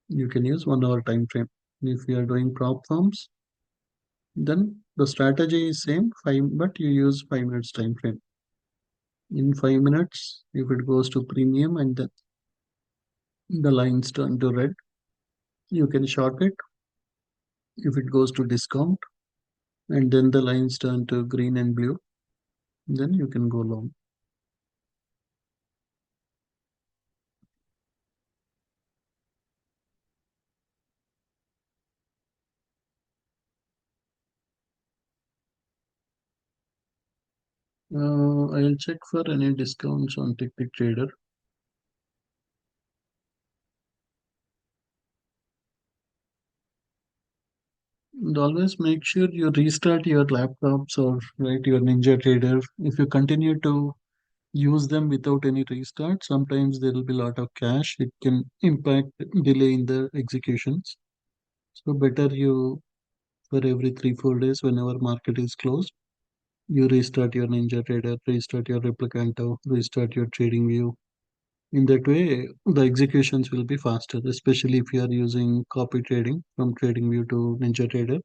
You can use 1 hour time frame. If you are doing prop firms, then the strategy is same five, but you use 5 minutes time frame. In 5 minutes, if it goes to premium and then the lines turn to red, you can short it. If it goes to discount and then the lines turn to green and blue, then you can go long. I'll check for any discounts on Tick Tick Trader. And always make sure you restart your laptops or right your Ninja Trader. If you continue to use them without any restart, sometimes there will be a lot of cash. It can impact delay in the executions. So better you for every 3 4 days whenever market is closed, you restart your Ninja Trader, restart your Replicanto, restart your Trading View. In that way, the executions will be faster, especially if you are using copy trading from Trading View to Ninja Trader.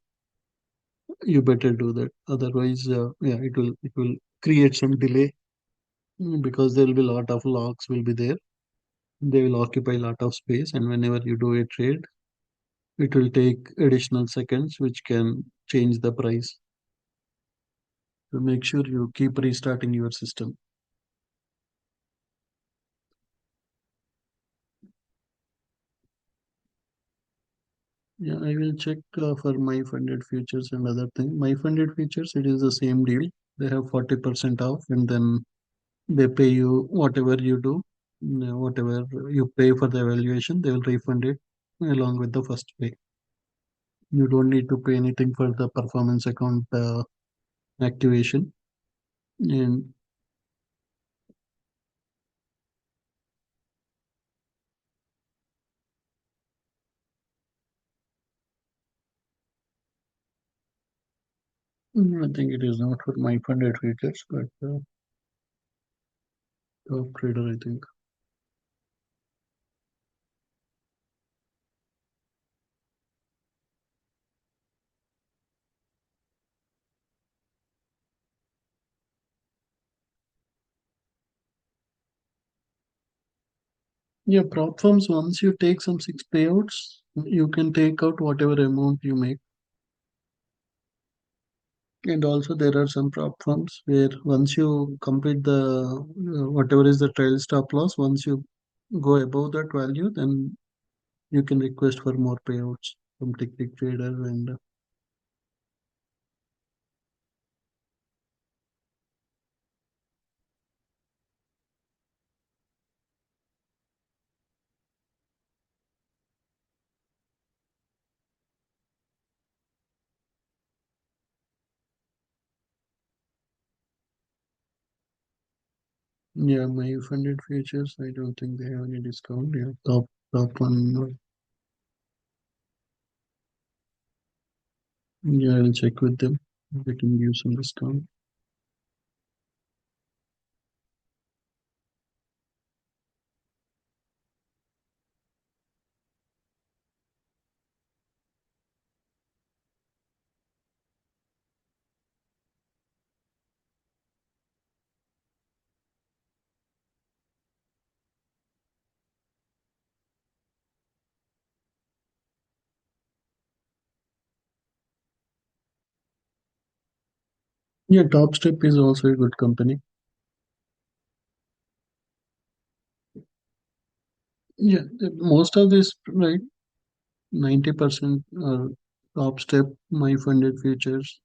You better do that. Otherwise, yeah, it will create some delay because there will be a lot of logs will be there. They will occupy a lot of space, and whenever you do a trade, it will take additional seconds, which can change the price. So make sure you keep restarting your system. Yeah, I will check for my funded futures and other thing. My funded futures, it is the same deal. They have 40% off, and then they pay you whatever you do, whatever you pay for the evaluation, they will refund it along with the first pay. You don't need to pay anything for the performance account activation. And I think it is not for my funded futures, but top trader, I think. Yeah, prop firms, once you take some six payouts, you can take out whatever amount you make. And also there are some prop firms where once you complete the whatever is the trail stop loss, once you go above that value, then you can request for more payouts from Tick Tick Trader and yeah, my funded futures, I don't think they have any discount. Yeah, top one. Yeah, I'll check with them. They can give some discount. Yeah, Top Step is also a good company. Yeah, most of this, right? 90% are Top Step, My Funded Futures,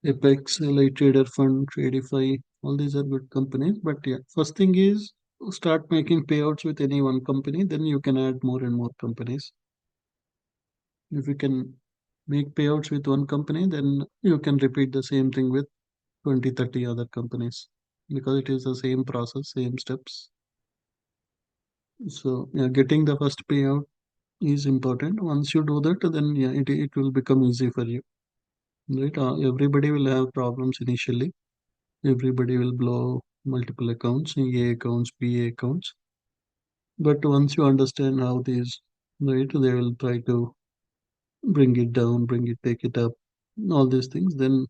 Apex, Light Trader Fund, Tradify. All these are good companies. But yeah, first thing is start making payouts with any one company. Then you can add more and more companies. If you can make payouts with one company, then you can repeat the same thing with 20, 30 other companies because it is the same process, same steps. So yeah, getting the first payout is important. Once you do that, then yeah, it will become easy for you. Right? Everybody will have problems initially. Everybody will blow multiple accounts, A accounts, B accounts. But once you understand how these, right, they will try to bring it down, bring it, take it up, all these things. Then,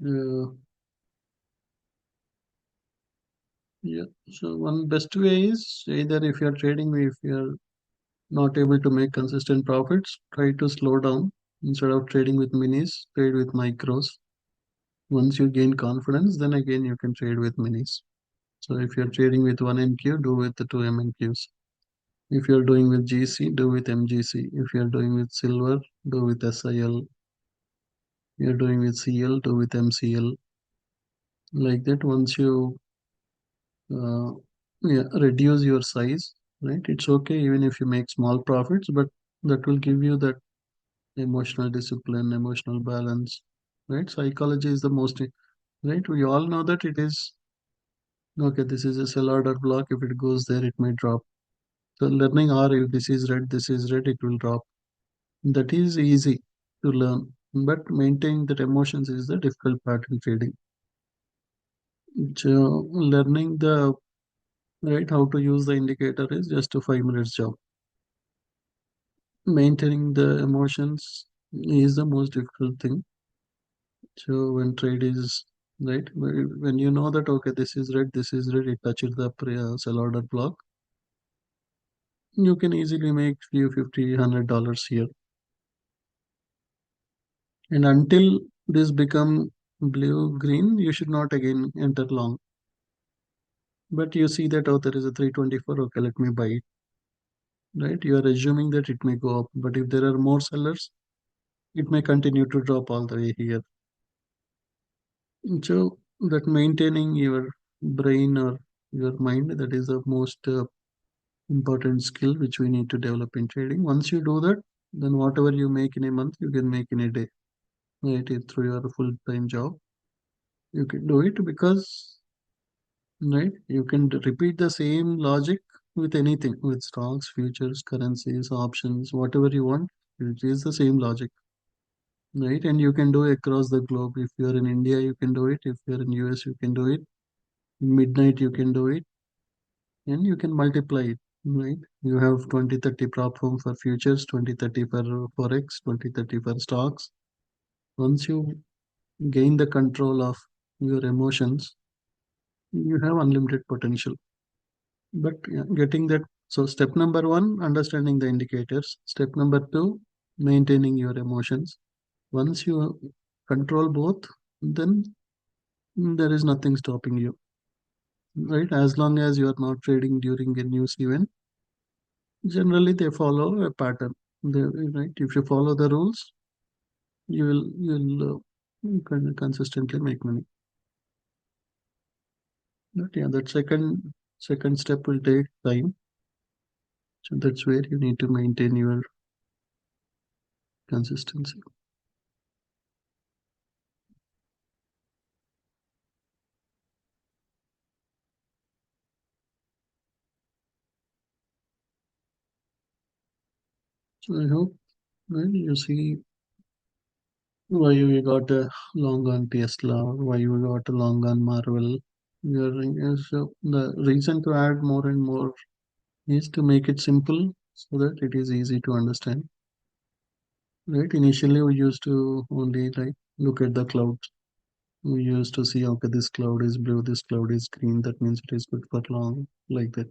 uh, yeah. So one best way is either if you're trading, if you're not able to make consistent profits, try to slow down. Instead of trading with minis, trade with micros. Once you gain confidence, then again you can trade with minis. So if you're trading with one NQ, do with the two MNQs. If you're doing with GC, do with MGC. If you're doing with silver, do with SIL. You're doing with CL, do with MCL. Like that, once you uh, yeah, reduce your size, right? It's okay even if you make small profits, but that will give you that emotional discipline, emotional balance, right? Psychology is the most, right? We all know that it is okay. This is a sell order block. If it goes there, it may drop. So learning or if this is red, it will drop. That is easy to learn, but maintaining that emotions is the difficult part in trading. So learning the right how to use the indicator is just a 5 minutes job. Maintaining the emotions is the most difficult thing. So when trade is right, when you know that okay, this is red, it touches the sell order block, you can easily make few 50, $100 here. And until this become blue green, you should not again enter long. But you see that oh, there is a 324. Okay, let me buy it. Right? You are assuming that it may go up, but if there are more sellers, it may continue to drop all the way here. So that maintaining your brain or your mind, that is the most important skill which we need to develop in trading. Once you do that, then whatever you make in a month, you can make in a day. Right? Through your full-time job, you can do it because right, you can repeat the same logic with anything, with stocks, futures, currencies, options, whatever you want. It is the same logic, right? And you can do it across the globe. If you're in India, you can do it. If you're in US, you can do it. Midnight, you can do it, and you can multiply it, right? You have 2030 platform for futures, 2030 for forex, 2030 for stocks. Once you gain the control of your emotions, you have unlimited potential. But yeah, getting that, so step number one, understanding the indicators. Step number two, maintaining your emotions. Once you control both, then there is nothing stopping you, right? As long as you are not trading during a news event, generally they follow a pattern. Right? If you follow the rules, you can consistently make money. But yeah, that second step will take time. So that's where you need to maintain your consistency. So I hope right, you see why you got a long on Tesla, why you got a long on Marvel. So the reason to add more and more is to make it simple so that it is easy to understand. Right? Initially, we used to only like look at the clouds. We used to see, okay, this cloud is blue, this cloud is green. That means it is good for long, like that.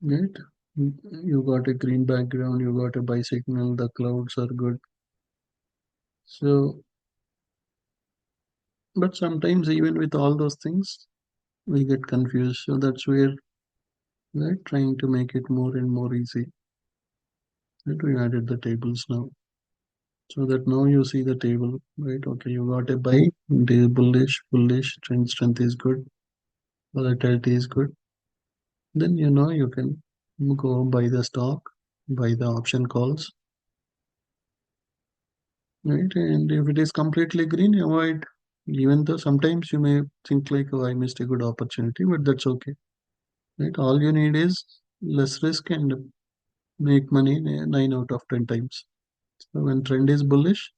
right? You got a green background, you got a bicycle, the clouds are good. So, but sometimes even with all those things, we get confused. So that's where we're trying to make it more and more easy. Right? We added the tables now. So that now you see the table, right? Okay, you got a buy, it is bullish, trend strength is good, volatility is good. Then you know you can go buy the stock, buy the option calls, right? And if it is completely green, avoid. Even though sometimes you may think like, oh, I missed a good opportunity, but that's okay, right? All you need is less risk and make money 9 out of 10 times. So when trend is bullish,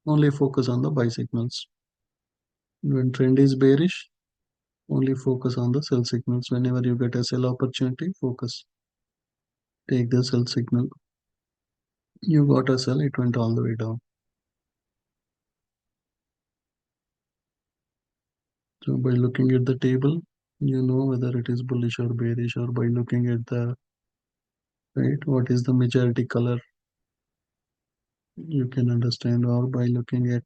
only focus on the buy signals. When trend is bearish, only focus on the sell signals. Whenever you get a sell opportunity, focus. Take the sell signal. You got a sell, it went all the way down. So by looking at the table, you know whether it is bullish or bearish, or by looking at the right, what is the majority color, you can understand, or by looking at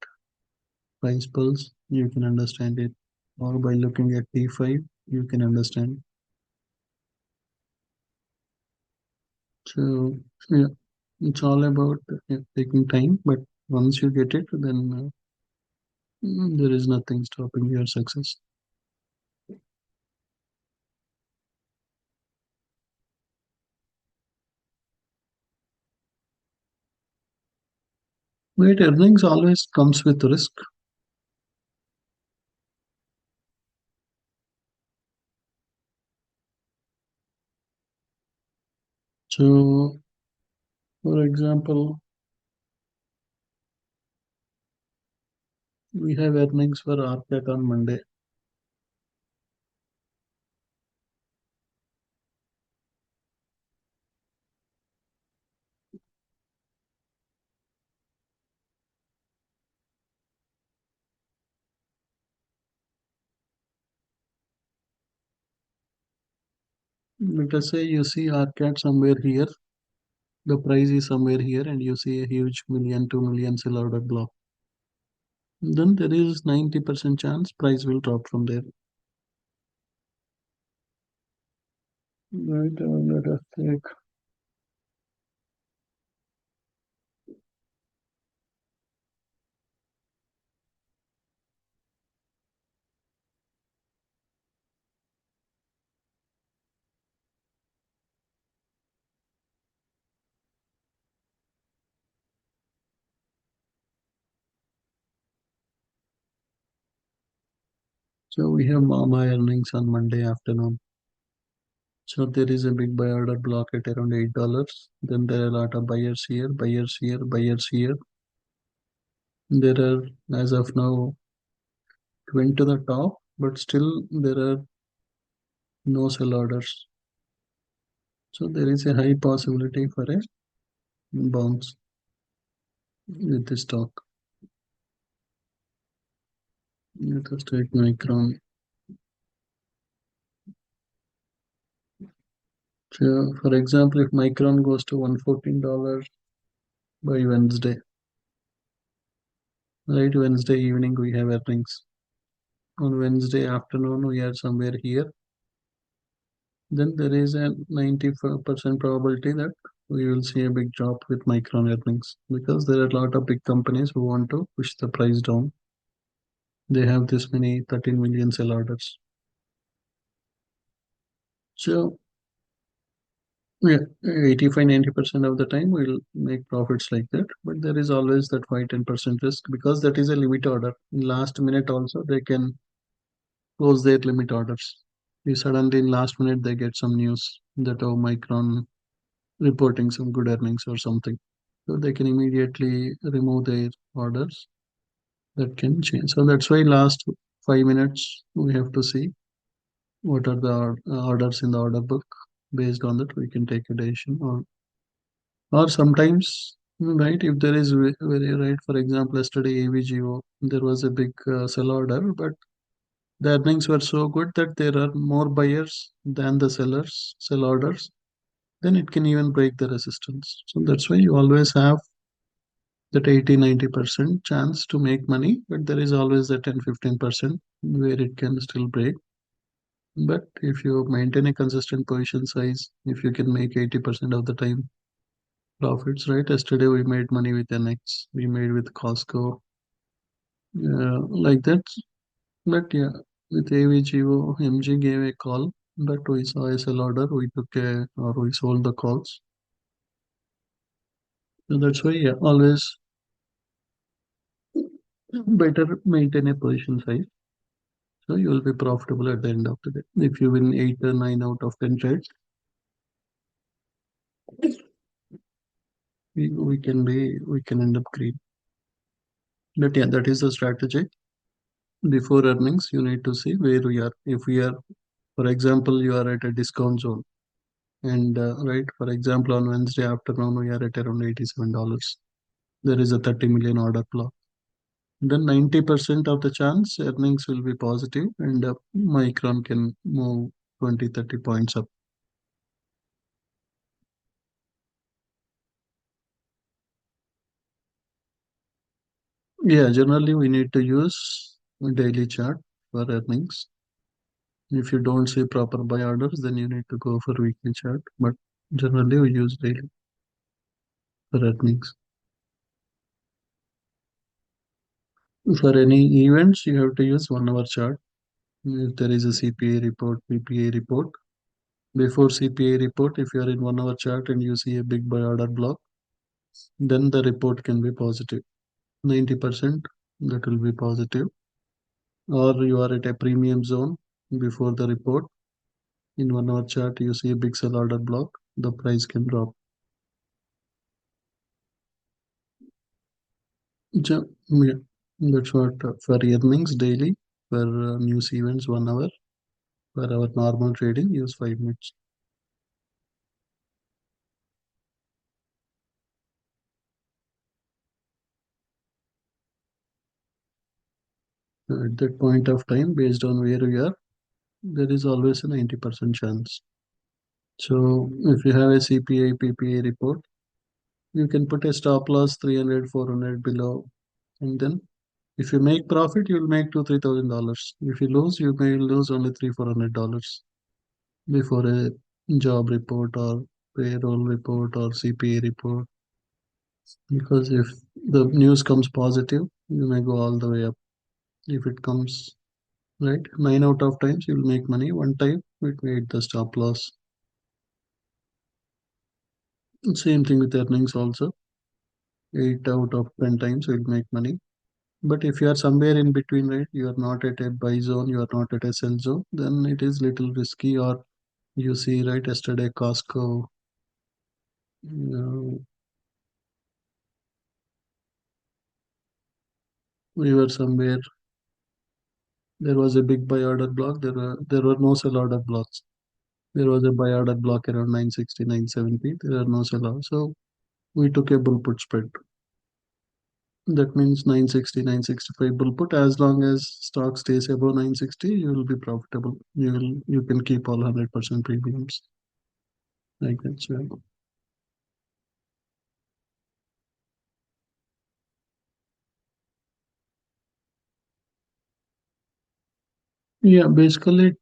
price pulse, you can understand it, or by looking at T5, you can understand. So yeah, it's all about taking time, but once you get it, then there is nothing stopping your success. Right, earnings always comes with risk. So, for example, we have earnings for RCAT on Monday. Let us say you see RCAT somewhere here, the price is somewhere here, and you see a huge million, 2 million sell order block. Then there is 90% chance price will drop from there. Right, let us take. So we have Mama earnings on Monday afternoon. So there is a big buy order block at around $8. Then there are a lot of buyers here, buyers here, buyers here. There are, as of now, went to the top, but still there are no sell orders. So there is a high possibility for a bounce with the stock. Let us take Micron. So for example, if Micron goes to $114 by Wednesday, right? Wednesday evening we have earnings. On Wednesday afternoon we are somewhere here. Then there is a 94% probability that we will see a big drop with Micron earnings because there are a lot of big companies who want to push the price down. They have this many 13 million sell orders. So yeah, 85-90% of the time we'll make profits like that. But there is always that 5-10% risk because that is a limit order. In last minute also they can close their limit orders. If suddenly in last minute they get some news that oh Micron reporting some good earnings or something. So they can immediately remove their orders. That can change. So that's why last 5 minutes we have to see what are the orders in the order book. Based on that, we can take a decision. Or sometimes, right, if there is very right, for example, yesterday AVGO, there was a big sell order, but the earnings were so good that there are more buyers than the sellers, sell orders. then it can even break the resistance. So that's why you always have that 80-90% chance to make money, but there is always that 10-15% where it can still break. But if you maintain a consistent position size, if you can make 80% of the time profits, right? Yesterday we made money with NX, we made with Costco, like that. But yeah, with AVGO, MG gave a call, but we saw a sell order, we took a, or we sold the calls. So that's why, yeah, always better maintain a position size. So you will be profitable at the end of the day. If you win 8 or 9 out of 10 trades, we can end up green. But yeah, that is the strategy. Before earnings, you need to see where we are. If we are, for example, you are at a discount zone, and right, for example, on Wednesday afternoon we are at around $87. There is a 30 million order block. Then 90% of the chance earnings will be positive, and Micron can move 20-30 points up. Yeah, generally we need to use a daily chart for earnings. If you don't see proper buy orders, then you need to go for weekly chart. But generally we use daily for earnings. For any events, you have to use 1 hour chart. If there is a CPA report, PPA report, before CPA report, if you are in 1 hour chart and you see a big buy order block, then the report can be positive. 90% that will be positive. Or you are at a premium zone before the report. In 1 hour chart, you see a big sell order block, the price can drop. Yeah, that's what for earnings daily, for news events 1 hour, for our normal trading use 5 minutes. At that point of time, based on where we are, there is always a 90% chance. So if you have a CPI PPA report, you can put a stop loss 300, 400 below, and then if you make profit, you'll make $2,000-3,000. If you lose, you may lose only $300-400 before a job report or payroll report or CPA report. Because if the news comes positive, you may go all the way up. If it comes right, 9 out of times you'll make money. One time it made the stop loss. Same thing with earnings also. 8 out of 10 times you'll make money. But if you are somewhere in between, right, you are not at a buy zone, you are not at a sell zone, then it is little risky. Or you see, right, yesterday Costco, uh, we were somewhere. There was a big buy order block. There were no sell order blocks. There was a buy order block around 960, 970. There are no sell order. So we took a bull put spread. That means 960, 965 bull put. As long as stock stays above 960, you will be profitable. You can keep all 100% premiums like that. So yeah, basically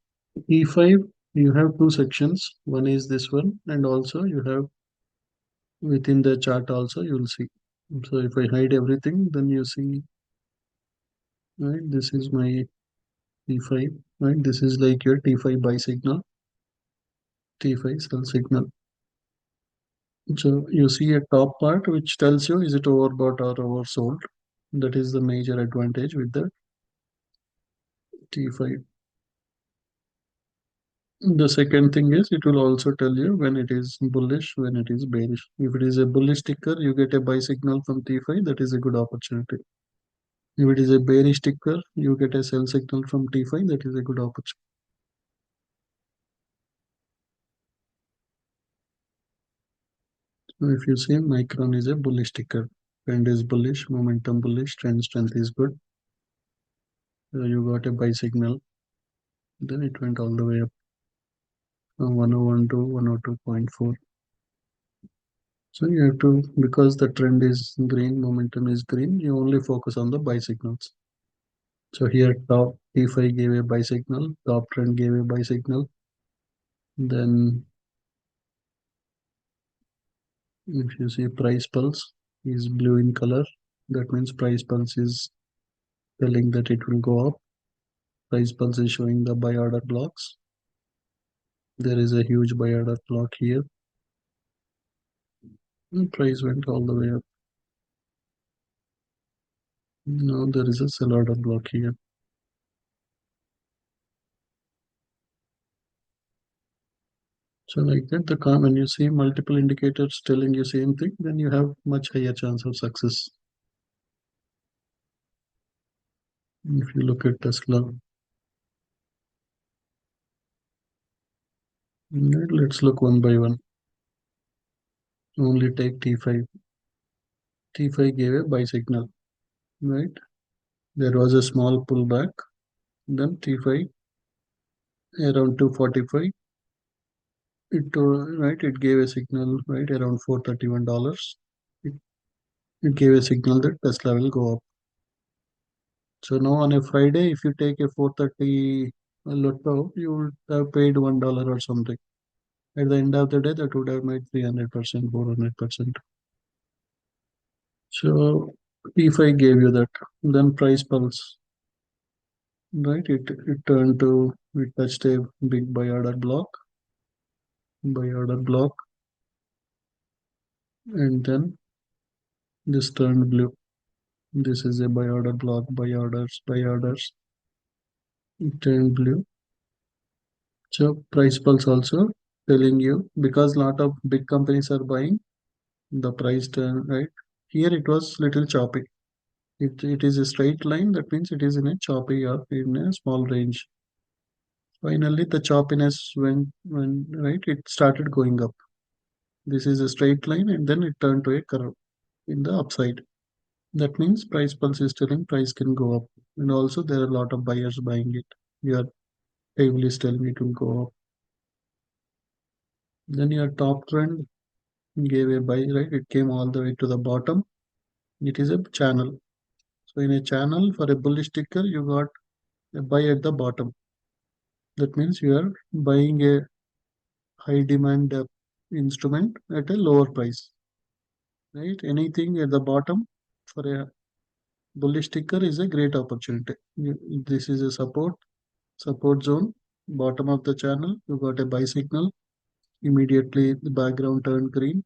E5, you have two sections. One is this one, and also you have within the chart also you will see. So if I hide everything, then you see, right? This is my T5, right? This is like your T5 buy signal, T5 sell signal. So you see a top part which tells you is it overbought or oversold. That is the major advantage with the T5. The second thing is it will also tell you when it is bullish, when it is bearish. If it is a bullish ticker, you get a buy signal from T5, that is a good opportunity. If it is a bearish ticker, you get a sell signal from T5, that is a good opportunity. So if you see Micron is a bullish ticker, trend is bullish, momentum bullish, trend strength is good. So you got a buy signal, then it went all the way up from 101 to 102.4. So you have to, because the trend is green, momentum is green, you only focus on the buy signals. So here top T5 gave a buy signal, top trend gave a buy signal. Then if you see price pulse is blue in color, that means price pulse is telling that it will go up. Price pulse is showing the buy order blocks. There is a huge buy order block here. And price went all the way up. Now there is a sell order block here. So like that, when you see multiple indicators telling you same thing, then you have much higher chance of success. If you look at Tesla, let's look one by one. Only take T5. T5 gave a buy signal, right? There was a small pullback. Then T5 around 245. It gave a signal right around $431. It, it gave a signal that Tesla will go up. So now on a Friday, if you take a 430 lotto, you would have paid $1 or something. At the end of the day, that would have made 300%, 400%. So T5 gave you that. Then price pulse, right? It touched a big buy order block, and then this turned blue. This is a buy order block, buy orders. It turned blue. So price pulse also telling you because lot of big companies are buying, the price turn right. Here it was little choppy. It is a straight line. That means it is in a choppy or in a small range. Finally, the choppiness when right, it started going up. This is a straight line, and then it turned to a curve in the upside. That means price pulse is telling price can go up, and also there are a lot of buyers buying it. Your table is telling it will go up. Then your top trend gave a buy, right? It came all the way to the bottom. It is a channel. So in a channel for a bullish ticker, you got a buy at the bottom. That means you are buying a high demand instrument at a lower price, right? Anything at the bottom for a bullish ticker is a great opportunity. This is a support zone, bottom of the channel. You got a buy signal. Immediately the background turned green.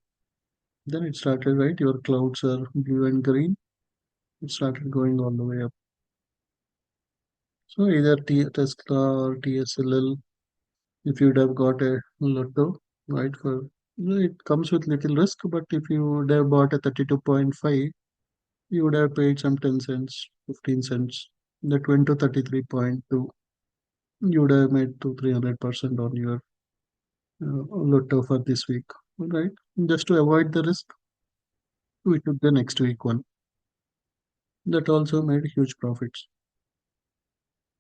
Then it started, right? Your clouds are blue and green. It started going all the way up. So either Tesla or TSLL, if you'd have got a lotto, right? It comes with little risk, but if you would have bought a 32.5, you would have paid some 10 cents, 15 cents. That went to 33.2. You would have made 200-300% on your lotto for this week, right? Just to avoid the risk, we took the next week one. That also made huge profits.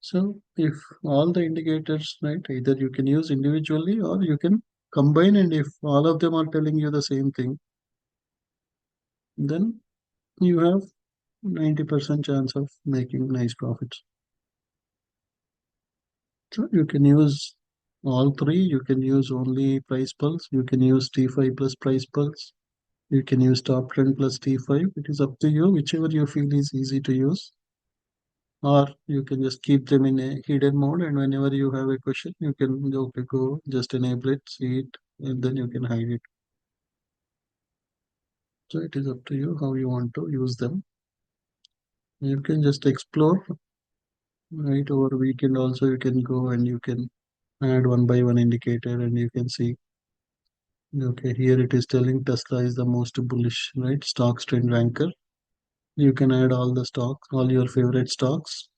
So if all the indicators, right, either you can use individually or you can combine, and if all of them are telling you the same thing, then you have 90% chance of making nice profits. So you can use all three. You can use only price pulse. You can use T5 plus price pulse. You can use top trend plus T5. It is up to you, whichever you feel is easy to use. Or you can just keep them in a hidden mode, and whenever you have a question, you can okay, go just enable it, see it, and then you can hide it. So it is up to you how you want to use them. You can just explore, right? Over weekend also you can go and you can add one by one indicator, and you can see okay, here it is telling Tesla is the most bullish, right? Stocks trend ranker. You can add all the stocks, all your favorite stocks.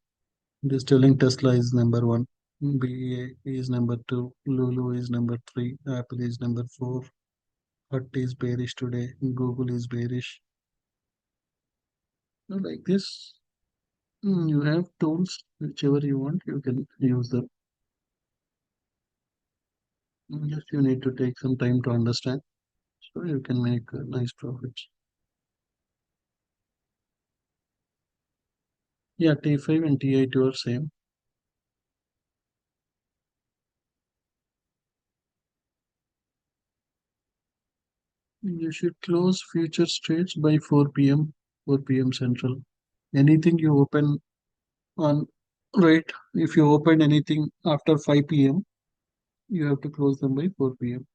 It is telling Tesla is number one, BA is number two, Lulu is number three, Apple is number four, Hut is bearish today, Google is bearish. So like this, you have tools, whichever you want, you can use them. Just you need to take some time to understand. So you can make nice profits. Yeah, T5 and T8 are same. You should close future trades by 4 p.m. 4 p.m. Central. Anything you open on, right? If you open anything after 5 p.m., you have to close them by 4 p.m.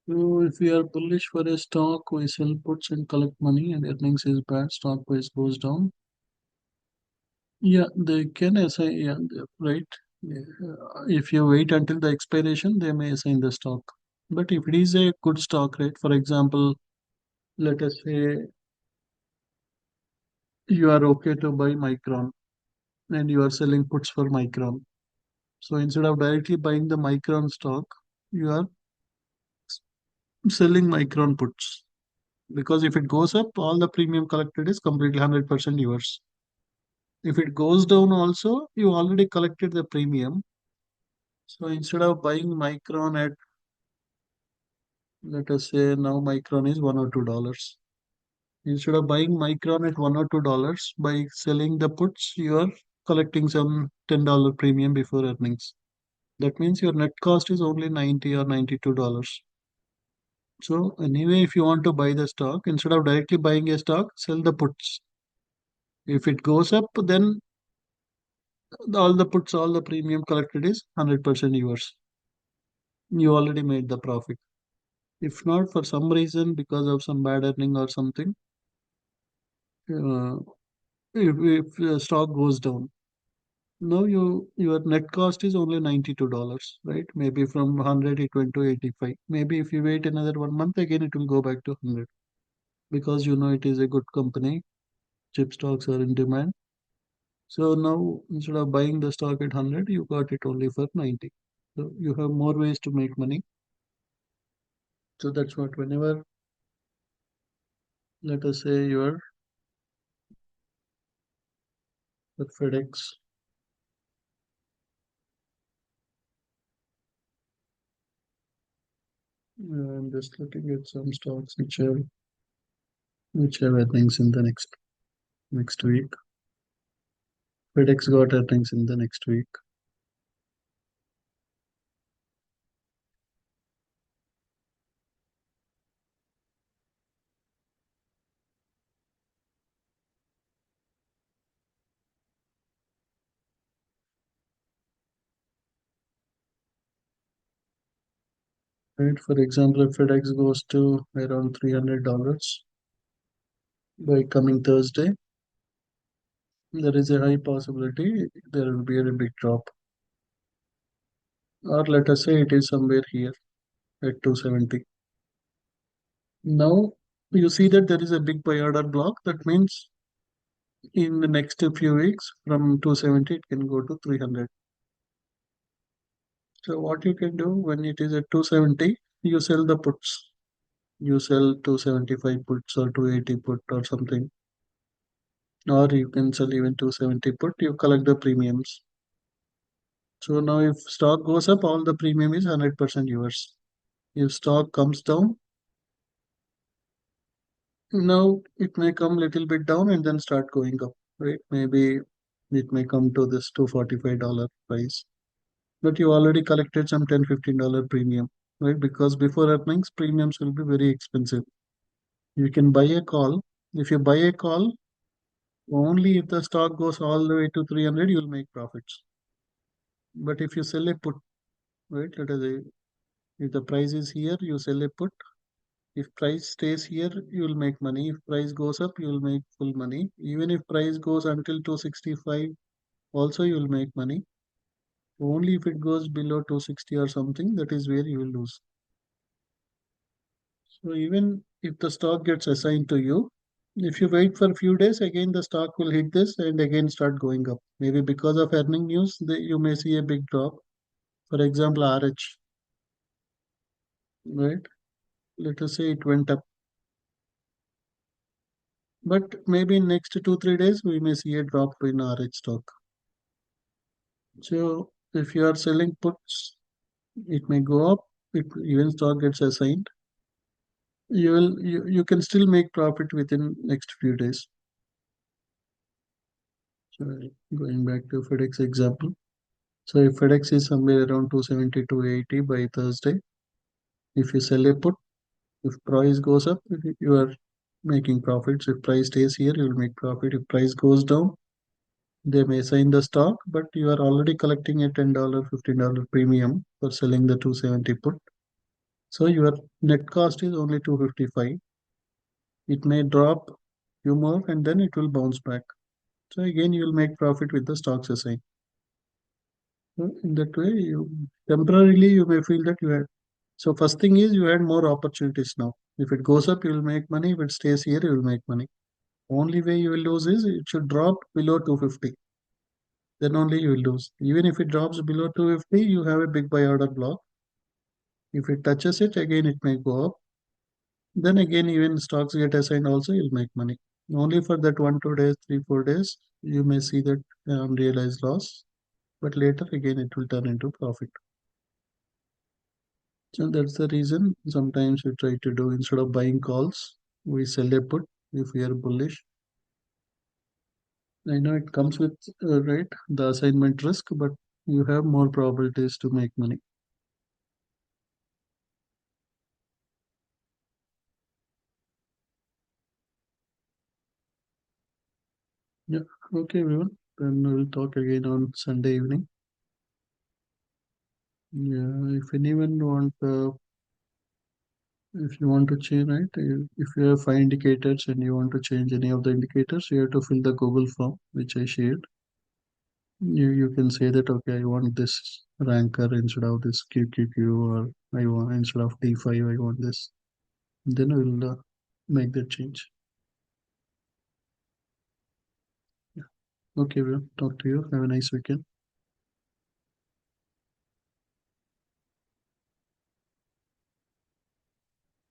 So if we are bullish for a stock, we sell puts and collect money, and earnings is bad, stock price goes down. Yeah, they can assign, yeah, right. Yeah. If you wait until the expiration, they may assign the stock. But if it is a good stock, right, for example, let us say you are okay to buy Micron and you are selling puts for Micron. So instead of directly buying the Micron stock, you are selling Micron puts. Because if it goes up, all the premium collected is completely 100% yours. If it goes down also, you already collected the premium. So instead of buying Micron at, let us say now Micron is $1 or $2. Instead of buying Micron at $1 or $2, by selling the puts, you are collecting some $10 premium before earnings. That means your net cost is only 90 or $92. So anyway, if you want to buy the stock, instead of directly buying a stock, sell the puts. If it goes up, then all the puts, all the premium collected is 100% yours. You already made the profit. If not, for some reason, because of some bad earning or something, uh, if the stock goes down, now your net cost is only $92, right? Maybe from 100 it went to 85. Maybe if you wait another 1 month, again it will go back to 100 because you know it is a good company. Chip stocks are in demand. So now instead of buying the stock at 100, you got it only for 90. So you have more ways to make money. So that's what whenever, let us say you're at FedEx, I'm just looking at some stocks which have earnings in the next week. FedEx got earnings in the next week. Right? For example, if FedEx goes to around $300 by coming Thursday, there is a high possibility there will be a big drop. Or let us say it is somewhere here at 270. Now you see that there is a big buy order block. That means in the next few weeks from 270 it can go to 300. So what you can do when it is at 270, you sell the puts. You sell 275 puts or 280 put or something. Or you can sell even 270 put, you collect the premiums. So now if stock goes up, all the premium is 100% yours. If stock comes down, now it may come little bit down and then start going up, right? Maybe it may come to this $245 price. But you already collected some $10-15 premium, right? Because before earnings, premiums will be very expensive. You can buy a call. If you buy a call, only if the stock goes all the way to 300, you'll make profits. But if you sell a put, right? Let us say if the price is here, you sell a put. If price stays here, you'll make money. If price goes up, you'll make full money. Even if price goes until 265, also you'll make money. Only if it goes below 260 or something, that is where you will lose. So even if the stock gets assigned to you, if you wait for a few days, again the stock will hit this and again start going up. Maybe because of earning news, you may see a big drop. For example, RH. right? Let us say it went up, but maybe in next 2 3 days we may see a drop in RH stock. So if you are selling puts, it may go up. It even stock gets assigned. You can still make profit within next few days. So going back to FedEx example. So if FedEx is somewhere around 270 to 80 by Thursday, if you sell a put, if price goes up, you are making profits. If price stays here, you will make profit. If price goes down, they may assign the stock, but you are already collecting a $10, $15 premium for selling the 270 put. So your net cost is only 255. It may drop few more and then it will bounce back. So again, you will make profit with the stocks assigned. So in that way, you temporarily you may feel that you had. So first thing is you had more opportunities now. If it goes up, you will make money. If it stays here, you will make money. Only way you will lose is it should drop below 250. Then only you will lose. Even if it drops below 250, you have a big buy order block. If it touches it, again it may go up. Then again, even stocks get assigned also, you'll make money. Only for that 1 2 days, 3 4 days, you may see that unrealized loss, but later again it will turn into profit. So that's the reason sometimes we try to do instead of buying calls, we sell a put if we are bullish. I know it comes with right the assignment risk, but you have more probabilities to make money. Yeah. Okay, everyone. Then we'll talk again on Sunday evening. Yeah. If anyone want, if you want to change, right? If you have 5 indicators and you want to change any of the indicators, you have to fill the Google form which I shared. You can say that okay, I want this ranker instead of this QQQ, or I want instead of D5, I want this. Then we'll make that change. Yeah. Okay, we'll talk to you. Have a nice weekend.